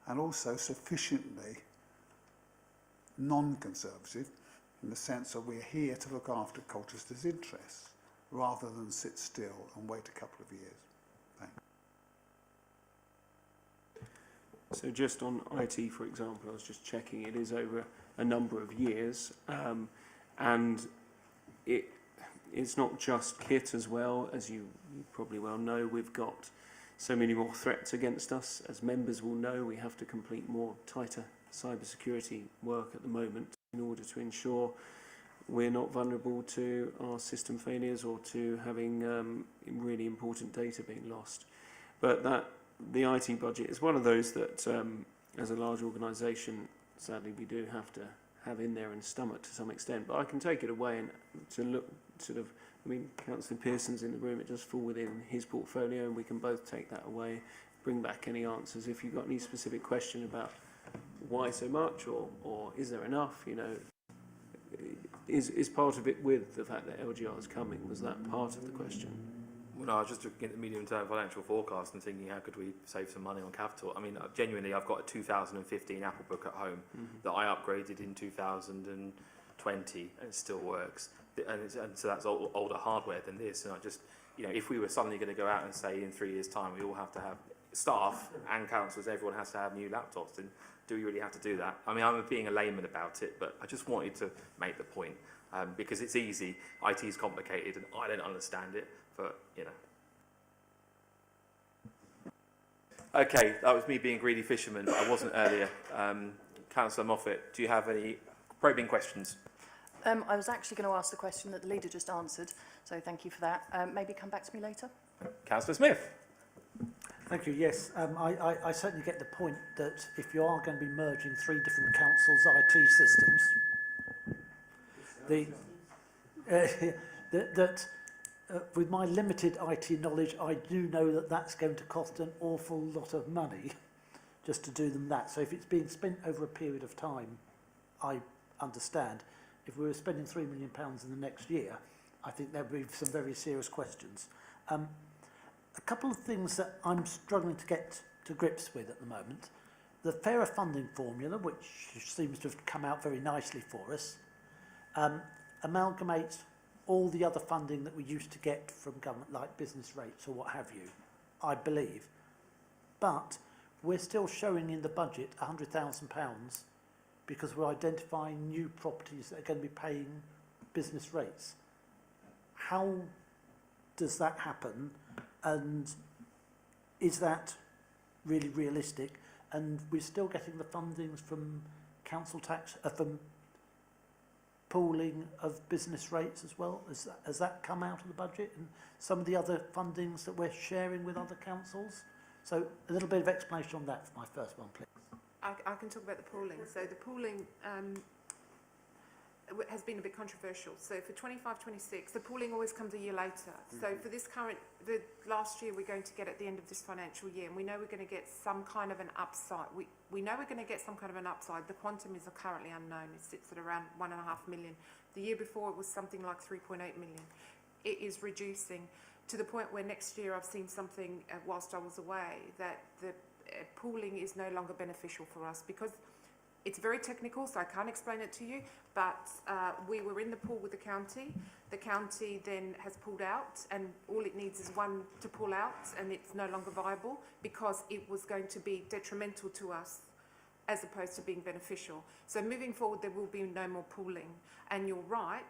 and also sufficiently non-conservative in the sense that we're here to look after Colchester's interests rather than sit still and wait a couple of years. Thanks.
So just on IT, for example, I was just checking, it is over a number of years, and it's not just kit as well, as you probably well know. We've got so many more threats against us. As members will know, we have to complete more tighter cybersecurity work at the moment in order to ensure we're not vulnerable to our system failures or to having really important data being lost. But the IT budget is one of those that, as a large organisation, sadly we do have to have in there and stomach to some extent. But I can take it away and to look Councillor Pearson's in the room, it does fall within his portfolio, and we can both take that away, bring back any answers. If you've got any specific question about why so much, or is there enough, is part of it with the fact that LGR is coming, was that part of the question?
Well, no, I was just looking at the medium-term financial forecast and thinking, how could we save some money on capital? I mean, genuinely, I've got a 2015 Apple Book at home that I upgraded in 2020, and it still works. And so that's older hardware than this. And I just, if we were suddenly going to go out and say in 3 years' time we all have to have staff and councillors, everyone has to have new laptops, then do we really have to do that? I mean, I'm being a layman about it, but I just wanted to make the point because it's easy. IT is complicated, and I don't understand it. But Okay, that was me being a greedy fisherman. I wasn't earlier. Councillor Moffat, do you have any probing questions?
I was actually going to ask the question that the leader just answered, so thank you for that. Maybe come back to me later.
Councillor Smith.
Thank you. Yes, I certainly get the point that if you are going to be merging three different councils' IT systems, with my limited IT knowledge, I do know that that's going to cost an awful lot of money just to do them that. So if it's being spent over a period of time, I understand. If we were spending £3 million in the next year, I think there would be some very serious questions. A couple of things that I'm struggling to get to grips with at the moment. The fairer funding formula, which seems to have come out very nicely for us, amalgamates all the other funding that we used to get from government, like business rates or what have you, I believe. But we're still showing in the budget £100,000 because we're identifying new properties that are going to be paying business rates. How does that happen? And is that really realistic? And we're still getting the fundings from council tax, from pooling of business rates as well. Has that come out of the budget? And some of the other fundings that we're sharing with other councils? So a little bit of explanation on that for my first one, please.
I can talk about the pooling. So the pooling has been a bit controversial. So for 25-26, the pooling always comes a year later. So for this the last year we're going to get at the end of this financial year, and we know we're going to get some kind of an upside. We know we're going to get some kind of an upside. The quantum is currently unknown. It sits at around 1.5 million. The year before it was something like 3.8 million. It is reducing to the point where next year I've seen something whilst I was away that the pooling is no longer beneficial for us because it's very technical, so I can't explain it to you, but we were in the pool with the county. The county then has pulled out, and all it needs is one to pull out, and it's no longer viable because it was going to be detrimental to us as opposed to being beneficial. So moving forward, there will be no more pooling. And you're right,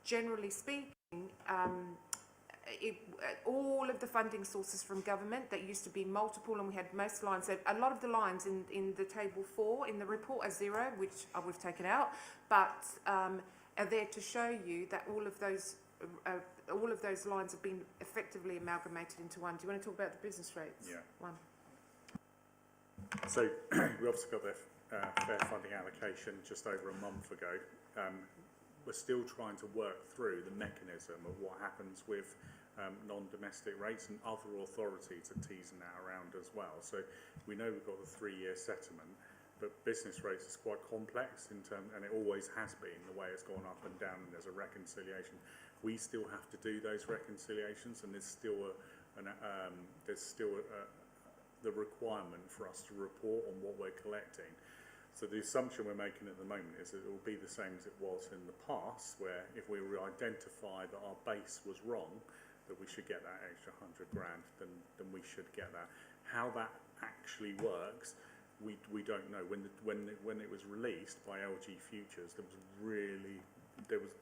generally speaking, all of the funding sources from government that used to be multiple, and we had most lines, so a lot of the lines in the table 4 in the report are zero, which we've taken out, but are there to show you that all of those lines have been effectively amalgamated into one. Do you want to talk about the business rates?
Yeah.
One.
So we obviously got the fair funding allocation just over a month ago. We're still trying to work through the mechanism of what happens with non-domestic rates, and other authorities are teasing that around as well. So we know we've got the 3-year settlement, but business rates is quite complex in terms, and it always has been, the way it's gone up and down, and there's a reconciliation. We still have to do those reconciliations, and there's still the requirement for us to report on what we're collecting. So the assumption we're making at the moment is that it will be the same as it was in the past, where if we identify that our base was wrong, that we should get that extra 100 grand, then we should get that. How that actually works, we don't know. When it was released by LG Futures, there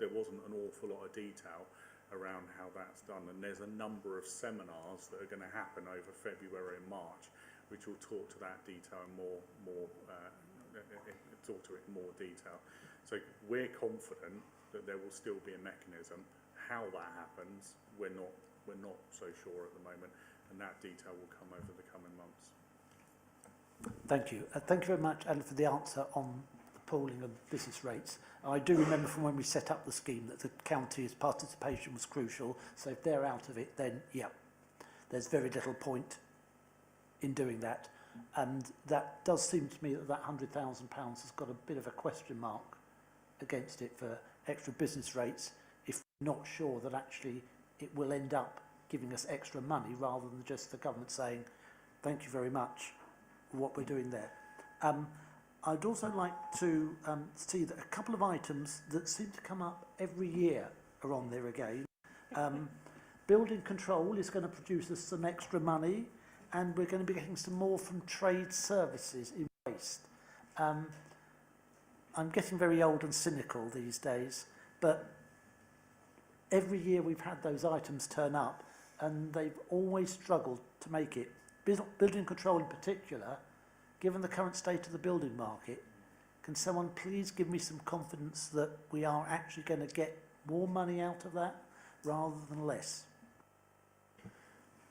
wasn't an awful lot of detail around how that's done, and there's a number of seminars that are going to happen over February and March, which will talk to that detail in more detail. So we're confident that there will still be a mechanism. How that happens, we're not so sure at the moment, and that detail will come over the coming months.
Thank you. Thank you very much, Alan, for the answer on the pooling of business rates. I do remember from when we set up the scheme that the county's participation was crucial, so if they're out of it, then, yeah, there's very little point in doing that. And that does seem to me that £100,000 has got a bit of a question mark against it for extra business rates, if we're not sure that actually it will end up giving us extra money rather than just the government saying, thank you very much for what we're doing there. I'd also like to see that a couple of items that seem to come up every year are on there again. Building control is going to produce us some extra money, and we're going to be getting some more from trade services in waste. I'm getting very old and cynical these days, but every year we've had those items turn up, and they've always struggled to make it building control in particular, given the current state of the building market, can someone please give me some confidence that we are actually going to get more money out of that rather than less?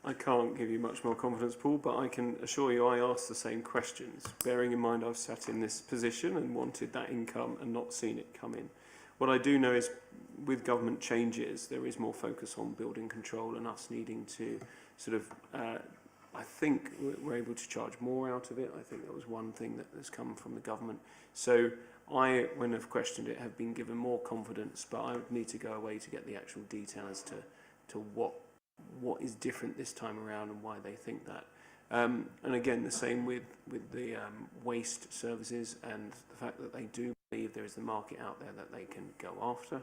I can't give you much more confidence, Paul, but I can assure you I asked the same questions, bearing in mind I've sat in this position and wanted that income and not seen it come in. What I do know is with government changes, there is more focus on building control and us needing to sort of, I think we're able to charge more out of it. I think that was one thing that has come from the government. So I, when I've questioned it, have been given more confidence, but I would need to go away to get the actual detail as to what is different this time around and why they think that. And again, the same with the waste services and the fact that they do believe there is the market out there that they can go after.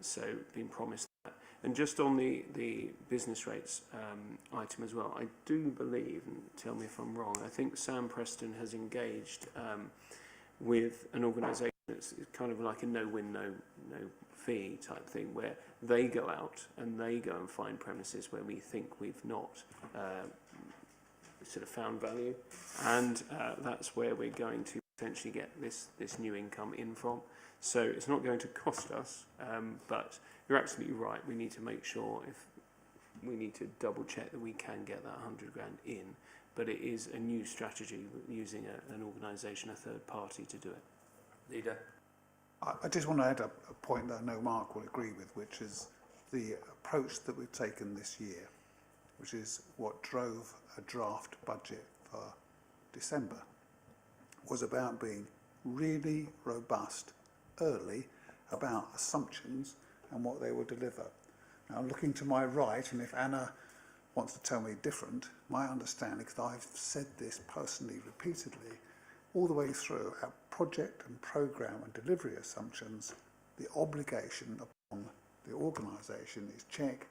So being promised that. And just on the business rates item as well, I do believe, and tell me if I'm wrong, I think Sam Preston has engaged with an organisation that's kind of like a no-win, no fee type thing, where they go out and they go and find premises where we think we've not sort of found value, and that's where we're going to potentially get this new income in from. So it's not going to cost us, but you're absolutely right. We need to make sure, if we need to double check that we can get that 100 grand in, but it is a new strategy using an organisation, a third party to do it.
Leader.
I just want to add a point that I know Mark will agree with, which is the approach that we've taken this year, which is what drove a draft budget for December, was about being really robust early about assumptions and what they will deliver. Now, looking to my right, and if Anna wants to tell me different, my understanding, because I've said this personally repeatedly, all the way through our project and programme and delivery assumptions, the obligation upon the organisation is check,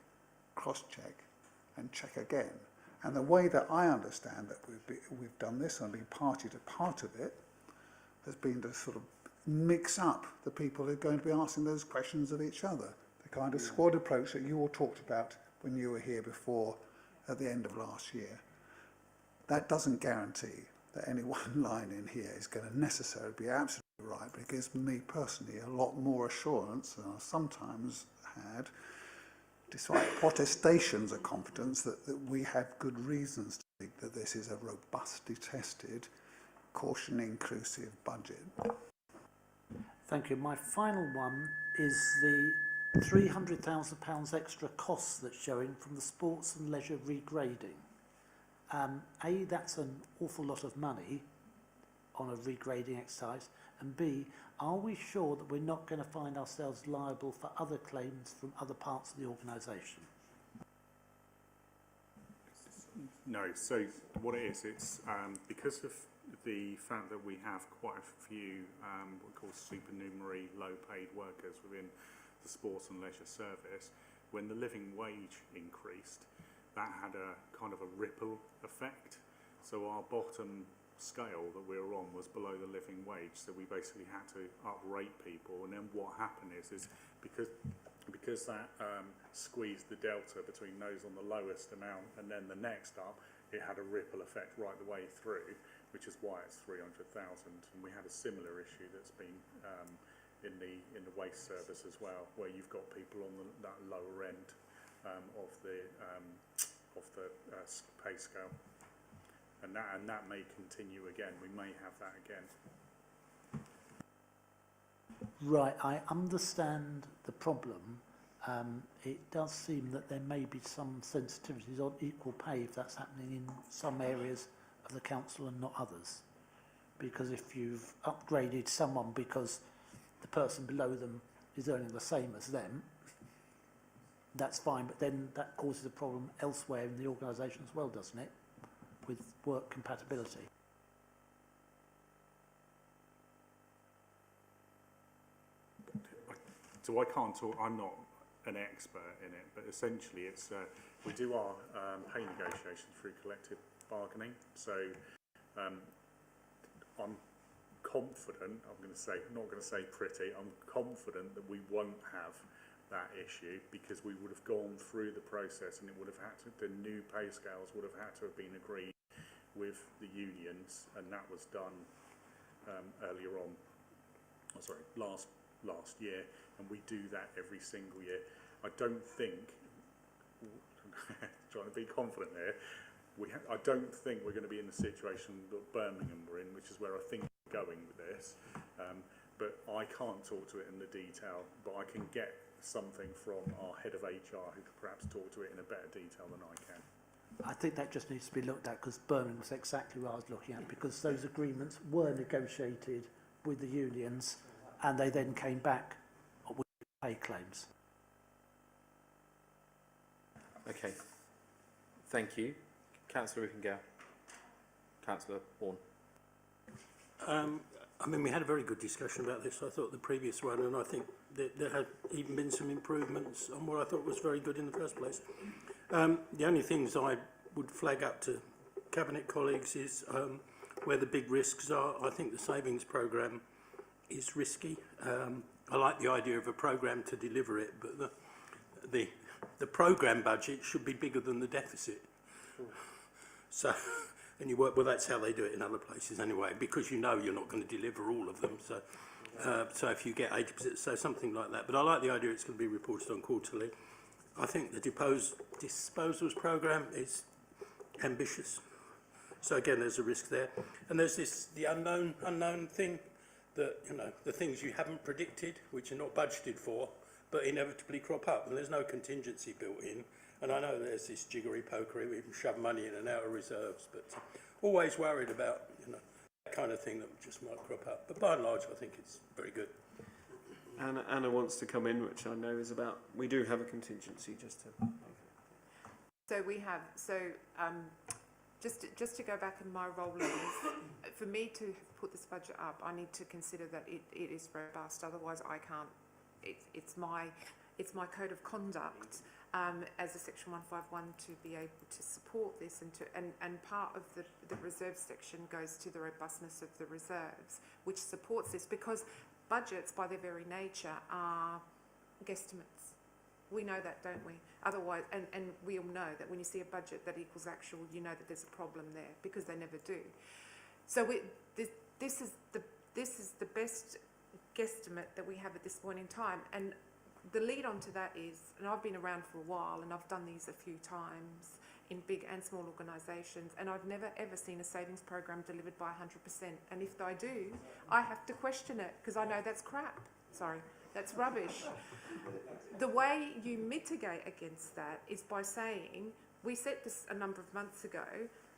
cross-check and check again. And the way that I understand that we've done this and been party to part of it has been to sort of mix up the people who are going to be asking those questions of each other. The kind of squad approach that you all talked about when you were here before at the end of last year. That doesn't guarantee that any one line in here is going to necessarily be absolutely right, but it gives me personally a lot more assurance than I've sometimes had, despite protestations of confidence, that we have good reasons to think that this is a robustly tested, caution-inclusive budget.
Thank you. My final one is the £300,000 extra costs that's showing from the sports and leisure regrading. A, that's an awful lot of money on a regrading exercise, and B, are we sure that we're not going to find ourselves liable for other claims from other parts of the organisation?
No, so what it is, it's because of the fact that we have quite a few what we call supernumerary low-paid workers within the sports and leisure service, when the living wage increased, that had a kind of a ripple effect. So our bottom scale that we were on was below the living wage, so we basically had to uprate people. And then what happened is because that squeezed the delta between those on the lowest amount and then the next up, it had a ripple effect right the way through, which is why it's 300,000. And we had a similar issue that's been in the waste service as well, where you've got people on that lower end of the pay scale, and that may continue again. We may have that again.
Right, I understand the problem. It does seem that there may be some sensitivities on equal pay if that's happening in some areas of the council and not others. Because if you've upgraded someone because the person below them is earning the same as them, that's fine, but then that causes a problem elsewhere in the organisation as well, doesn't it, with work compatibility?
So I can't talk, I'm not an expert in it, but essentially it's we do our pay negotiations through collective bargaining. So I'm confident, I'm going to say, not going to say pretty, I'm confident that we won't have that issue, because we would have gone through the process and it would have had to, the new pay scales would have had to have been agreed with the unions, and that was done earlier on, last year, and we do that every single year. I don't think, trying to be confident there, I don't think we're going to be in the situation that Birmingham were in, which is where I think we're going with this. But I can't talk to it in the detail, but I can get something from our head of HR who could perhaps talk to it in a better detail than I can.
I think that just needs to be looked at, because Birmingham was exactly what I was looking at, because those agreements were negotiated with the unions and they then came back with pay claims.
Okay. Thank you. Councillor Rukengale. Councillor Horn.
I mean, we had a very good discussion about this, I thought, the previous one, and I think that there had even been some improvements on what I thought was very good in the first place. The only things I would flag up to Cabinet colleagues is where the big risks are. I think the savings programme is risky. I like the idea of a programme to deliver it, but the programme budget should be bigger than the deficit. So, and you work, well, that's how they do it in other places anyway, because you know you're not going to deliver all of them. So, so if you get 80%, so something like that. But I like the idea it's going to be reported on quarterly. I think the disposals programme is ambitious. So again, there's a risk there. And there's the unknown thing that, you know, the things you haven't predicted, which are not budgeted for, but inevitably crop up, and there's no contingency built in. And I know there's this jiggery-pokery, we shove money in and out of reserves, but always worried about, you know, that kind of thing that just might crop up. But by and large, I think it's very good.
Anna wants to come in, which I know is about, we do have a contingency, just to...
So we have, just to go back in my role, for me to have put this budget up, I need to consider that it is robust, otherwise I can't, it's my code of conduct as a Section 151 to be able to support this, and part of the reserve section goes to the robustness of the reserves, which supports this, because budgets by their very nature are guesstimates. We know that, don't we? Otherwise, and we all know that when you see a budget that equals actual, you know that there's a problem there, because they never do. So this is the best guesstimate that we have at this point in time. And the lead on to that is, and I've been around for a while and I've done these a few times in big and small organisations, and I've never ever seen a savings program delivered by 100%. And if I do, I have to question it, because I know that's crap. Sorry, that's rubbish. The way you mitigate against that is by saying, we set this a number of months ago,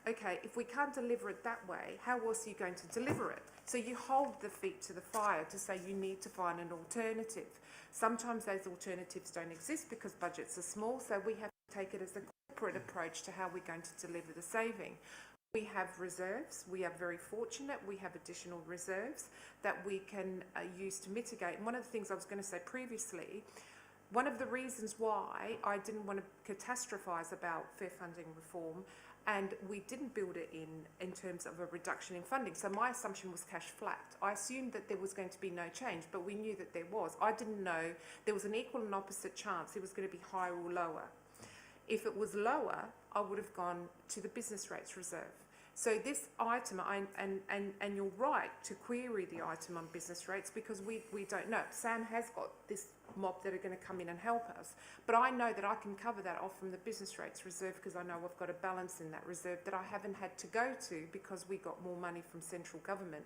okay, if we can't deliver it that way, how else are you going to deliver it? So you hold the feet to the fire to say you need to find an alternative. Sometimes those alternatives don't exist because budgets are small, so we have to take it as a corporate approach to how we're going to deliver the saving. We have reserves. We are very fortunate. We have additional reserves that we can use to mitigate. And one of the things I was going to say previously, one of the reasons why I didn't want to catastrophise about fair funding reform, and we didn't build it in terms of a reduction in funding. So my assumption was cash flat. I assumed that there was going to be no change, but we knew that there was. I didn't know there was an equal and opposite chance it was going to be higher or lower. If it was lower, I would have gone to the business rates reserve. So this item, and you're right to query the item on business rates, because we don't know. Sam has got this mob that are going to come in and help us, but I know that I can cover that off from the business rates reserve, because I know I've got a balance in that reserve that I haven't had to go to because we got more money from central government.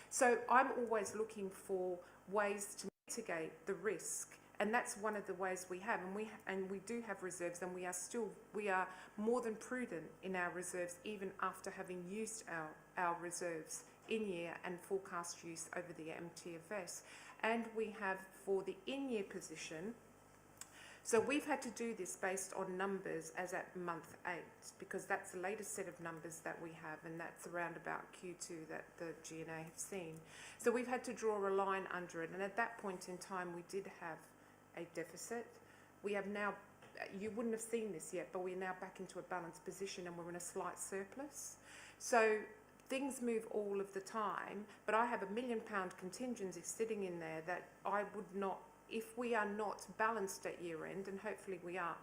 So I'm always looking for ways to mitigate the risk. And that's one of the ways we have, and we do have reserves, and we are more than prudent in our reserves, even after having used our reserves in year and forecast use over the MTFS. And we have for the in-year position. So we've had to do this based on numbers as at month 8, because that's the latest set of numbers that we have, and that's around about Q2 that the GNA have seen. So we've had to draw a line under it, and at that point in time we did have a deficit. We have now, you wouldn't have seen this yet, but we're now back into a balanced position and we're in a slight surplus. So things move all of the time, but I have £1 million contingency sitting in there that I would not if we are not balanced at year end, and hopefully we are,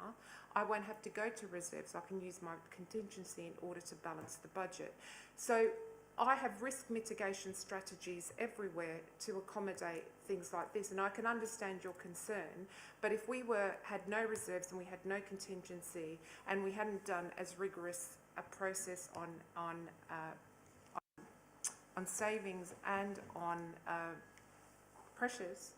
I won't have to go to reserves. I can use my contingency in order to balance the budget. So I have risk mitigation strategies everywhere to accommodate things like this, and I can understand your concern, but if we had no reserves and we had no contingency and we hadn't done as rigorous a process on savings and on pressures,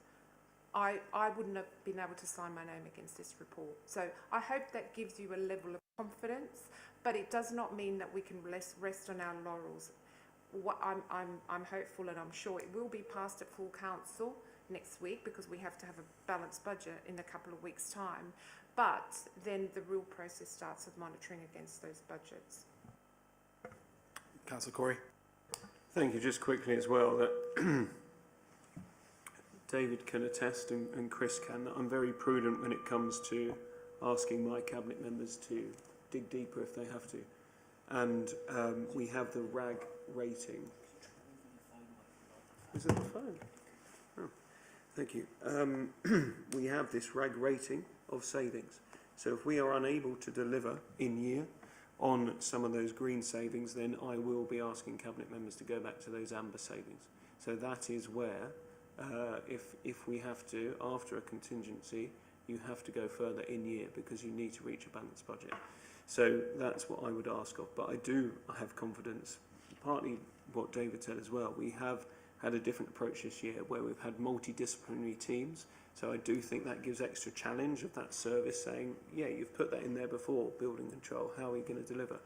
I wouldn't have been able to sign my name against this report. So I hope that gives you a level of confidence, but it does not mean that we can rest on our laurels. What I'm hopeful, and I'm sure it will be passed at full council next week, because we have to have a balanced budget in a couple of weeks' time. But then the real process starts of monitoring against those budgets.
Councillor Corey.
Thank you. Just quickly as well, that David can attest, and Chris can, that I'm very prudent when it comes to asking my cabinet members to dig deeper if they have to. And we have the RAG rating. Is it the phone? Oh, thank you. We have this RAG rating of savings. So if we are unable to deliver in year on some of those green savings, then I will be asking cabinet members to go back to those amber savings. So that is where, if we have to, after a contingency, you have to go further in year because you need to reach a balanced budget. So that's what I would ask of. But I have confidence, partly what David said as well. We have had a different approach this year where we've had multidisciplinary teams. So I do think that gives extra challenge of that service saying, yeah, you've put that in there before, building control, how are you going to deliver?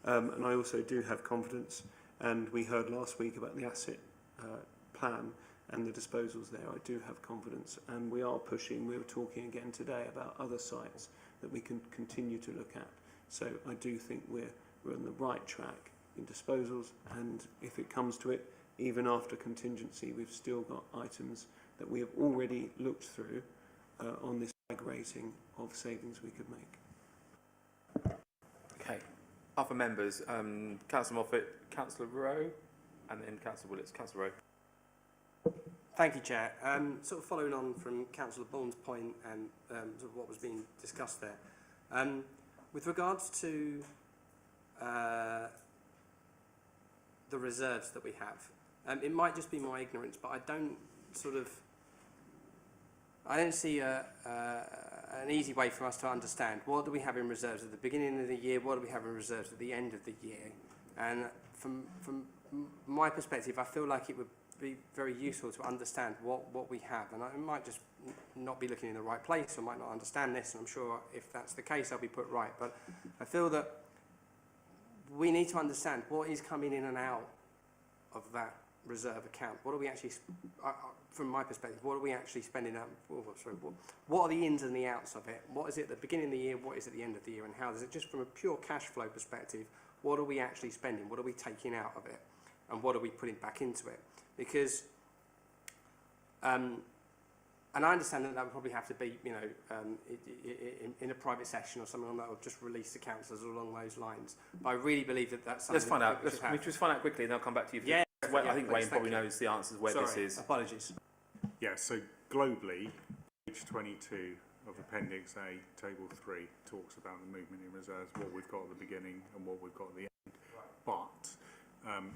And I also do have confidence, and we heard last week about the asset plan and the disposals there. I do have confidence, and we are pushing. We were talking again today about other sites that we can continue to look at. So I do think we're on the right track in disposals, and if it comes to it, even after contingency, we've still got items that we have already looked through on this RAG rating of savings we could make.
Okay. Other members, Councillor Moffat, Councillor Rowe, and then Councillor Willetts. Councillor Rowe.
Thank you, Chair. Sort of following on from Councillor Bourne's point and sort of what was being discussed there. With regards to the reserves that we have, it might just be my ignorance, but I don't see an easy way for us to understand what do we have in reserves at the beginning of the year, what do we have in reserves at the end of the year. And from my perspective, I feel like it would be very useful to understand what we have. And I might just not be looking in the right place, I might not understand this, and I'm sure if that's the case I'll be put right. But I feel that we need to understand what is coming in and out of that reserve account. What are we actually, from my perspective, what are we actually spending out? What are the ins and the outs of it? What is it at the beginning of the year? What is it at the end of the year? And how does it, just from a pure cash flow perspective, what are we actually spending? What are we taking out of it? And what are we putting back into it? Because, and I understand that would probably have to be, in a private session or something that will just release the councillors along those lines. But I really believe that that's something.
Let's find out. We just find out quickly, and I'll come back to you.
Yeah.
I think Wayne probably knows the answers where this is.
Apologies.
Yeah, so globally, page 22 of Appendix A, Table 3, talks about the movement in reserves, what we've got at the beginning and what we've got at the end. But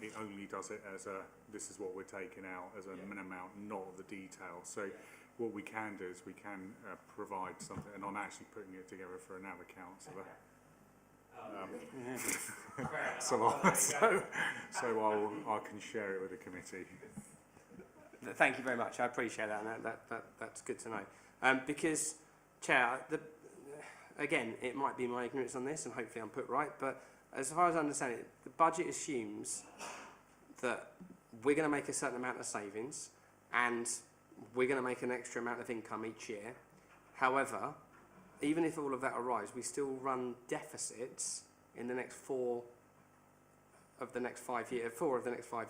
it only does it as this is what we're taking out as an amount, not the detail. So what we can do is we can provide something, and I'm actually putting it together for another councillor. So I can share it with the committee.
Thank you very much. I appreciate that, and that's good to know. Because, Chair, again, it might be my ignorance on this, and hopefully I'm put right, but as far as I understand it, the budget assumes that we're going to make a certain amount of savings, and we're going to make an extra amount of income each year. However, even if all of that arrives, we still run deficits in the next 4 of the next 5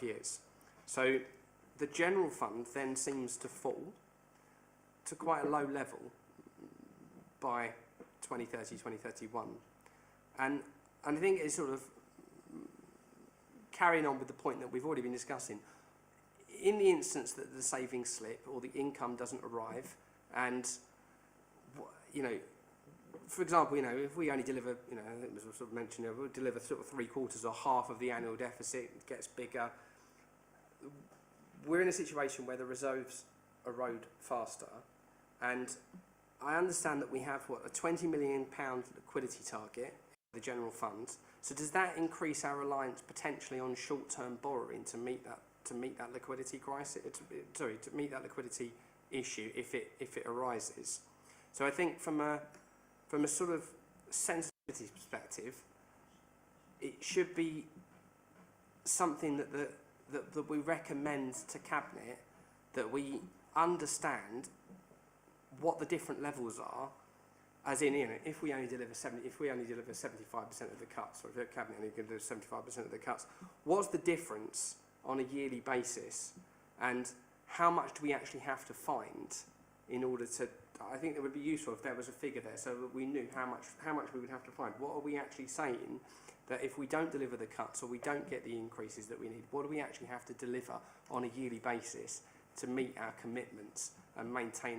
years. So the general fund then seems to fall to quite a low level by 2030, 2031. And I think it's sort of carrying on with the point that we've already been discussing. In the instance that the savings slip or the income doesn't arrive, And, you know, for example, you know, if we only deliver, you know, I think it was sort of mentioned, you know, we'll deliver sort of 3/4 or half of the annual deficit, it gets bigger. We're in a situation where the reserves erode faster, and I understand that we have, what, a £20 million liquidity target in the general fund. So does that increase our reliance potentially on short-term borrowing to meet that liquidity crisis? To meet that liquidity issue if it arises. So I think from a sort of sensitivity perspective, it should be something that we recommend to Cabinet, that we understand what the different levels are, as in, you know, if we only deliver 75% of the cuts, or if the Cabinet only delivers 75% of the cuts, what's the difference on a yearly basis, and how much do we actually have to find in order to? I think it would be useful if there was a figure there, so that we knew how much we would have to find. What are we actually saying that if we don't deliver the cuts or we don't get the increases that we need, what do we actually have to deliver on a yearly basis to meet our commitments and maintain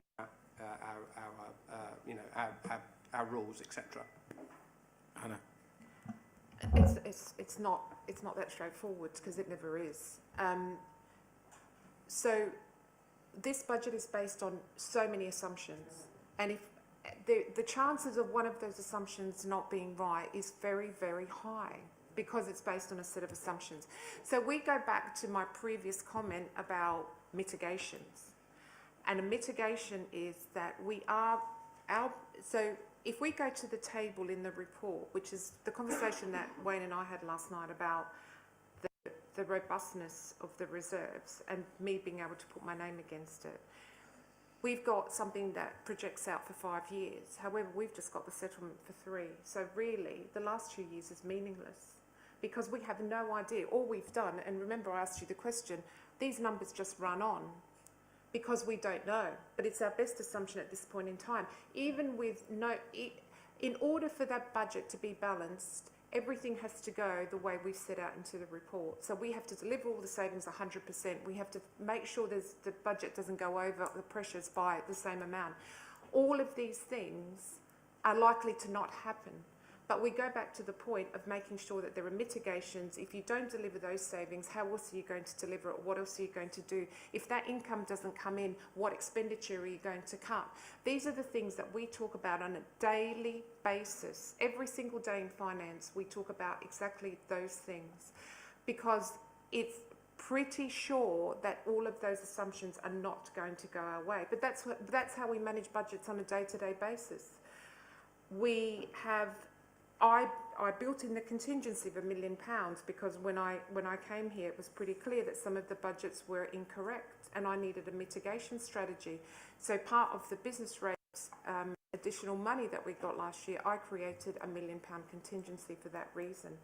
our rules, etc.
Hannah.
It's not that straightforward, because it never is. So this budget is based on so many assumptions, and if the chances of one of those assumptions not being right is very, very high, because it's based on a set of assumptions. So we go back to my previous comment about mitigations, and a mitigation is that so if we go to the table in the report, which is the conversation that Wayne and I had last night about the robustness of the reserves and me being able to put my name against it, we've got something that projects out for 5 years. However, we've just got the settlement for 3. So really, the last 2 years is meaningless, because we have no idea. All we've done, and remember I asked you the question, these numbers just run on, because we don't know. But it's our best assumption at this point in time. Even with in order for that budget to be balanced, everything has to go the way we've set out into the report. So we have to deliver all the savings 100%. We have to make sure the budget doesn't go over the pressures by the same amount. All of these things are likely to not happen. But we go back to the point of making sure that there are mitigations. If you don't deliver those savings, how else are you going to deliver it? What else are you going to do? If that income doesn't come in, what expenditure are you going to cut? These are the things that we talk about on a daily basis. Every single day in finance, we talk about exactly those things, because it's pretty sure that all of those assumptions are not going to go our way. But that's how we manage budgets on a day-to-day basis. I built in the contingency of £1 million, because when I came here, it was pretty clear that some of the budgets were incorrect, and I needed a mitigation strategy. So part of the business rates additional money that we got last year, I created a £1 million contingency for that reason.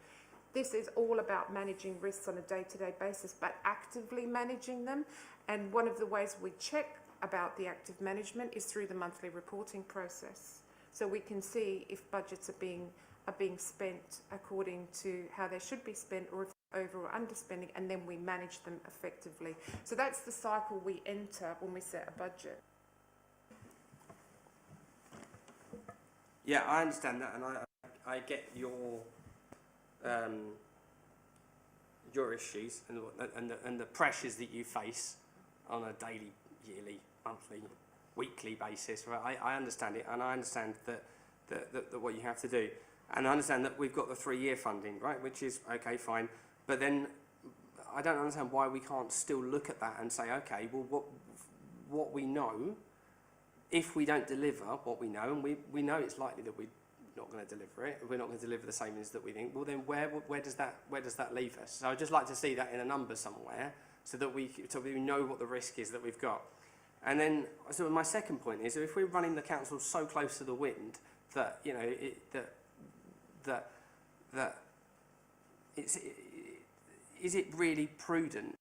This is all about managing risks on a day-to-day basis, but actively managing them. And one of the ways we check about the active management is through the monthly reporting process. So we can see if budgets are being spent according to how they should be spent, or if they're over or underspending, and then we manage them effectively. So that's the cycle we enter when we set a budget.
Yeah, I understand that, and I get your issues and the pressures that you face on a daily, yearly, monthly, weekly basis. Right? I understand it, and I understand that what you have to do. And I understand that we've got the 3-year funding, right, which is, okay, fine. But then I don't understand why we can't still look at that and say, okay, well, what we know, if we don't deliver what we know, and we know it's likely that we're not going to deliver it, we're not going to deliver the savings that we think, well, then where does that leave us? So I'd just like to see that in a number somewhere, so that we know what the risk is that we've got. And then, so my second point is, if we're running the council so close to the wind that, you know, is it really prudent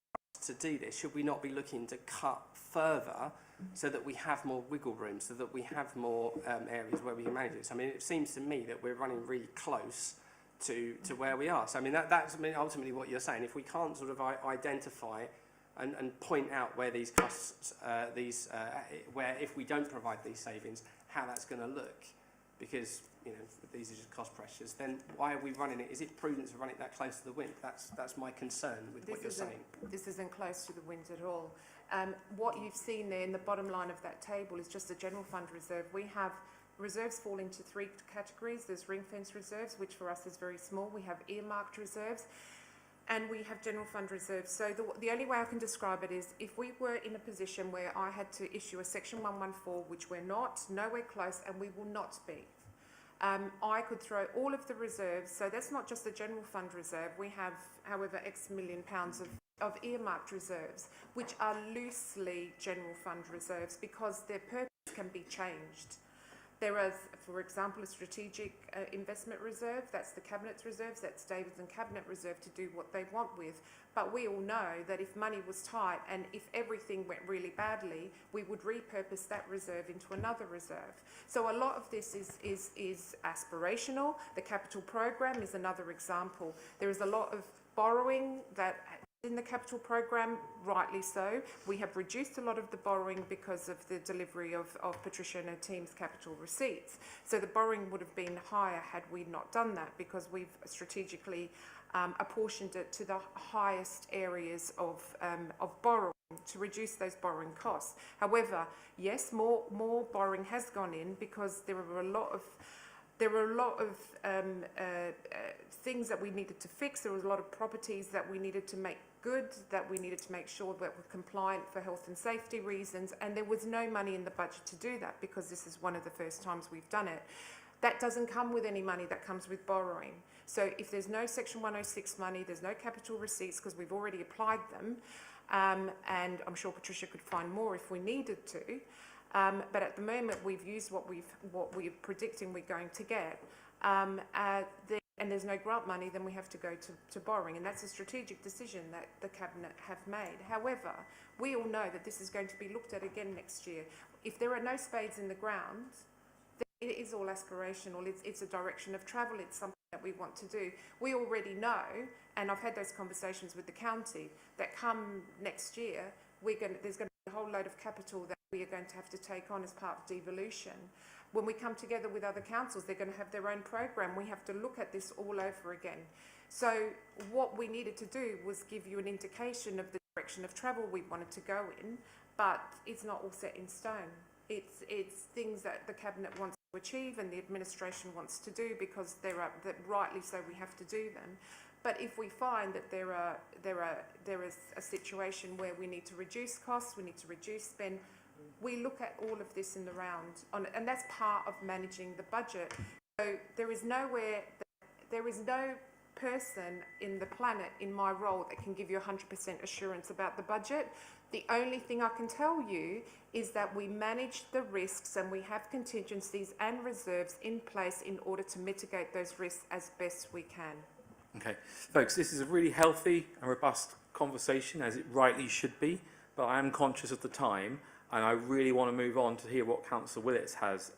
to do this? Should we not be looking to cut further so that we have more wiggle room, so that we have more areas where we can manage this? I mean, it seems to me that we're running really close to where we are. So I mean, that's ultimately what you're saying. If we can't sort of identify and point out where these costs, where if we don't provide these savings, how that's going to look. Because, you know, these are just cost pressures, then why are we running it? Is it prudent to run it that close to the wind? That's my concern with what you're saying.
This isn't close to the wind at all. What you've seen there in the bottom line of that table is just the general fund reserve. We have reserves fall into three categories. There's ring fence reserves, which for us is very small. We have earmarked reserves, and we have general fund reserves. So the only way I can describe it is if we were in a position where I had to issue a Section 114, which we're not, nowhere close, and we will not be, I could throw all of the reserves, so that's not just the general fund reserve. We have, however, X million pounds of earmarked reserves, which are loosely general fund reserves because their purpose can be changed. There is, for example, a strategic investment reserve. That's the Cabinet's reserves. That's David's and Cabinet reserve to do what they want with. But we all know that if money was tight and if everything went really badly, we would repurpose that reserve into another reserve. So a lot of this is aspirational. The capital program is another example. There is a lot of borrowing that in the capital program, rightly so. We have reduced a lot of the borrowing because of the delivery of Patricia and her team's capital receipts. So the borrowing would have been higher had we not done that, because we've strategically apportioned it to the highest areas of borrowing to reduce those borrowing costs. However, yes, more borrowing has gone in because there were a lot of things that we needed to fix. There was a lot of properties that we needed to make good, that we needed to make sure that were compliant for health and safety reasons, and there was no money in the budget to do that because this is one of the first times we've done it. That doesn't come with any money, that comes with borrowing. So if there's no Section 106 money, there's no capital receipts because we've already applied them, and I'm sure Patricia could find more if we needed to. But at the moment, we've used what we're predicting we're going to get. And there's no grant money, then we have to go to borrowing. And that's a strategic decision that the Cabinet have made. However, we all know that this is going to be looked at again next year. If there are no spades in the ground, then it is all aspirational. It's a direction of travel. It's something that we want to do. We already know, and I've had those conversations with the county, that come next year, there's going to be a whole load of capital that we are going to have to take on as part of devolution. When we come together with other councils, they're going to have their own program. We have to look at this all over again. So what we needed to do was give you an indication of the direction of travel we wanted to go in, but it's not all set in stone. It's things that the Cabinet wants to achieve and the administration wants to do because that rightly so we have to do them. But if we find that there is a situation where we need to reduce costs, we need to reduce spend, we look at all of this in the round, and that's part of managing the budget. So there is no person in the planet in my role that can give you 100% assurance about the budget. The only thing I can tell you is that we manage the risks and we have contingencies and reserves in place in order to mitigate those risks as best we can.
Okay, folks, this is a really healthy and robust conversation, as it rightly should be, but I am conscious of the time, and I really want to move on to hear what Councillor Willits has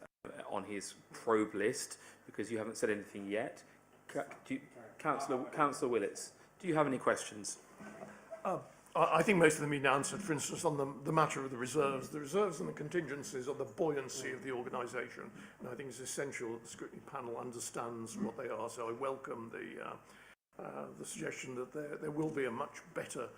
on his probe list, because you haven't said anything yet. Councillor Willits, do you have any questions?
I think most of them have been answered. For instance, on the matter of the reserves and the contingencies are the buoyancy of the organisation. And I think it's essential that the scrutiny panel understands what they are. So I welcome the suggestion that there will be a much better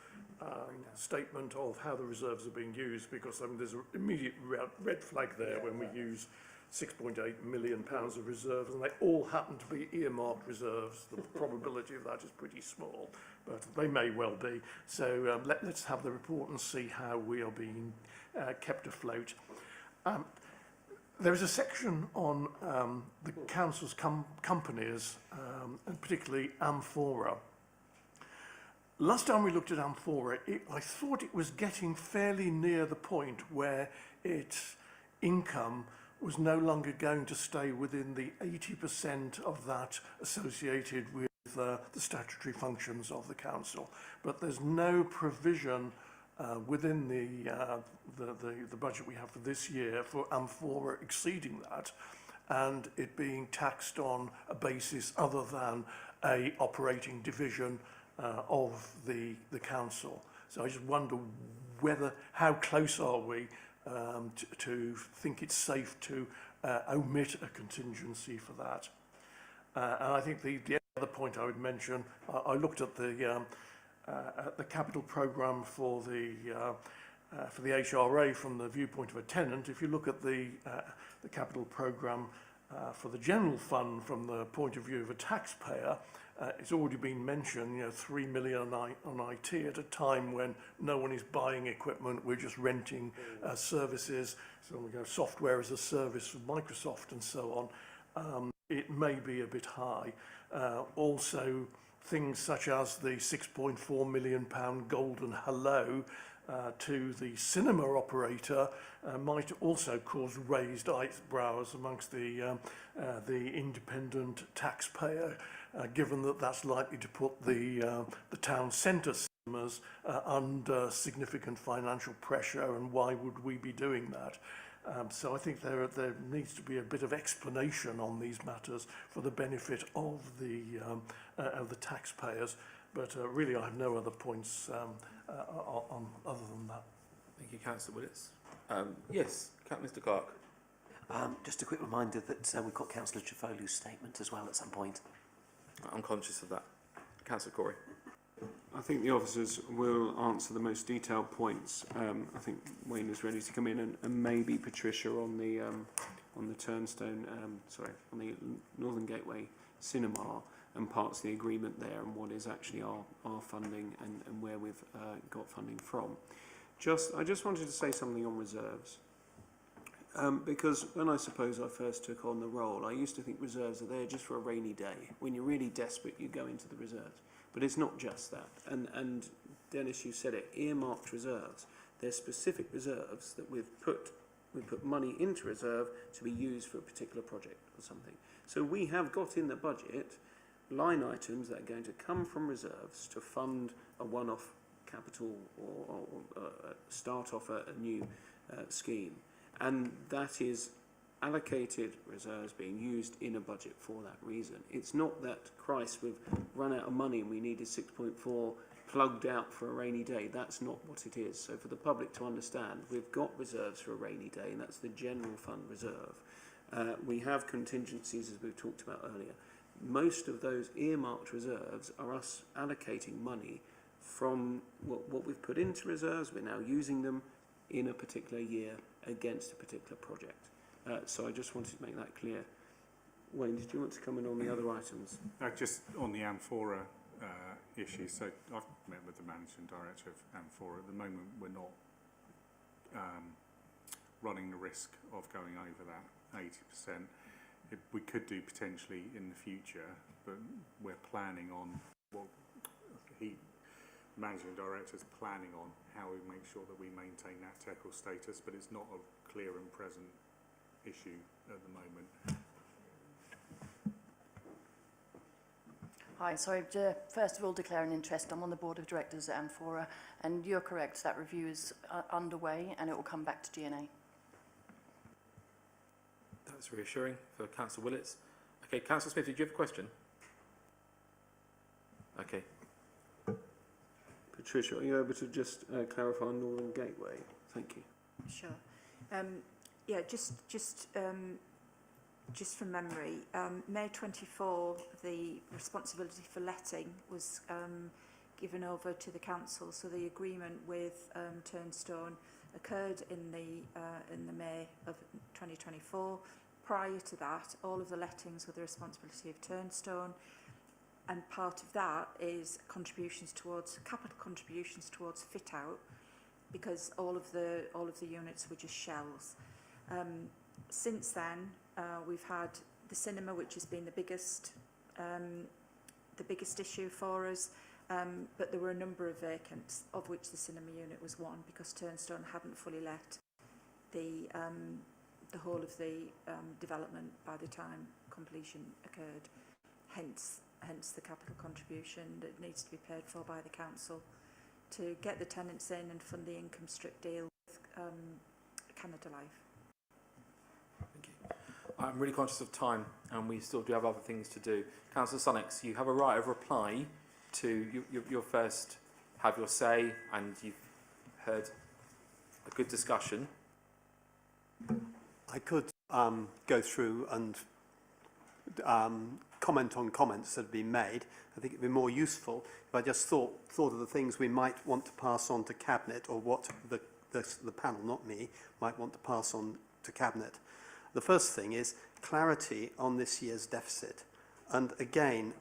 statement of how the reserves are being used, because there's an immediate red flag there when we use £6.8 million of reserves, and they all happen to be earmarked reserves. The probability of that is pretty small, but they may well be. So let's have the report and see how we are being kept afloat. There is a section on the council's companies, and particularly Amphora. Last time we looked at Amphora, I thought it was getting fairly near the point where its income was no longer going to stay within the 80% of that associated with the statutory functions of the council. But there's no provision within the budget we have for this year for Amphora exceeding that and it being taxed on a basis other than a operating division of the council. So I just wonder how close are we to think it's safe to omit a contingency for that. And I think the other point I would mention, I looked at the capital programme for the HRA from the viewpoint of a tenant. If you look at the capital programme for the general fund from the point of view of a taxpayer, it's already been mentioned, 3 million on IT at a time when no one is buying equipment, we're just renting services, so we go software as a service from Microsoft and so on. It may be a bit high. Also, things such as the £6.4 million golden hello to the cinema operator might also cause raised eyebrows amongst the independent taxpayer, given that that's likely to put the town centre cinemas under significant financial pressure, and why would we be doing that? So I think there needs to be a bit of explanation on these matters for the benefit of the taxpayers. But really, I have no other points on other than that.
Thank you, Councillor Willetts. Yes, Mr. Clark.
Just a quick reminder that we've got Councillor Trefolu's statement as well at some point.
I'm conscious of that. Councillor Corey.
I think the officers will answer the most detailed points. I think Wayne is ready to come in, and maybe Patricia on the Turnstone, on the Northern Gateway Cinema, and parts of the agreement there, and what is actually our funding and where we've got funding from. I just wanted to say something on reserves. Because when I suppose I first took on the role, I used to think reserves are there just for a rainy day. When you're really desperate, you go into the reserves. But it's not just that. And Dennis, you said it, earmarked reserves. They're specific reserves that we put money into reserve to be used for a particular project or something. So we have got in the budget line items that are going to come from reserves to fund a one-off capital or start off a new scheme. And that is allocated reserves being used in a budget for that reason. It's not that, Christ, we've run out of money and we needed 6.4 plugged out for a rainy day. That's not what it is. So for the public to understand, we've got reserves for a rainy day, and that's the general fund reserve. We have contingencies, as we've talked about earlier. Most of those earmarked reserves are us allocating money from what we've put into reserves. We're now using them in a particular year against a particular project. So I just wanted to make that clear. Wayne, did you want to come in on the other items?
Just on the Amphora issue. So I've met with the managing director of Amphora. At the moment, we're not running the risk of going over that 80%. We could do potentially in the future, but we're planning on what the managing director is planning on how we make sure that we maintain that TECL status, but it's not a clear and present issue at the moment.
Hi, sorry, first of all declare an interest. I'm on the board of directors at Amphora, and you're correct, that review is underway and it will come back to GNA.
That's reassuring for Councillor Willetts. Okay, Councillor Smith, did you have a question? Okay.
Patricia, are you able to just clarify Northern Gateway? Thank you.
Sure. Yeah, just from memory, May 24, the responsibility for letting was given over to the council. So the agreement with Turnstone occurred in the May of 2024. Prior to that, all of the lettings were the responsibility of Turnstone, and part of that is capital contributions towards fit out, because all of the units were just shells. Since then, we've had the cinema, which has been the biggest issue for us, but there were a number of vacants, of which the cinema unit was one, because Turnstone hadn't fully let the whole of the development by the time completion occurred. Hence the capital contribution that needs to be paid for by the council to get the tenants in and fund the income strip deal with Canada Life.
Thank you. I'm really conscious of time, and we still do have other things to do. Councillor Sunnox, you have a right of reply to your first have your say, and you've heard a good discussion.
I could go through and comment on comments that have been made. I think it would be more useful if I just thought of the things we might want to pass on to Cabinet, or what the panel, not me, might want to pass on to Cabinet. The first thing is clarity on this year's deficit. And again,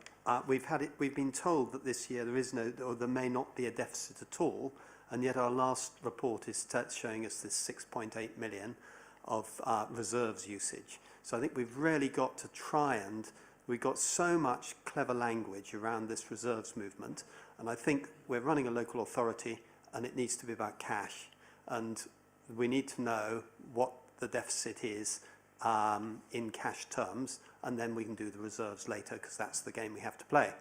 we've been told that this year there is no, or there may not be a deficit at all, and yet our last report is showing us this 6.8 million of reserves usage. So I think we've really got to try, and we've got so much clever language around this reserves movement, and I think we're running a local authority and it needs to be about cash, and we need to know what the deficit is in cash terms, and then we can do the reserves later, because that's the game we have to play.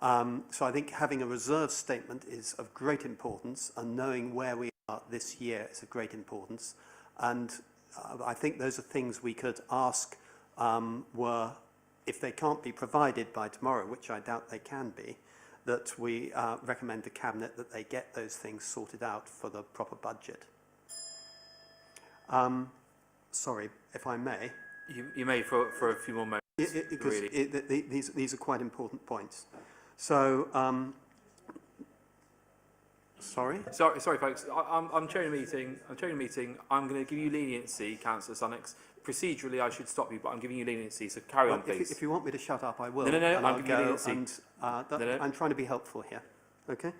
So I think having a reserve statement is of great importance, and knowing where we are this year is of great importance. And I think those are things we could ask were, if they can't be provided by tomorrow, which I doubt they can be, that we recommend to Cabinet that they get those things sorted out for the proper budget. Sorry, if I may.
You may for a few more moments.
Because these are quite important points. So, sorry,
folks. I'm chairing a meeting. I'm going to give you leniency, Councillor Sunnox. Procedurally, I should stop you, but I'm giving you leniency. So carry on, please.
If you want me to shut up, I will.
No.
And
I'm giving you leniency.
I'm trying to be helpful here. Okay.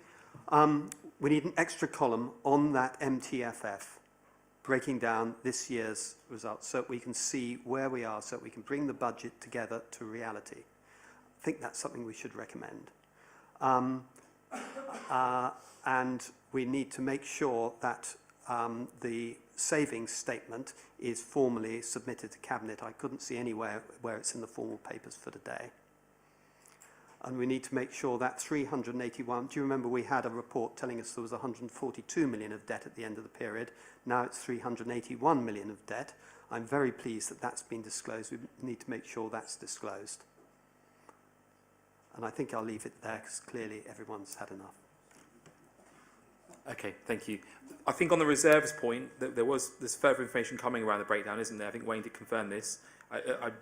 We need an extra column on that MTFF, breaking down this year's results, so that we can see where we are, so that we can bring the budget together to reality. I think that's something we should recommend. And we need to make sure that the savings statement is formally submitted to Cabinet. I couldn't see anywhere where it's in the formal papers for today. And we need to make sure that 381, do you remember we had a report telling us there was 142 million of debt at the end of the period? Now it's 381 million of debt. I'm very pleased that that's been disclosed. We need to make sure that's disclosed. And I think I'll leave it there, because clearly everyone's had enough.
Okay, thank you. I think on the reserves point, there's further information coming around the breakdown, isn't there? I think Wayne did confirm this.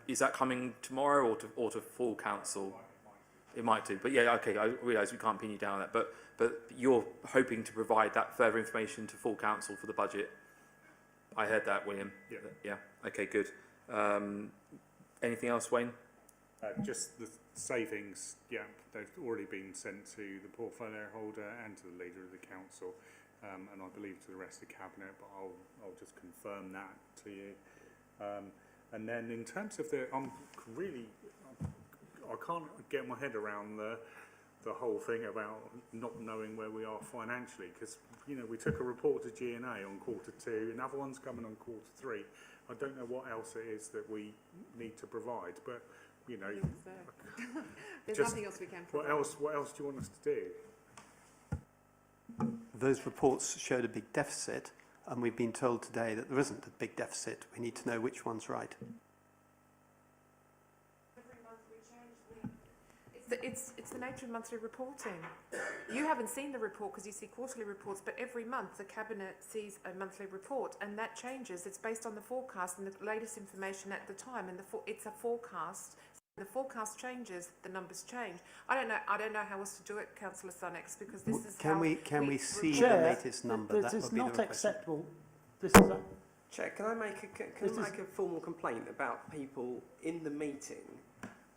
Is that coming tomorrow or to full council? It might do, but yeah, okay. I realise we can't pin you down on that, but you're hoping to provide that further information to full council for the budget. I heard that, William. Yeah. Okay, good. Anything else, Wayne?
Just the savings, they've already been sent to the portfolio holder and to the leader of the council, and I believe to the rest of the cabinet, but I'll just confirm that to you. And then in terms of I can't get my head around the whole thing about not knowing where we are financially, because we took a report to G&A on Q2, another one's coming on Q3. I don't know what else it is that we need to provide, but
there's nothing else we can provide.
What else do you want us to do?
Those reports showed a big deficit, and we've been told today that there isn't a big deficit. We need to know which one's right.
It's the nature of monthly reporting. You haven't seen the report because you see quarterly reports, but every month the Cabinet sees a monthly report, and that changes. It's based on the forecast and the latest information at the time, and it's a forecast. The forecast changes, the numbers change. I don't know how else to do it, Councillor Sunnox, because this is
can we see
Chair,
the latest number?
This is not acceptable.
Chair, can I make a formal complaint about people in the meeting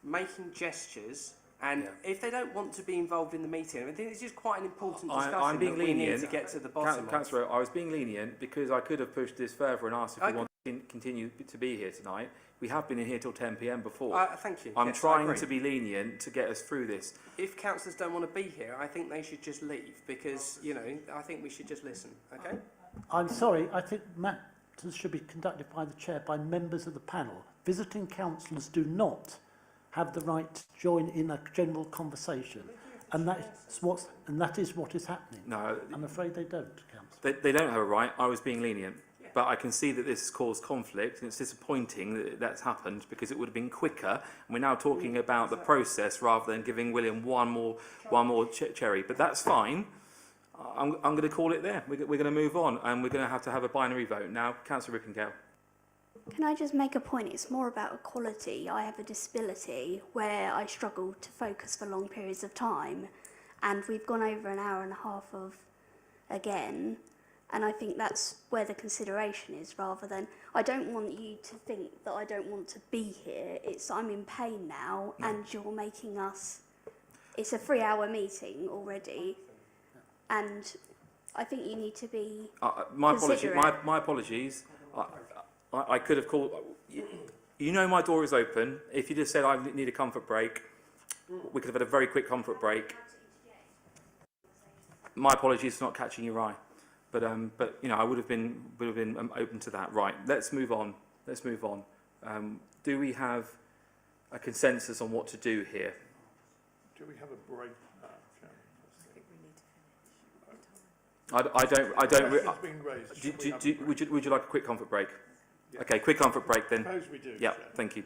making gestures? And if they don't want to be involved in the meeting, I think it's just quite an important discussion.
I'm being lenient.
We need to get to the bottom of.
Councillor, I was being lenient because I could have pushed this further and asked if we want to continue to be here tonight. We have been in here till 10 p.m. before.
Thank you.
I'm trying to be lenient to get us through this.
If councillors don't want to be here, I think they should just leave, because, I think we should just listen, okay?
I'm sorry, I think matters should be conducted by the chair, by members of the panel. Visiting councillors do not have the right to join in a general conversation, and that is what is happening. No, I'm afraid they don't, Councillor.
They don't have a right. I was being lenient, but I can see that this has caused conflict, and it's disappointing that that's happened, because it would have been quicker. And we're now talking about the process rather than giving William one more cherry. But that's fine. I'm going to call it there. We're going to move on, and we're going to have a binary vote. Now, Councillor Rippingale.
Can I just make a point? It's more about equality. I have a disability where I struggle to focus for long periods of time, and we've gone over an hour and a half of again, and I think that's where the consideration is, rather than I don't want you to think that I don't want to be here. It's I'm in pain now, and you're making us. It's a 3-hour meeting already, and I think you need to be.
My apologies. I could have called. You know, my door is open. If you just said I need a comfort break, we could have had a very quick comfort break. My apologies for not catching your eye, but you know, I would have been open to that. Right, let's move on. Do we have a consensus on what to do here?
Do we have a break?
Would you like a quick comfort break? Yeah. Okay, quick comfort break then.
Suppose we do.
Yeah, thank you.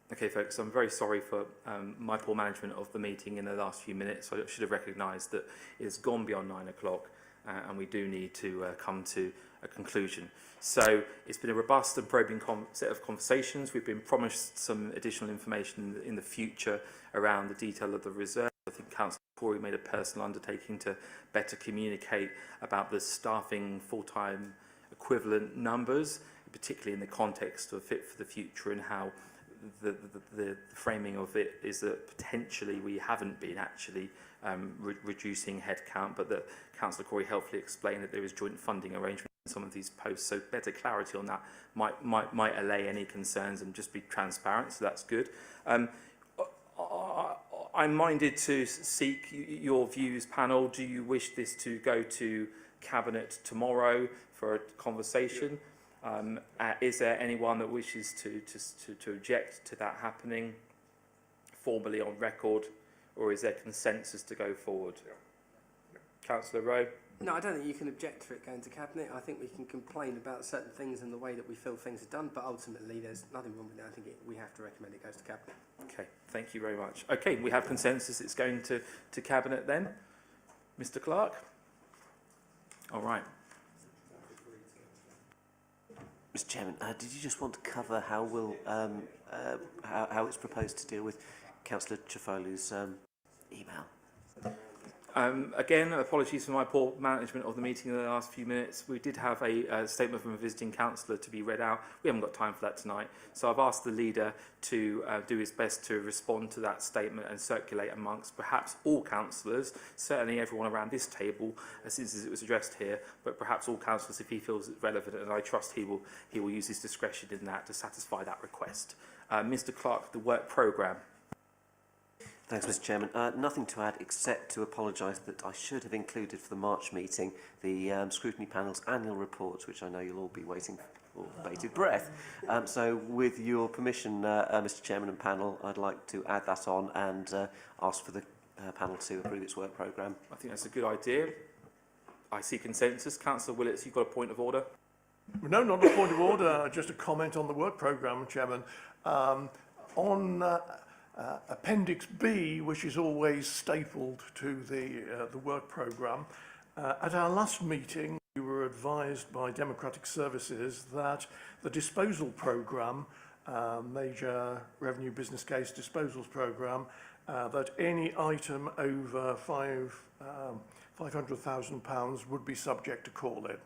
Okay, folks, I'm very sorry for my poor management of the meeting in the last few minutes. I should have recognised that it's gone beyond 9 o'clock and we do need to come to a conclusion. So it's been a robust and probing set of conversations. We've been promised some additional information in the future around the detail of the reserve. I think Councillor Corey made a personal undertaking to better communicate about the staffing full-time equivalent numbers, particularly in the context of Fit for the Future and how the framing of it is that potentially we haven't been actually reducing headcount, but that Councillor Corey helpfully explained that there is joint funding arrangement in some of these posts, so better clarity on that might allay any concerns and just be transparent, so that's good. I'm minded to seek your views, panel. Do you wish this to go to Cabinet tomorrow for a conversation? Is there anyone that wishes to object to that happening formally on record, or is there consensus to go forward? Councillor Rowe?
No, I don't think you can object to it going to Cabinet. I think we can complain about certain things and the way that we feel things are done, but ultimately there's nothing wrong with it. I think we have to recommend it goes to Cabinet.
Okay, thank you very much. Okay, we have consensus. It's going to Cabinet then. Mr. Clark? All right.
Mr. Chairman, did you just want to cover how we'll how it's proposed to deal with Councillor Chifolu's email?
Again, apologies for my poor management of the meeting in the last few minutes. We did have a statement from a visiting councillor to be read out. We haven't got time for that tonight. So I've asked the leader to do his best to respond to that statement and circulate amongst perhaps all councillors, certainly everyone around this table, since it was addressed here, but perhaps all councillors if he feels it's relevant, and I trust he will use his discretion in that to satisfy that request. Mr. Clark, the work programme.
Thanks, Mr. Chairman. Nothing to add except to apologise that I should have included for the March meeting the Scrutiny Panel's annual report, which I know you'll all be waiting for with bated breath. So with your permission, Mr. Chairman and panel, I'd like to add that on and ask for the panel to approve its work programme.
I think that's a good idea. I see consensus. Councillor Willits, you've got a point of order?
No, not a point of order, just a comment on the work programme, Chairman. Appendix B, which is always stapled to the work programme, at our last meeting we were advised by Democratic Services that the disposal programme, major revenue business case disposals programme, that any item over £500,000 would be subject to call-in.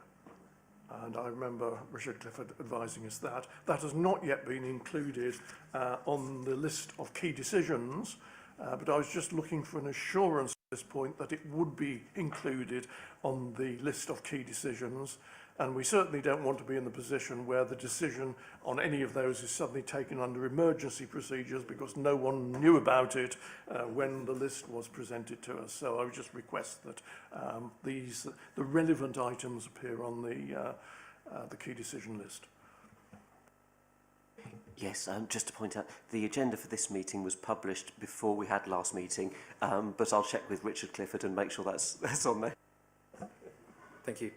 And I remember Richard Clifford advising us that. That has not yet been included on the list of key decisions, but I was just looking for an assurance at this point that it would be included on the list of key decisions. And we certainly don't want to be in the position where the decision on any of those is suddenly taken under emergency procedures because no one knew about it when the list was presented to us. So I would just request that the relevant items appear on the key decision list.
Yes, just to point out, the agenda for this meeting was published before we had last meeting, but I'll check with Richard Clifford and make sure that's on there.
Thank you.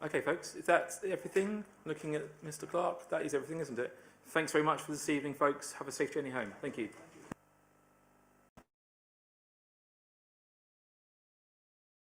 Okay, folks, if that's everything, looking at Mr. Clark, that is everything, isn't it? Thanks very much for this evening, folks. Have a safe journey home. Thank you.